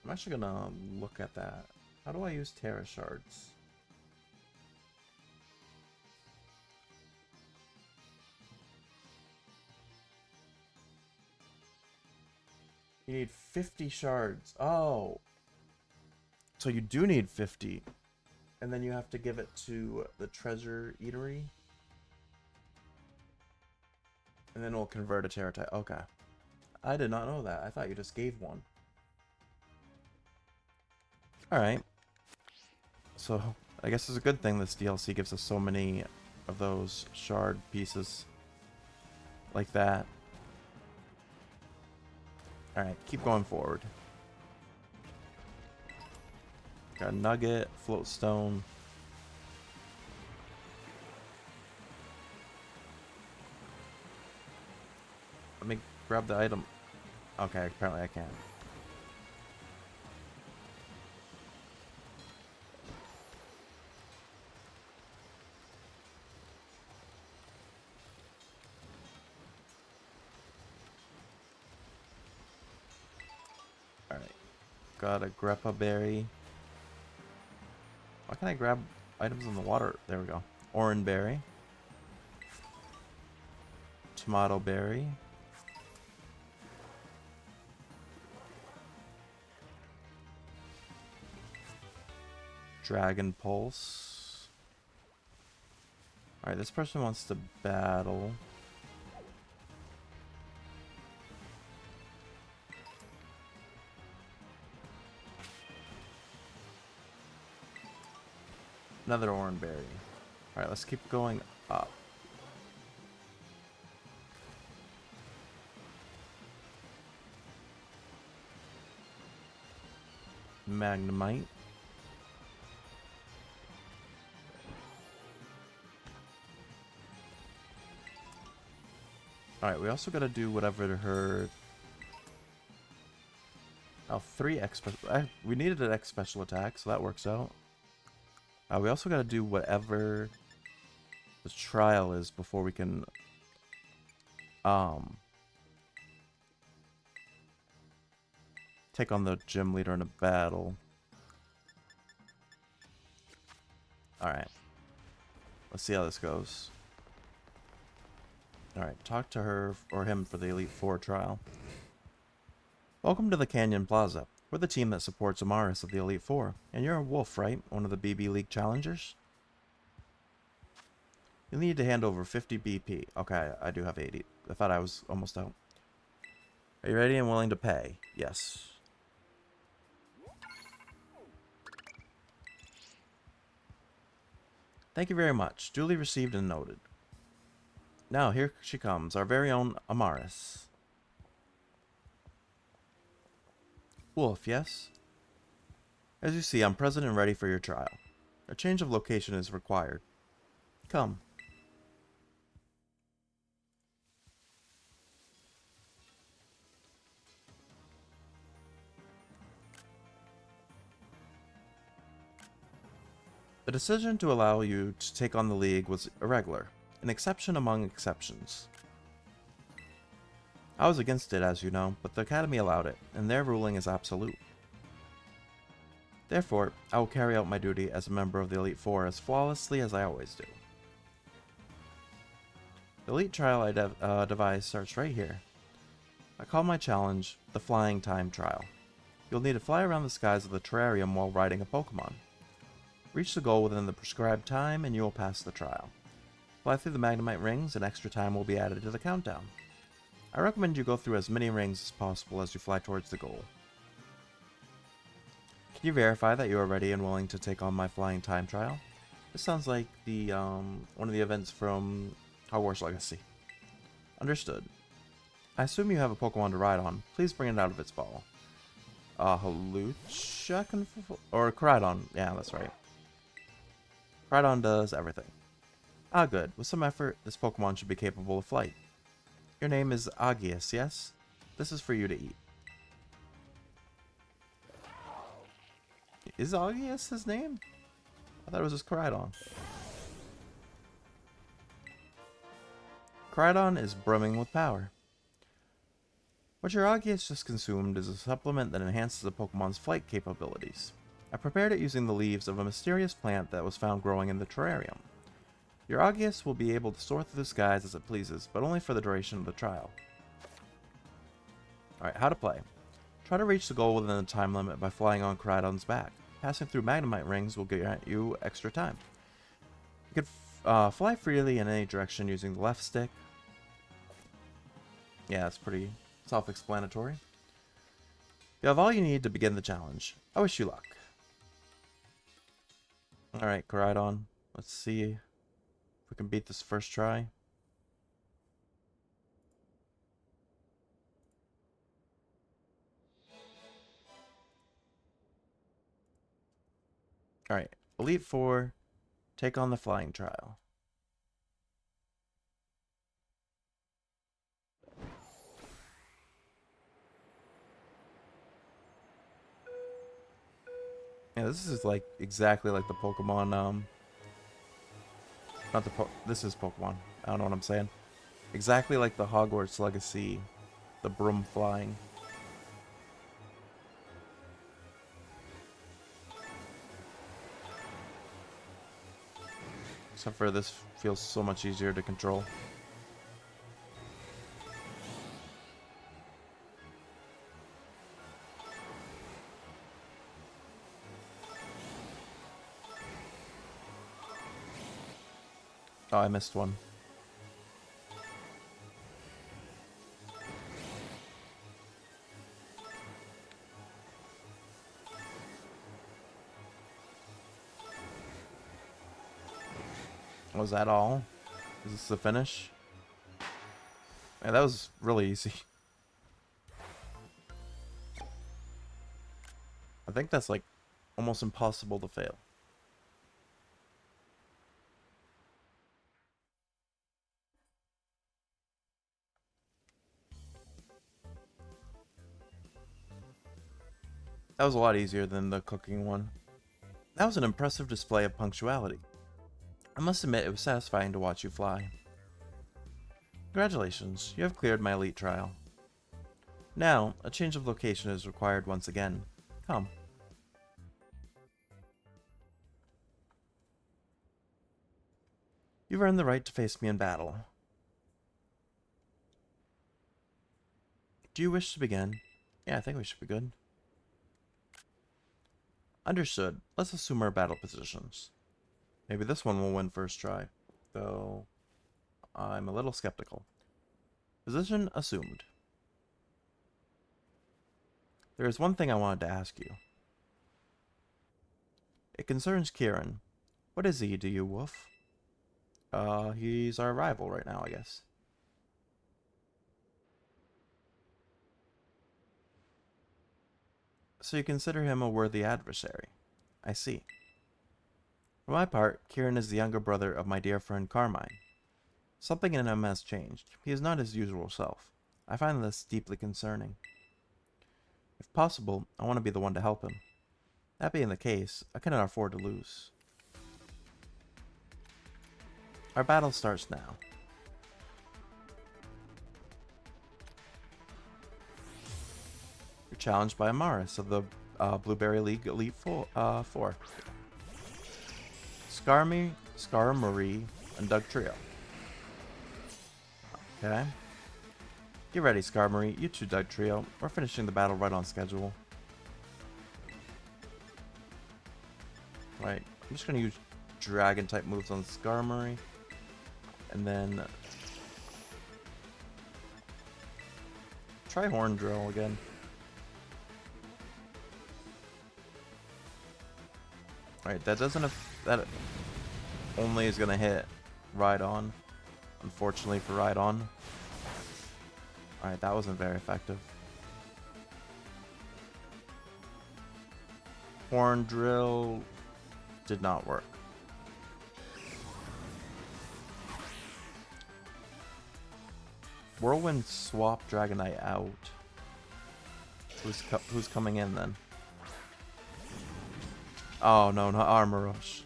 I'm actually gonna look at that. How do I use Terra shards? You need 50 shards. Oh. So you do need 50. And then you have to give it to the treasure eatery. And then it'll convert a Terra type. Okay. I did not know that. I thought you just gave one. Alright. So, I guess it's a good thing this DLC gives us so many of those shard pieces. Like that. Alright, keep going forward. Got a nugget, float stone. Let me grab the item. Okay, apparently I can. Alright. Got a greppa berry. Why can't I grab items in the water? There we go. Orange berry. Tomato berry. Dragon pulse. Alright, this person wants to battle. Another orange berry. Alright, let's keep going up. Magnemite. Alright, we also gotta do whatever her... Oh, 3 X special... We needed an X special attack, so that works out. We also gotta do whatever the trial is before we can... take on the gym leader in a battle. Alright. Let's see how this goes. Alright, talk to her or him for the Elite Four trial. Welcome to the Canyon Plaza. We're the team that supports Amaris of the Elite Four. And you're a wolf, right? One of the BB League challengers? You'll need to hand over 50 BP. Okay, I do have 80. I thought I was almost out. Are you ready and willing to pay? Yes. Thank you very much. Duly received and noted. Now, here she comes, our very own Amaris. Wolf, yes? As you see, I'm present and ready for your trial. A change of location is required. Come. The decision to allow you to take on the League was irregular, an exception among exceptions. I was against it, as you know, but the Academy allowed it, and their ruling is absolute. Therefore, I will carry out my duty as a member of the Elite Four as flawlessly as I always do. The Elite trial I devised starts right here. I call my challenge the Flying Time Trial. You'll need to fly around the skies of the terrarium while riding a Pokemon. Reach the goal within the prescribed time and you will pass the trial. Fly through the Magnemite rings and extra time will be added to the countdown. I recommend you go through as many rings as possible as you fly towards the goal. Can you verify that you are ready and willing to take on my Flying Time Trial? This sounds like the one of the events from Hogwarts Legacy. Understood. I assume you have a Pokemon to ride on. Please bring it out of its ball. Halucha or Koraidon. Yeah, that's right. Koraidon does everything. Ah, good. With some effort, this Pokemon should be capable of flight. Your name is Agius, yes? This is for you to eat. Is Agius his name? I thought it was just Koraidon. Koraidon is brimming with power. What your Agius just consumed is a supplement that enhances a Pokemon's flight capabilities. I prepared it using the leaves of a mysterious plant that was found growing in the terrarium. Your Agius will be able to soar through the skies as it pleases, but only for the duration of the trial. Alright, how to play. Try to reach the goal within the time limit by flying on Koraidon's back. Passing through Magnemite rings will grant you extra time. You can fly freely in any direction using the left stick. Yeah, it's pretty self-explanatory. You have all you need to begin the challenge. I wish you luck. Alright, Koraidon. Let's see if we can beat this first try. Alright, Elite Four, take on the flying trial. Yeah, this is like exactly like the Pokemon, not the this is Pokemon. I don't know what I'm saying. Exactly like the Hogwarts Legacy, the broom flying. Except for this feels so much easier to control. Oh, I missed one. Was that all? Is this the finish? Man, that was really easy. I think that's like almost impossible to fail. That was a lot easier than the cooking one. That was an impressive display of punctuality. I must admit it was satisfying to watch you fly. Congratulations, you have cleared my elite trial. Now, a change of location is required once again. Come. You've earned the right to face me in battle. Do you wish to begin? Yeah, I think we should be good. Understood. Let's assume our battle positions. Maybe this one will win first try, though I'm a little skeptical. Position assumed. There is one thing I wanted to ask you. It concerns Kieran. What is he to you, Wolf? He's our rival right now, I guess. So you consider him a worthy adversary. I see. For my part, Kieran is the younger brother of my dear friend Carmine. Something in him has changed. He is not his usual self. I find this deeply concerning. If possible, I want to be the one to help him. That being the case, I cannot afford to lose. Our battle starts now. You're challenged by Amaris of the Blueberry League Elite Four. Skarmory, and Dugtrio. Okay. Get ready, Skarmory. You two, Dugtrio. We're finishing the battle right on schedule. Right. I'm just going to use Dragon-type moves on Skarmory. And then... try Horn Drill again. Alright, that doesn't... that only is going to hit Rhydon. Unfortunately for Rhydon. Alright, that wasn't very effective. Horn drill did not work. Whirlwind swap Dragonite out. Who's coming in then? Oh no, not Armor Rush.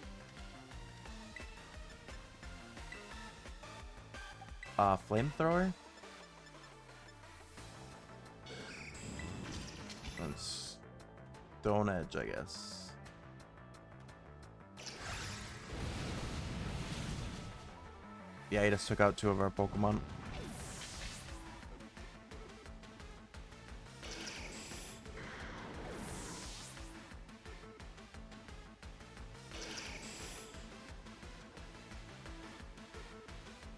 Flamethrower? And Stone Edge, I guess. Yeah, he just took out 2 of our Pokemon.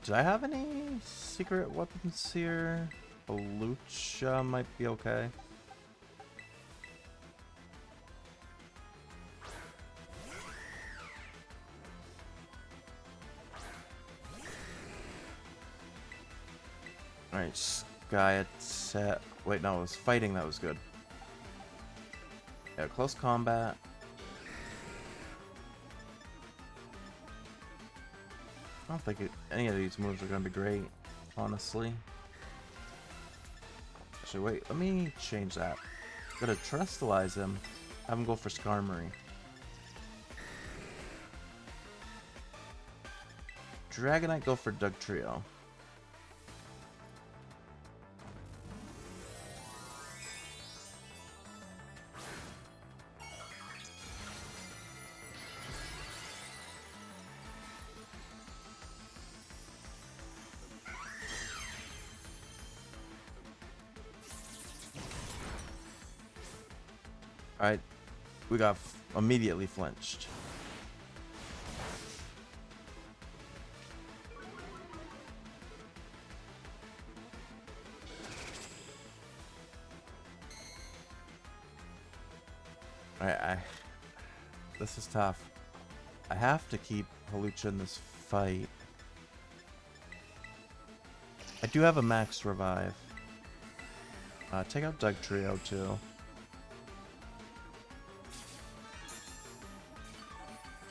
Did I have any secret weapons here? A Lucha might be okay. Alright, Sky attack. Wait, no, it was fighting that was good. Yeah, close combat. I don't think any of these moves are going to be great, honestly. Actually, wait, let me change that. Gotta Terrestrialize him. Have him go for Skarmory. Dragonite go for Dugtrio. Alright, we got immediately flinched. Alright, this is tough. I have to keep Hawlucha in this fight. I do have a max revive. Take out Dugtrio too.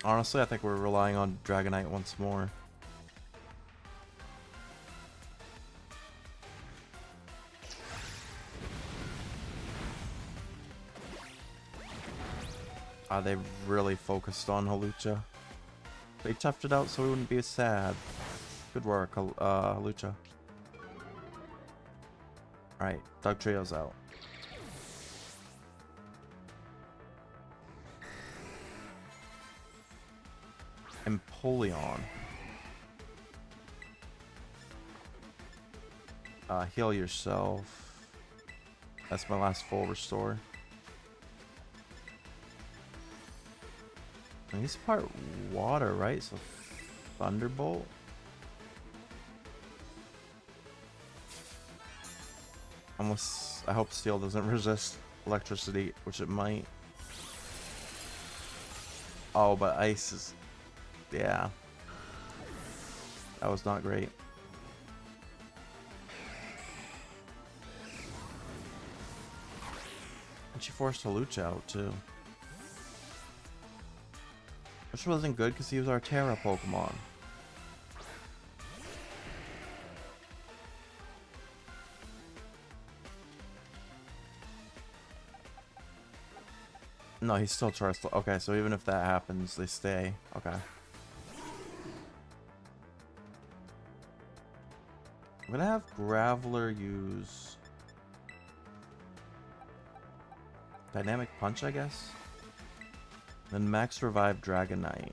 Honestly, I think we're relying on Dragonite once more. They really focused on Hawlucha. They toughed it out so we wouldn't be as sad. Good work, Hawlucha. Alright, Dugtrio's out. Empoleon. Heal yourself. That's my last full restore. And he's part water, right? So Thunderbolt. Almost. I hope Steel doesn't resist electricity, which it might. Oh, but Ice is. Yeah. That was not great. And she forced Hawlucha out too. Which wasn't good because he was our Terra Pokemon. No, he's still Terrestrial. Okay, so even if that happens, they stay. Okay. I'm gonna have Graveler use Dynamic Punch, I guess. Then Max Revive Dragonite.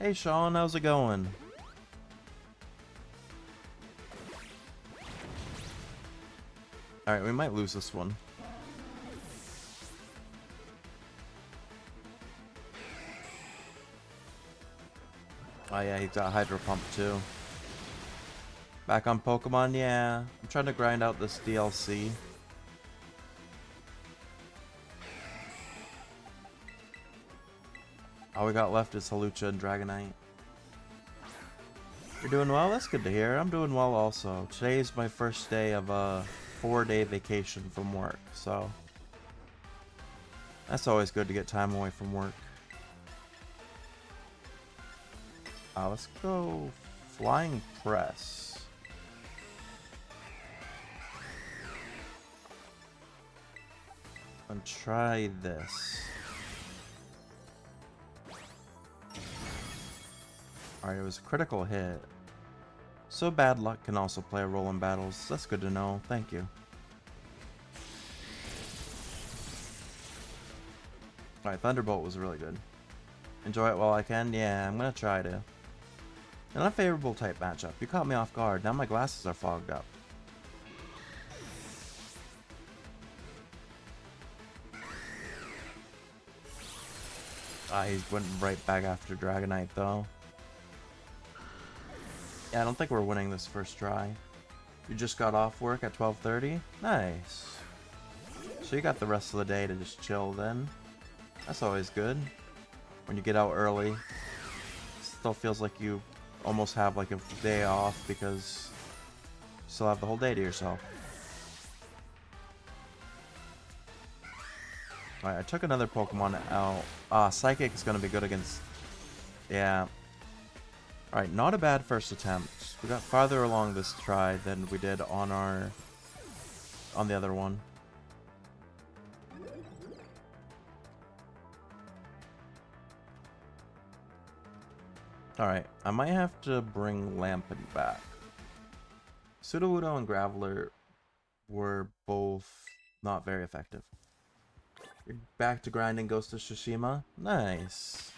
Hey Sean, how's it going? Alright, we might lose this one. Oh yeah, he's got Hydro Pump too. Back on Pokemon, yeah. I'm trying to grind out this DLC. All we got left is Hawlucha and Dragonite. You're doing well? That's good to hear. I'm doing well also. Today's my first day of a 4-day vacation from work, so that's always good to get time away from work. Let's go flying press. And try this. Alright, it was a critical hit. So bad luck can also play a role in battles. That's good to know. Thank you. Alright, Thunderbolt was really good. Enjoy it while I can? Yeah, I'm gonna try to. An unfavorable type matchup. You caught me off guard. Now my glasses are fogged up. He went right back after Dragonite though. Yeah, I don't think we're winning this first try. You just got off work at 12:30? Nice. So you got the rest of the day to just chill then. That's always good. When you get out early, it still feels like you almost have like a day off because you still have the whole day to yourself. Alright, I took another Pokemon out. Psychic is going to be good against... Yeah. Alright, not a bad first attempt. We got farther along this try than we did on the other one. Alright, I might have to bring Lampent back. Sudowoodo and Graveler were both not very effective. You're back to grinding Ghost of Tsushima? Nice.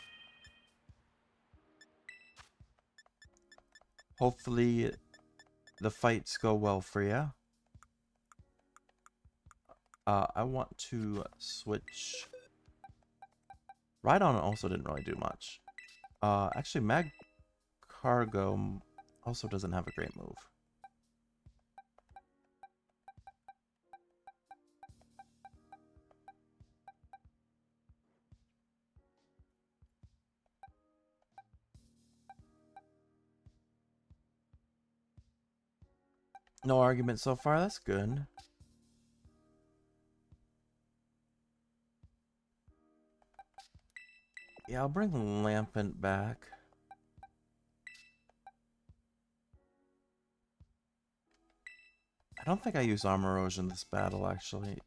Hopefully the fights go well for you. I want to switch... Rhydon also didn't really do much. Actually, Mag Cargo also doesn't have a great move. No argument so far, that's good. Yeah, I'll bring Lampent back. I don't think I use Armor Erosion this battle, actually.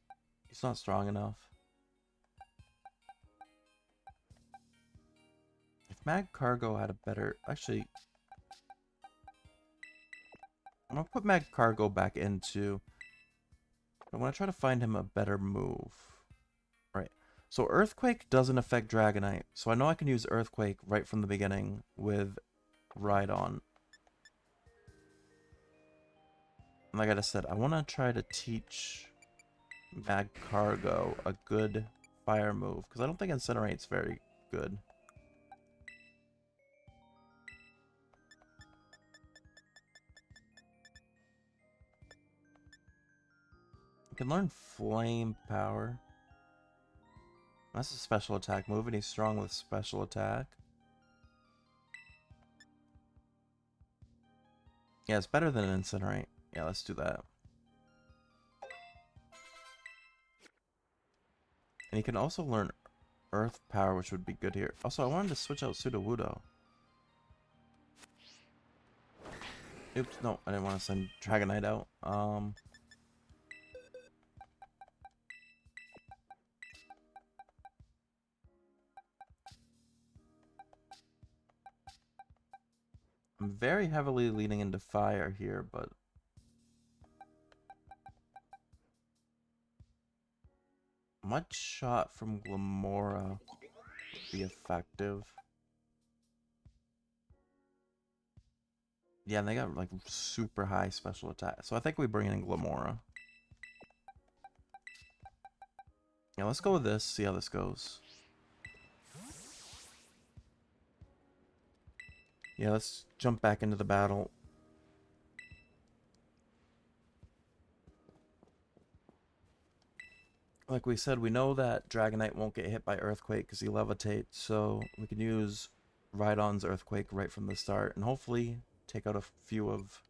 He's not strong enough. If Mag Cargo had a better... Actually... I'm gonna put Mag Cargo back into... I want to try to find him a better move. Right. So Earthquake doesn't affect Dragonite. So I know I can use Earthquake right from the beginning with Rhydon. And like I just said, I want to try to teach Mag Cargo a good fire move. Because I don't think Incinerate's very good. You can learn Flame Power. That's a special attack move, and he's strong with special attack. Yeah, it's better than an Incinerate. Yeah, let's do that. And he can also learn Earth Power, which would be good here. Also, I wanted to switch out Sudowoodo. Oops, no, I didn't want to send Dragonite out. I'm very heavily leaning into fire here, but... Mud Shot from Glamora would be effective. Yeah, and they got like super high special attack. So I think we bring in Glamora. Yeah, let's go with this, see how this goes. Yeah, let's jump back into the battle. Like we said, we know that Dragonite won't get hit by Earthquake because he levitates, so we can use Rhydon's Earthquake right from the start, and hopefully take out a few of,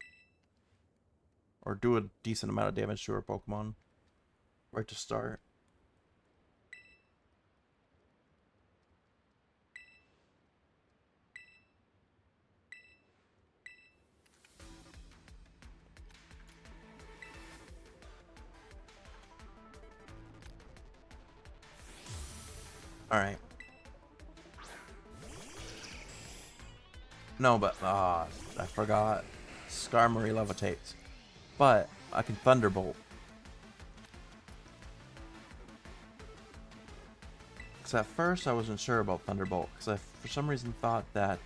or do a decent amount of damage to our Pokemon right to start. Alright. No, but, I forgot. Skarmory levitates. But, I can Thunderbolt. Because at first I wasn't sure about Thunderbolt. Because I, for some reason, thought that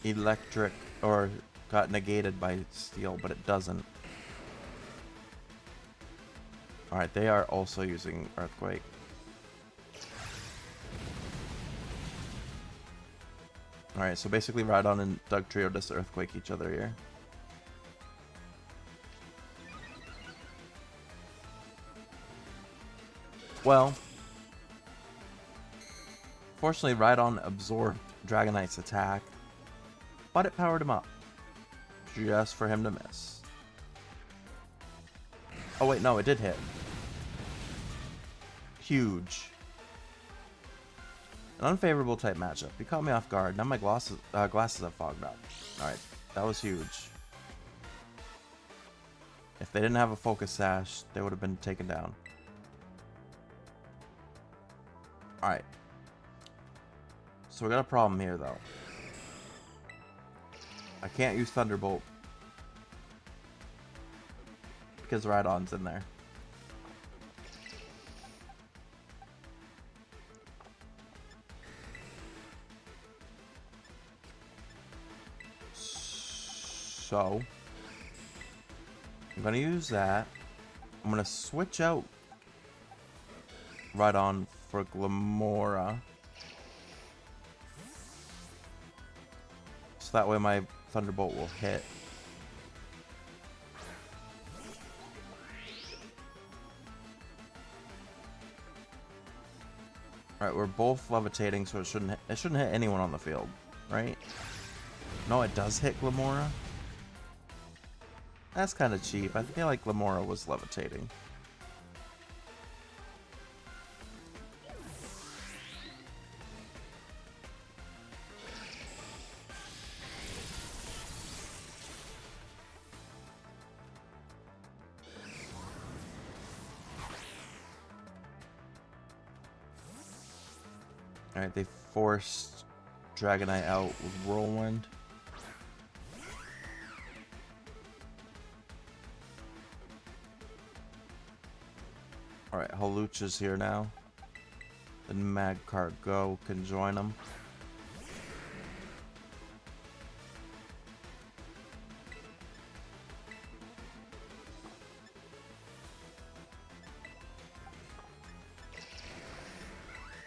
electric, or got negated by steel, but it doesn't. Alright, they are also using Earthquake. Alright, so basically Rhydon and Dugtrio just Earthquake each other here. Well, fortunately Rhydon absorbed Dragonite's attack, but it powered him up, just for him to miss. Oh wait, no, it did hit. Huge. An unfavorable type matchup. You caught me off guard. Now my glasses have fogged up. Alright, that was huge. If they didn't have a focus sash, they would have been taken down. Alright. So we got a problem here, though. I can't use Thunderbolt because Rhydon's in there. So I'm gonna use that. I'm gonna switch out Rhydon for Glamora, so that way my Thunderbolt will hit. Alright, we're both levitating, so it shouldn't hit anyone on the field, right? No, it does hit Glamora. That's kind of cheap. I feel like Glamora was levitating. Alright, they forced Dragonite out with Whirlwind. Alright, Hawlucha's here now. Then Magcargo can join them.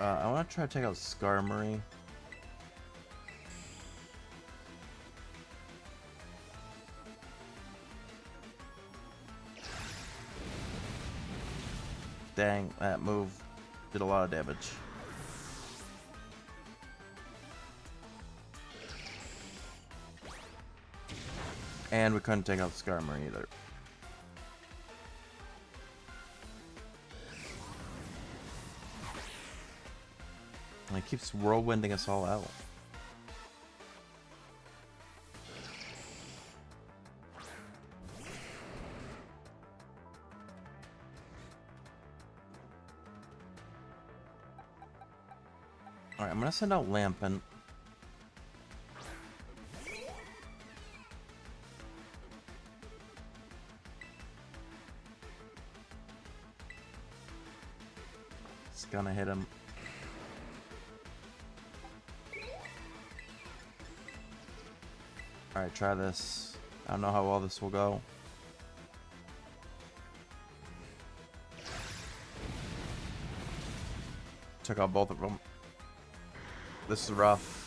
I want to try to take out Skarmory. Dang, that move did a lot of damage. And we couldn't take out Skarmory either. And it keeps whirlwinding us all out. Alright, I'm gonna send out Lampent. It's gonna hit him. Alright, try this. I don't know how well this will go. Took out both of them. This is rough.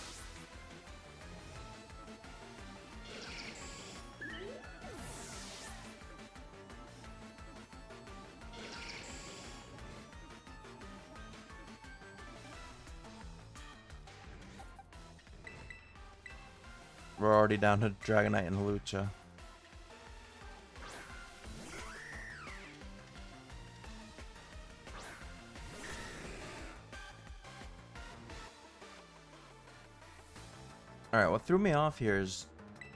we're already down to Dragonite and Hawlucha. Alright, what threw me off here is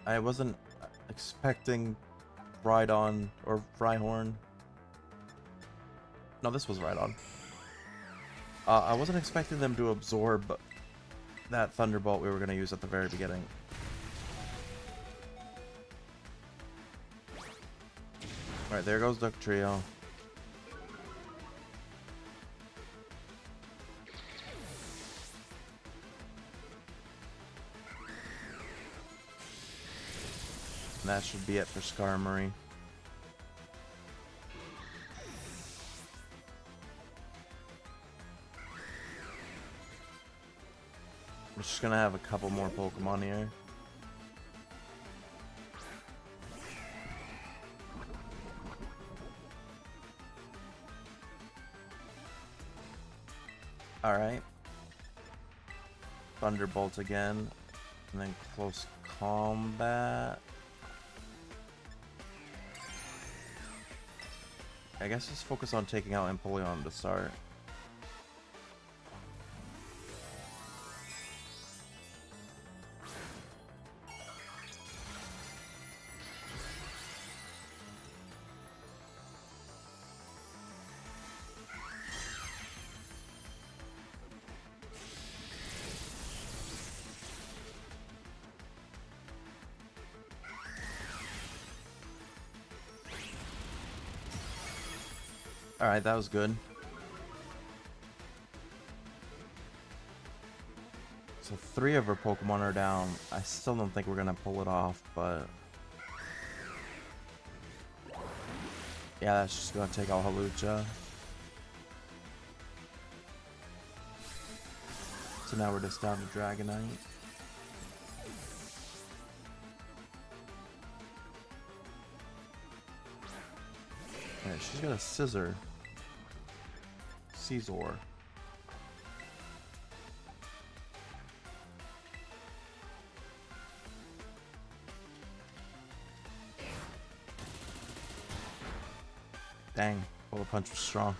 I wasn't expecting Rhydon or Rhyhorn. No, this was Rhydon. I wasn't expecting them to absorb that Thunderbolt we were going to use at the very beginning. Alright, there goes Duck Trio. And that should be it for Skarmory. We're just gonna have a couple more Pokemon here. Alright. Thunderbolt again. And then close combat. I guess just focus on taking out Empoleon to start. Alright, that was good. So 3 of our Pokemon are down. I still don't think we're gonna pull it off, but yeah, that's just gonna take out Hawlucha. So now we're just down to Dragonite. Alright, she's got a Scizor. Caesar. Dang, Polar Punch was strong.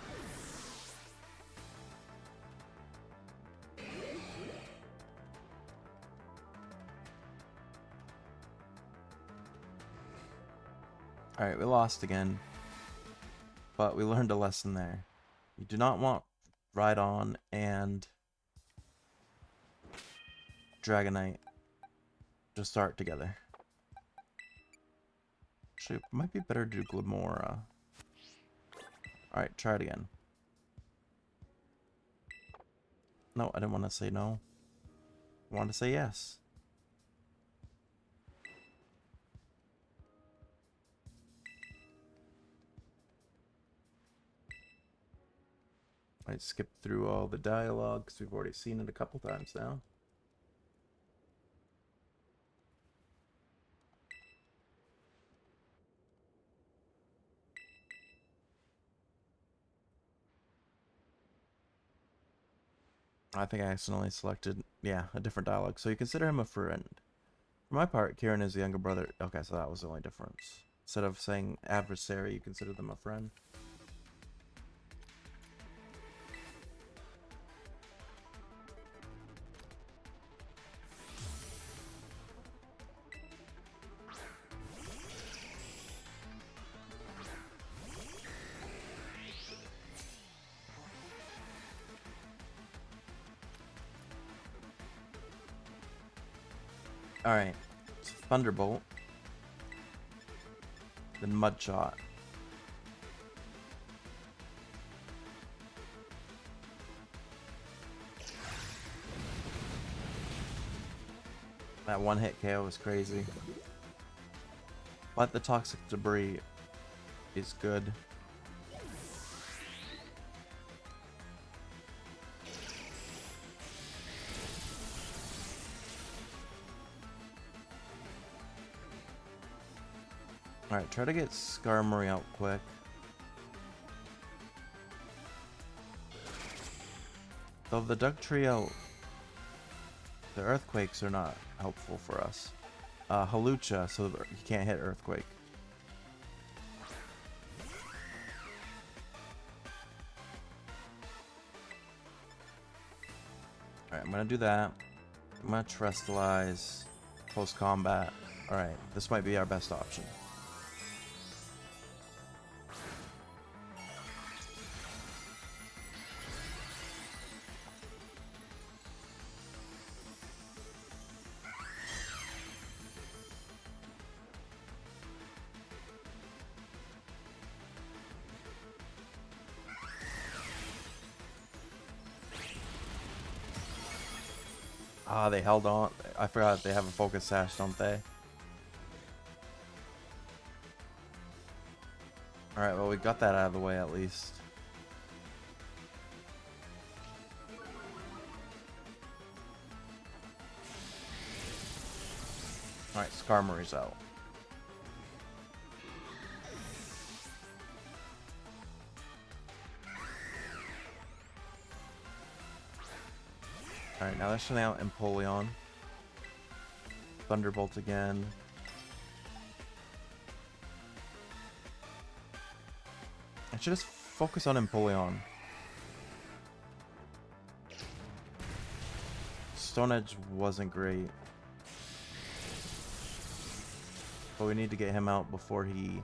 Alright, we lost again. But we learned a lesson there. You do not want Rhydon and Dragonite to start together. Actually, it might be better to do Glimora. Alright, try it again. No, I didn't want to say no. I wanted to say yes. I skipped through all the dialogue because we've already seen it a couple times now. I think I accidentally selected, yeah, a different dialogue. So you consider him a friend. For my part, Kieran is the younger brother. Okay, so that was the only difference. Instead of saying adversary, you consider them a friend. Alright, so Thunderbolt, then Mud Shot. That one hit KO was crazy. But the Toxic Debris is good. Alright, try to get Skarmory out quick. Though the Duck Trio, the Earthquakes are not helpful for us. Halucha, so he can't hit Earthquake. Alright, I'm gonna do that. I'm gonna Terrestrialize post-combat. Alright, this might be our best option. Ah, they held on. I forgot they have a focus sash, don't they? Alright, well, we got that out of the way at least. Alright, Skarmory's out. Alright, now they're sending out Empoleon. Thunderbolt again. I should just focus on Empoleon. Stone Edge wasn't great. But we need to get him out before he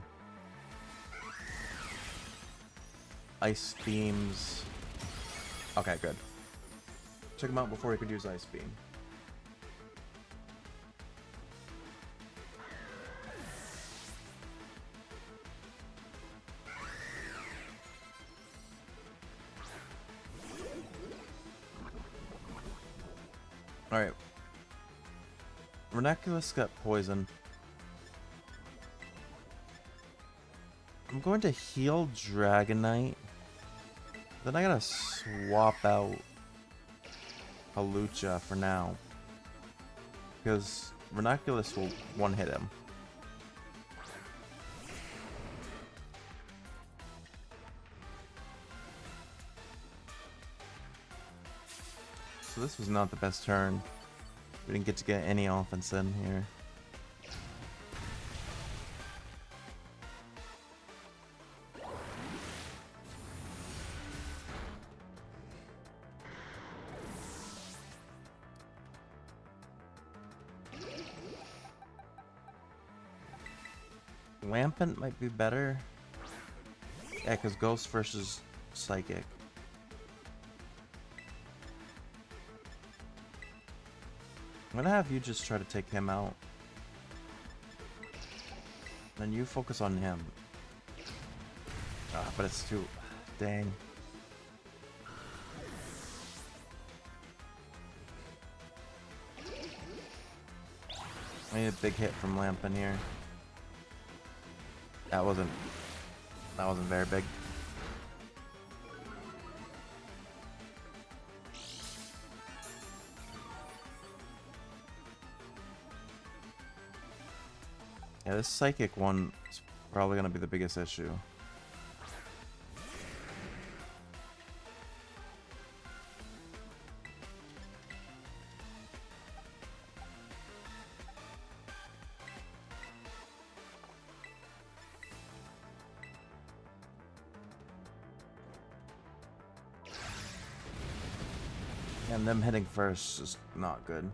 Ice Beams. Okay, good. Took him out before he could use Ice Beam. Alright. Ranunculus got poison. I'm going to heal Dragonite. Then I gotta swap out Halucha for now. Because Ranunculus will one-hit him. So this was not the best turn. We didn't get to get any offense in here. Lampent might be better. Yeah, because Ghost versus Psychic. I'm gonna have you just try to take him out. Then you focus on him. But it's too... Dang. I need a big hit from Lampent here. That wasn't very big. Yeah, this Psychic one is probably gonna be the biggest issue. And them hitting first is not good.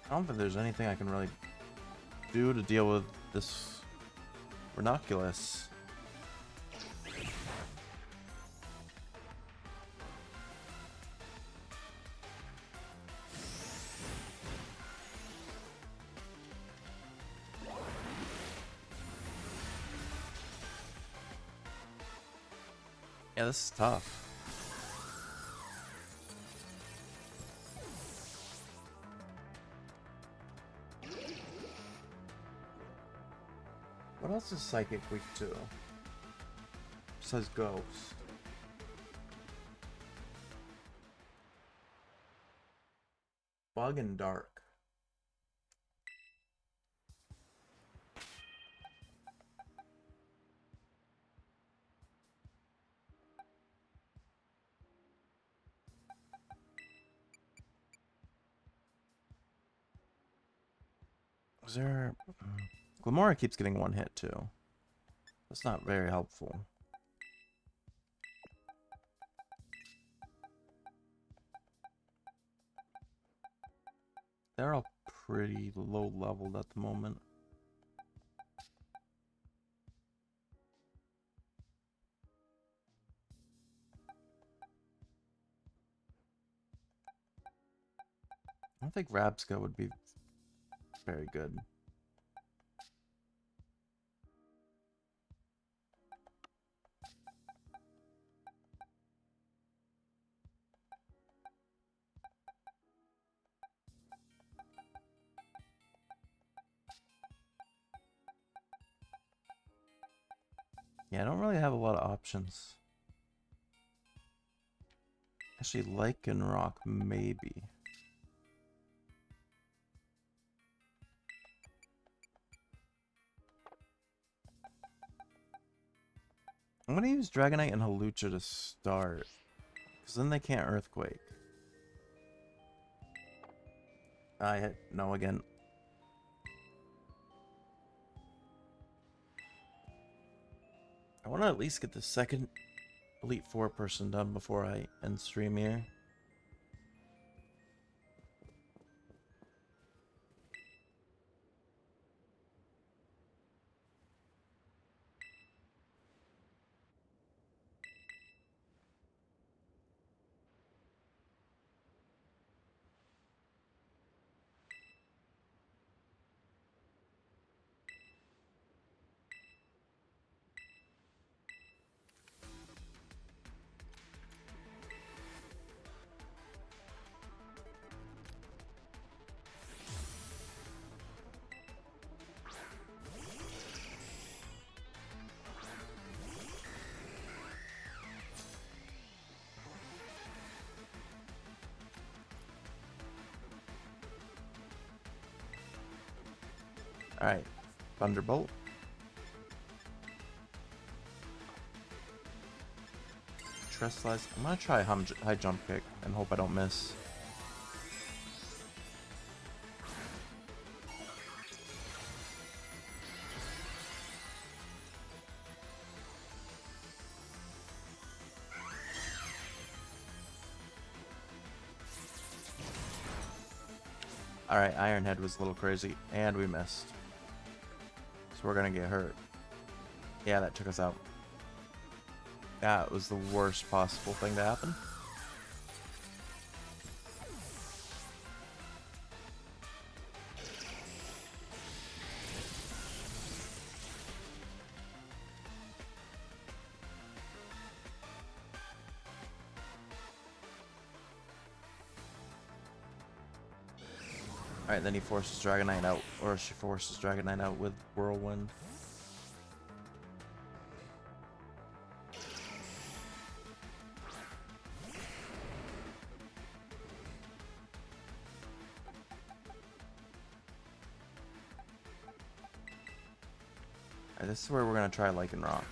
I don't think there's anything I can really do to deal with this Ranunculus. Yeah, this is tough. What else is Psychic weak to? Besides Ghost. Bug and Dark. Was there... Glamora keeps getting one hit too. That's not very helpful. They're all pretty low leveled at the moment. I don't think Rabska would be very good. Yeah, I don't really have a lot of options. Actually, Lycanroc, maybe. I'm gonna use Dragonite and Halucha to start, because then they can't Earthquake. I hit no again. I want to at least get the second Elite Four person done before I end stream here. Alright, Thunderbolt. Slice. I'm gonna try high jump kick and hope I don't miss. Alright, Iron Head was a little crazy, and we missed. So we're gonna get hurt. Yeah, that took us out. That was the worst possible thing to happen. Alright, then he forces Dragonite out, or she forces Dragonite out with Whirlwind. Alright, this is where we're gonna try Lycanroc.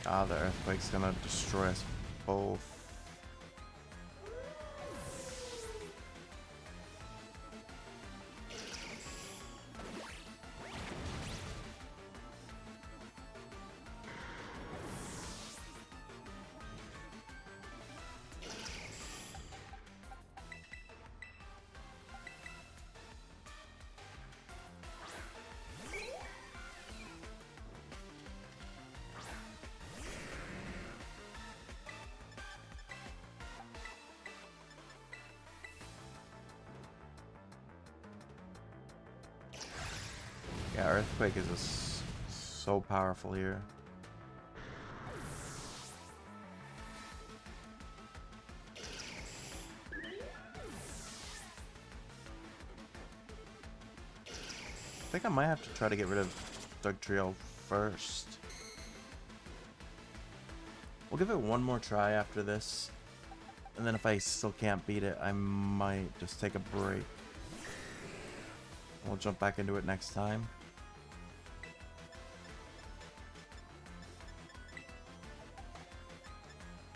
Ah, the Earthquake's gonna destroy us both. Yeah, Earthquake is so powerful here. I think I might have to try to get rid of Dugtrio first. We'll give it one more try after this. And then if I still can't beat it, I might just take a break. We'll jump back into it next time.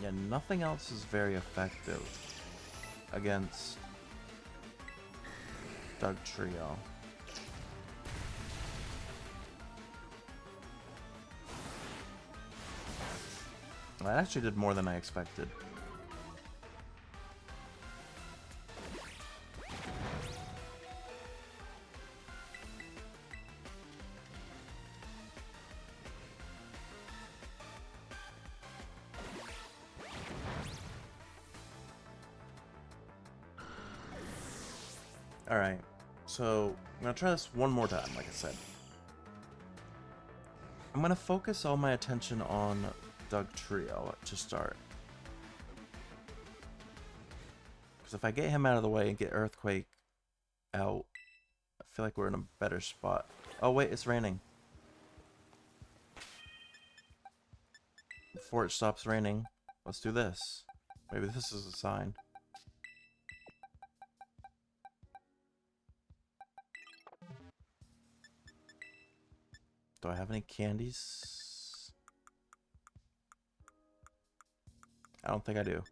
Yeah, nothing else is very effective against Dugtrio. That actually did more than I expected. Alright, so I'm gonna try this one more time, like I said. I'm gonna focus all my attention on Dugtrio to start. Because if I get him out of the way and get Earthquake out, I feel like we're in a better spot. Oh wait, it's raining. Before it stops raining, let's do this. Maybe this is a sign. Do I have any candies? I don't think I do.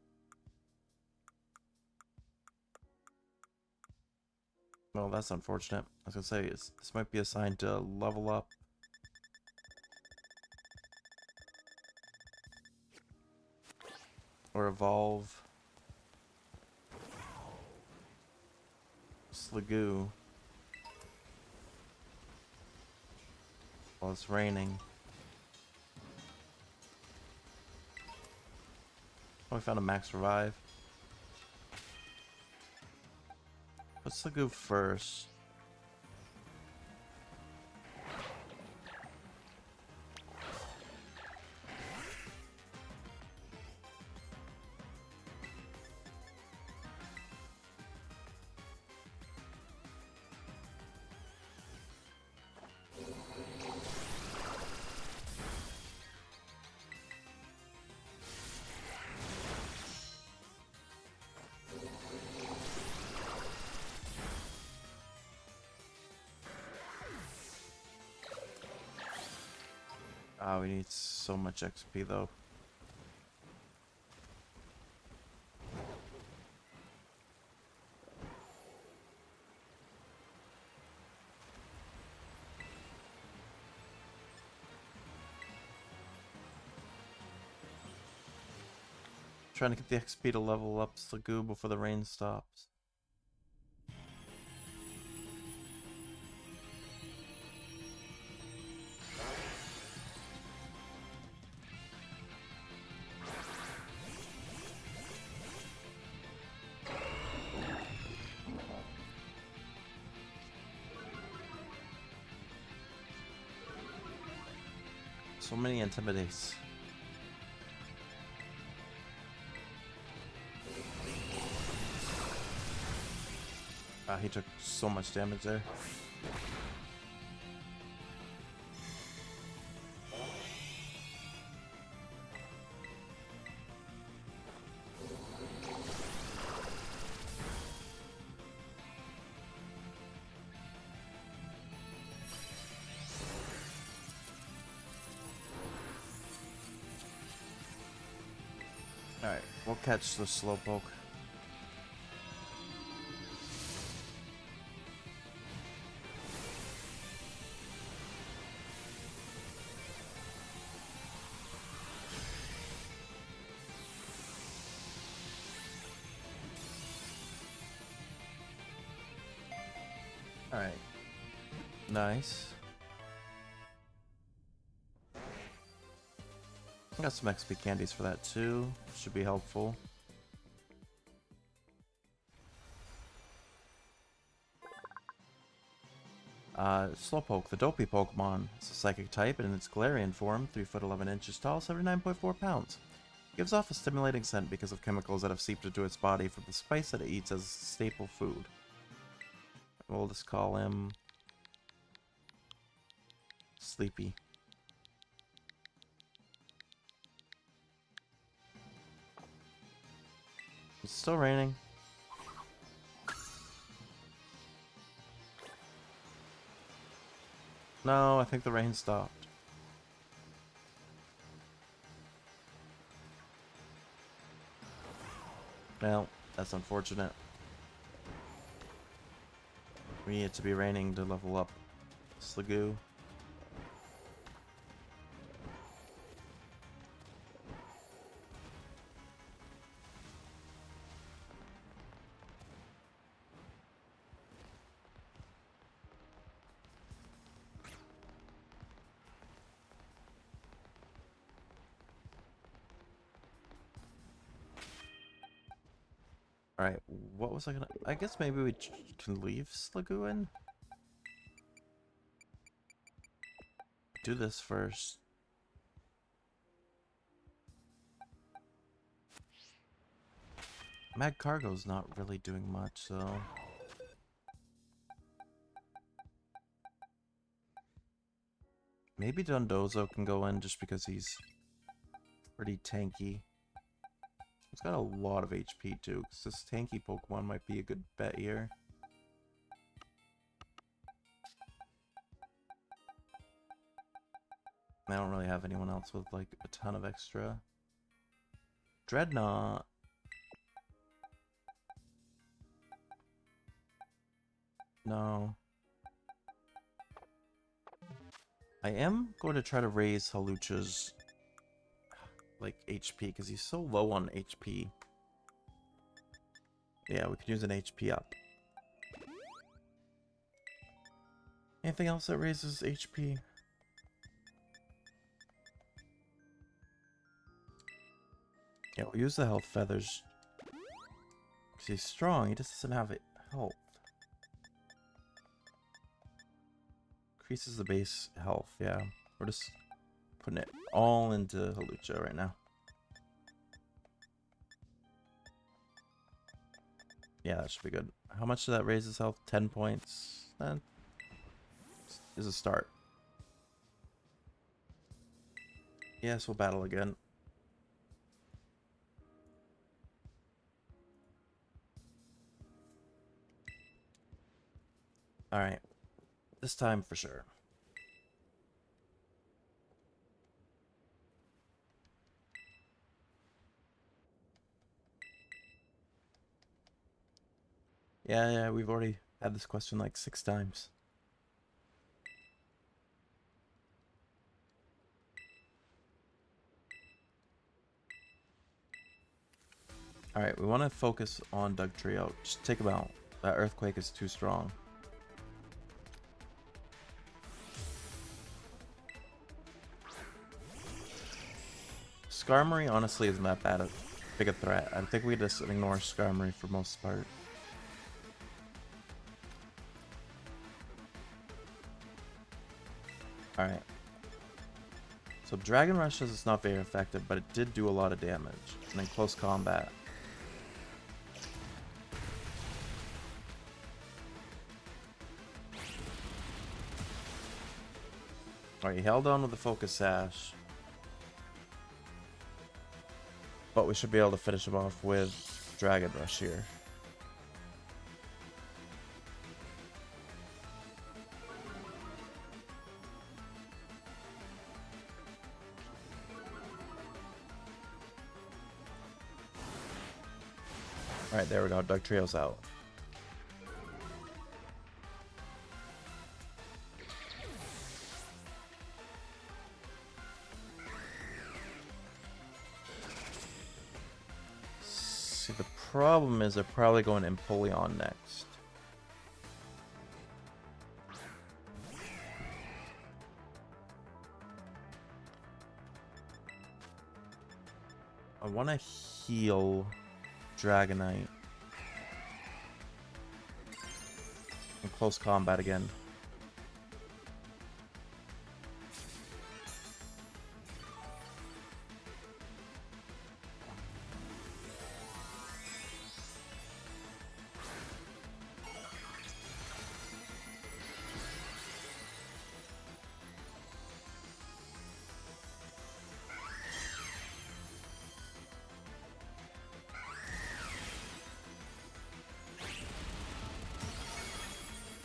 Well, that's unfortunate. I was gonna say, this might be a sign to level up. Or evolve. Sligoo. While it's raining. Oh, we found a max revive. Let's go first. Oh, we need so much XP though. Trying to get the XP to level up Sligoo before the rain stops. So many intimidates. He took so much damage there. Alright, we'll catch the Slowpoke. Alright. Nice. I got some XP candies for that too. Should be helpful. Slowpoke, the dopey Pokemon. It's a psychic type, and in its Galarian form, 3 foot 11 inches tall, 79.4 pounds. It gives off a stimulating scent because of chemicals that have seeped into its body from the spice that it eats as staple food. We'll just call him Sleepy. It's still raining. No, I think the rain stopped. Well, that's unfortunate. We need it to be raining to level up Sliggoo. Alright, what was I gonna... I guess maybe we can leave Sliggoo in? Do this first. Mad Cargo's not really doing much, so... Maybe Dondozo can go in just because he's pretty tanky. He's got a lot of HP too, because this tanky Pokemon might be a good bet here. I don't really have anyone else with like a ton of extra. Dreadnought. No. I am going to try to raise Halucha's like HP because he's so low on HP. Yeah, we could use an HP up. Anything else that raises HP? Yeah, we'll use the health feathers. Because he's strong, he just doesn't have health. Increases the base health, yeah. We're just putting it all into Halucha right now. Yeah, that should be good. How much does that raise his health? 10 points. That is a start. Yes, we'll battle again. Alright. This time for sure. Yeah, we've already had this question like 6 times. Alright, we want to focus on Dugtrio. Just take him out. That Earthquake is too strong. Skarmory honestly isn't that big a threat. I think we just ignore Skarmory for most part. Alright. So Dragon Rush is not very effective, but it did do a lot of damage. And in close combat. Alright, he held on with the Focus Sash. But we should be able to finish him off with Dragon Rush here. Alright, there we go. Dugtrio's out. See, the problem is they're probably going Empoleon next. I want to heal Dragonite in close combat again.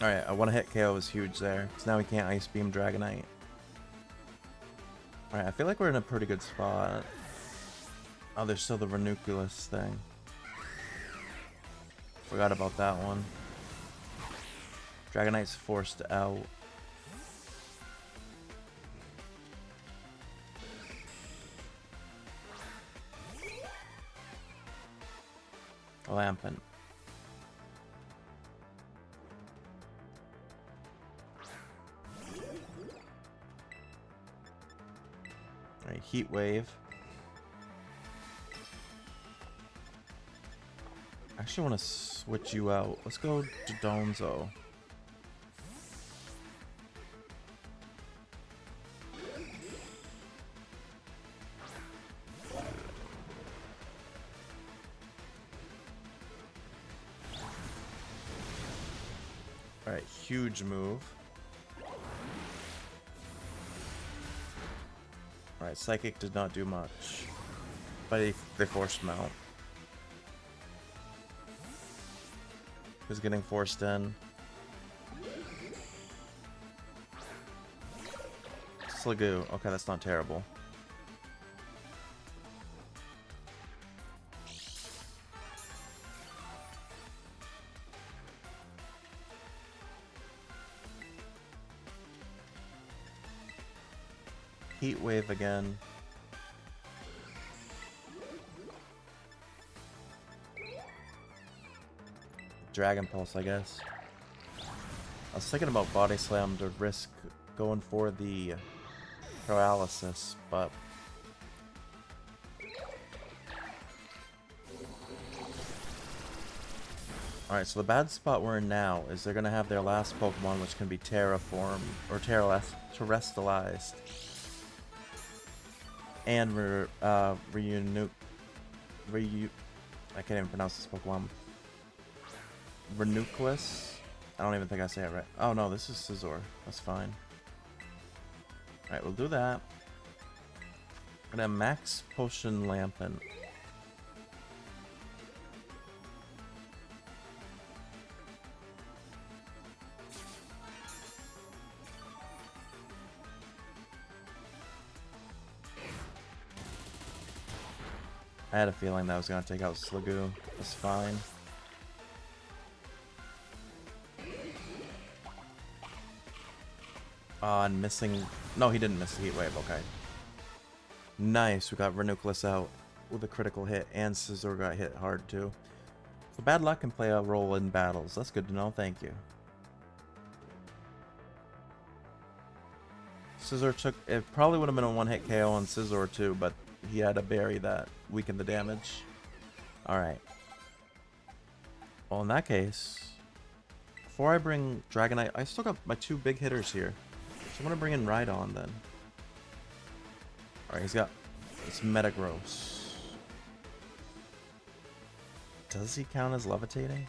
Alright, a one-hit KO is huge there. So now we can't Ice Beam Dragonite. Alright, I feel like we're in a pretty good spot. Oh, there's still the Ranunculus thing. Forgot about that one. Dragonite's forced out. Lampent. Alright, Heat Wave. I actually want to switch you out. Let's go to Donzo. Alright, huge move. Alright, Psychic did not do much. But they forced him out. Who's getting forced in? Sliggoo. Okay, that's not terrible. Heat Wave again. Dragon Pulse, I guess. I was thinking about Body Slam to risk going for the paralysis, but alright, so the bad spot we're in now is they're gonna have their last Pokemon, which can be Terraform or Terrestrialized. And I can't even pronounce this Pokemon. Ranunculus? I don't even think I say it right. Oh no, this is Scizor. That's fine. Alright, we'll do that. I'm gonna max Potion Lampent. I had a feeling that was gonna take out Sliggoo. That's fine. And missing... No, he didn't miss the Heat Wave, okay. Nice, we got Ranunculus out with a critical hit, and Scizor got hit hard too. So bad luck can play a role in battles. That's good to know, thank you. Scizor took... It probably would have been a one-hit KO on Scizor too, but he had a berry that weakened the damage. Alright. Well, in that case... Before I bring Dragonite... I still got my two big hitters here. So I'm gonna bring in Rhydon then. Alright, he's got this Metagross. Does he count as levitating?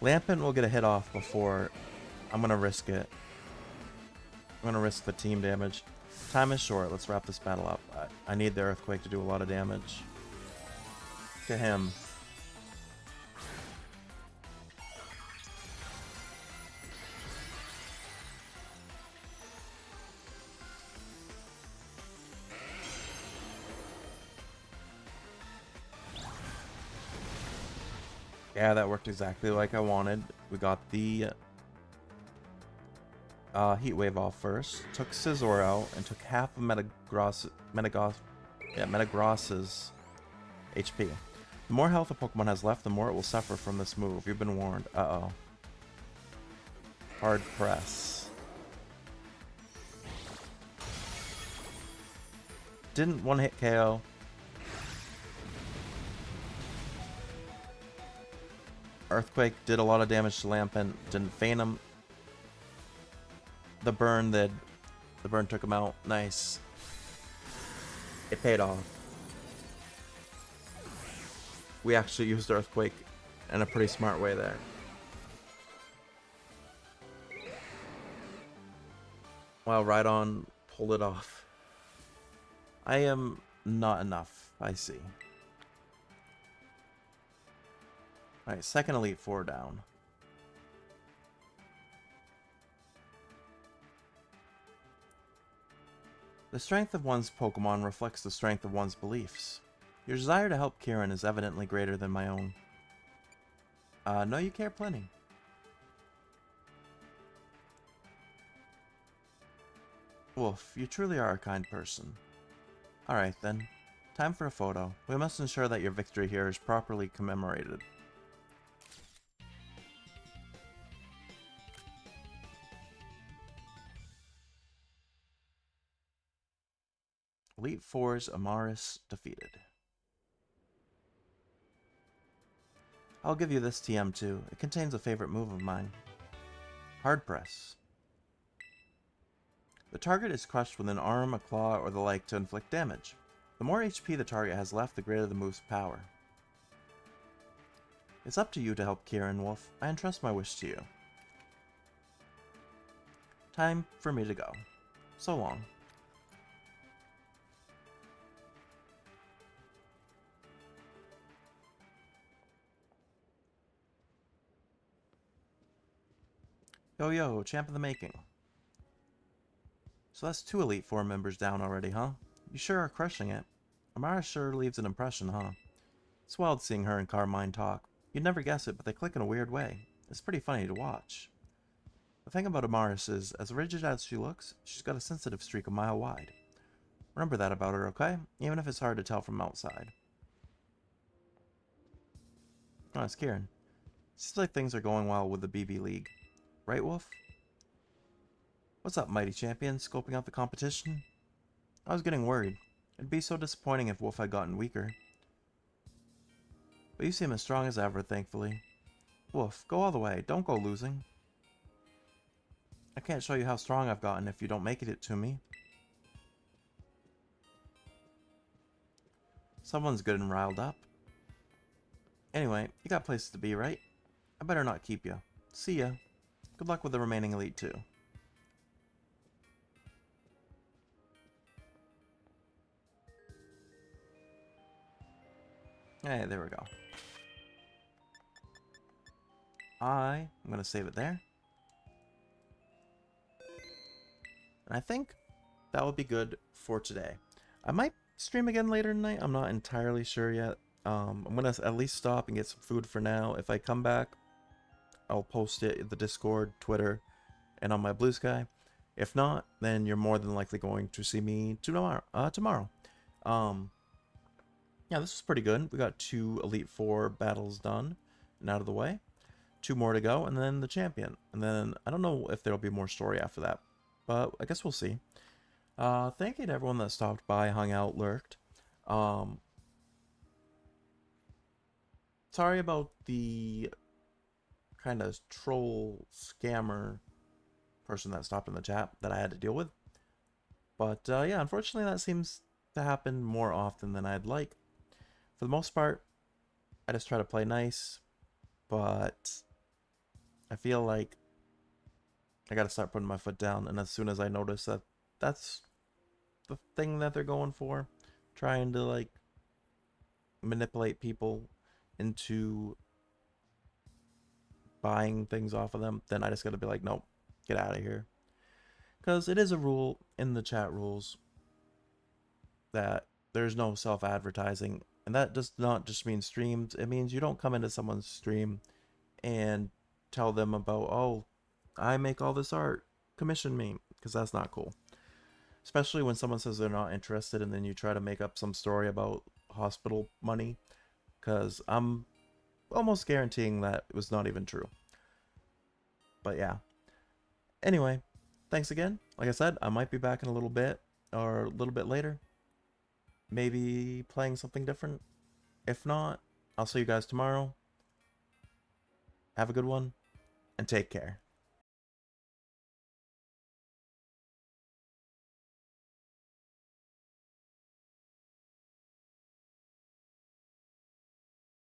Lampent will get a hit off before I'm gonna risk it. I'm gonna risk the team damage. Time is short. Let's wrap this battle up. I need the Earthquake to do a lot of damage. To him. Yeah, that worked exactly like I wanted. We got the Heat Wave off first. Took Scizor out and took half of Metagross's HP. The more health a Pokemon has left, the more it will suffer from this move. You've been warned. Uh-oh. Hard press. Didn't one-hit KO. Earthquake did a lot of damage to Lampent. Didn't feign him. The burn took him out. Nice. It paid off. We actually used Earthquake in a pretty smart way there. Wow, Rhydon pulled it off. I am not enough. I see. Alright, second Elite Four down. The strength of one's Pokemon reflects the strength of one's beliefs. Your desire to help Kieran is evidently greater than my own. No, you care plenty. Wolf, you truly are a kind person. Alright then, time for a photo. We must ensure that your victory here is properly commemorated. Elite Four's Amaris defeated. I'll give you this TM too. It contains a favorite move of mine. Hard Press. The target is crushed with an arm, a claw, or the like to inflict damage. The more HP the target has left, the greater the move's power. It's up to you to help Kieran, Wolf. I entrust my wish to you. Time for me to go. So long. Yo yo, champ of the making. So that's 2 Elite Four members down already, huh? You sure are crushing it. Amara sure leaves an impression, huh? It's wild seeing her and Carmine talk. You'd never guess it, but they click in a weird way. It's pretty funny to watch. The thing about Amaris is, as rigid as she looks, she's got a sensitive streak a mile wide. Remember that about her, okay? Even if it's hard to tell from outside. Oh, it's Kieran. Seems like things are going well with the BB League. Right, Wolf? What's up, mighty champion? Scoping out the competition? I was getting worried. It'd be so disappointing if Wolf had gotten weaker. But you seem as strong as ever, thankfully. Wolf, go all the way. Don't go losing. I can't show you how strong I've gotten if you don't make it to me. Someone's good and riled up. Anyway, you got places to be, right? I better not keep you. See ya. Good luck with the remaining Elite 2. Hey, there we go. I'm going to save it there. And I think that will be good for today. I might stream again later tonight. I'm not entirely sure yet. I'm going to at least stop and get some food for now. If I come back, I'll post it in the Discord, Twitter, and on my Blue Sky. If not, then you're more than likely going to see me tomorrow. Yeah, this was pretty good. We got 2 Elite Four battles done and out of the way. 2 more to go, and then the champion. And then, I don't know if there'll be more story after that, but I guess we'll see. Thank you to everyone that stopped by, hung out, lurked. Sorry about the kind of troll scammer person that stopped in the chat that I had to deal with. But yeah, unfortunately that seems to happen more often than I'd like. For the most part, I just try to play nice, but I feel like I gotta start putting my foot down, and as soon as I notice that that's the thing that they're going for, trying to like manipulate people into buying things off of them, then I just gotta be like, nope, get out of here. Because it is a rule in the chat rules that there's no self-advertising, and that does not just mean streams. It means you don't come into someone's stream and tell them about, oh, I make all this art, commission me, because that's not cool. Especially when someone says they're not interested and then you try to make up some story about hospital money, because I'm almost guaranteeing that it was not even true. But yeah. Anyway, thanks again. Like I said, I might be back in a little bit, or a little bit later. Maybe playing something different. If not, I'll see you guys tomorrow. Have a good one, and take care.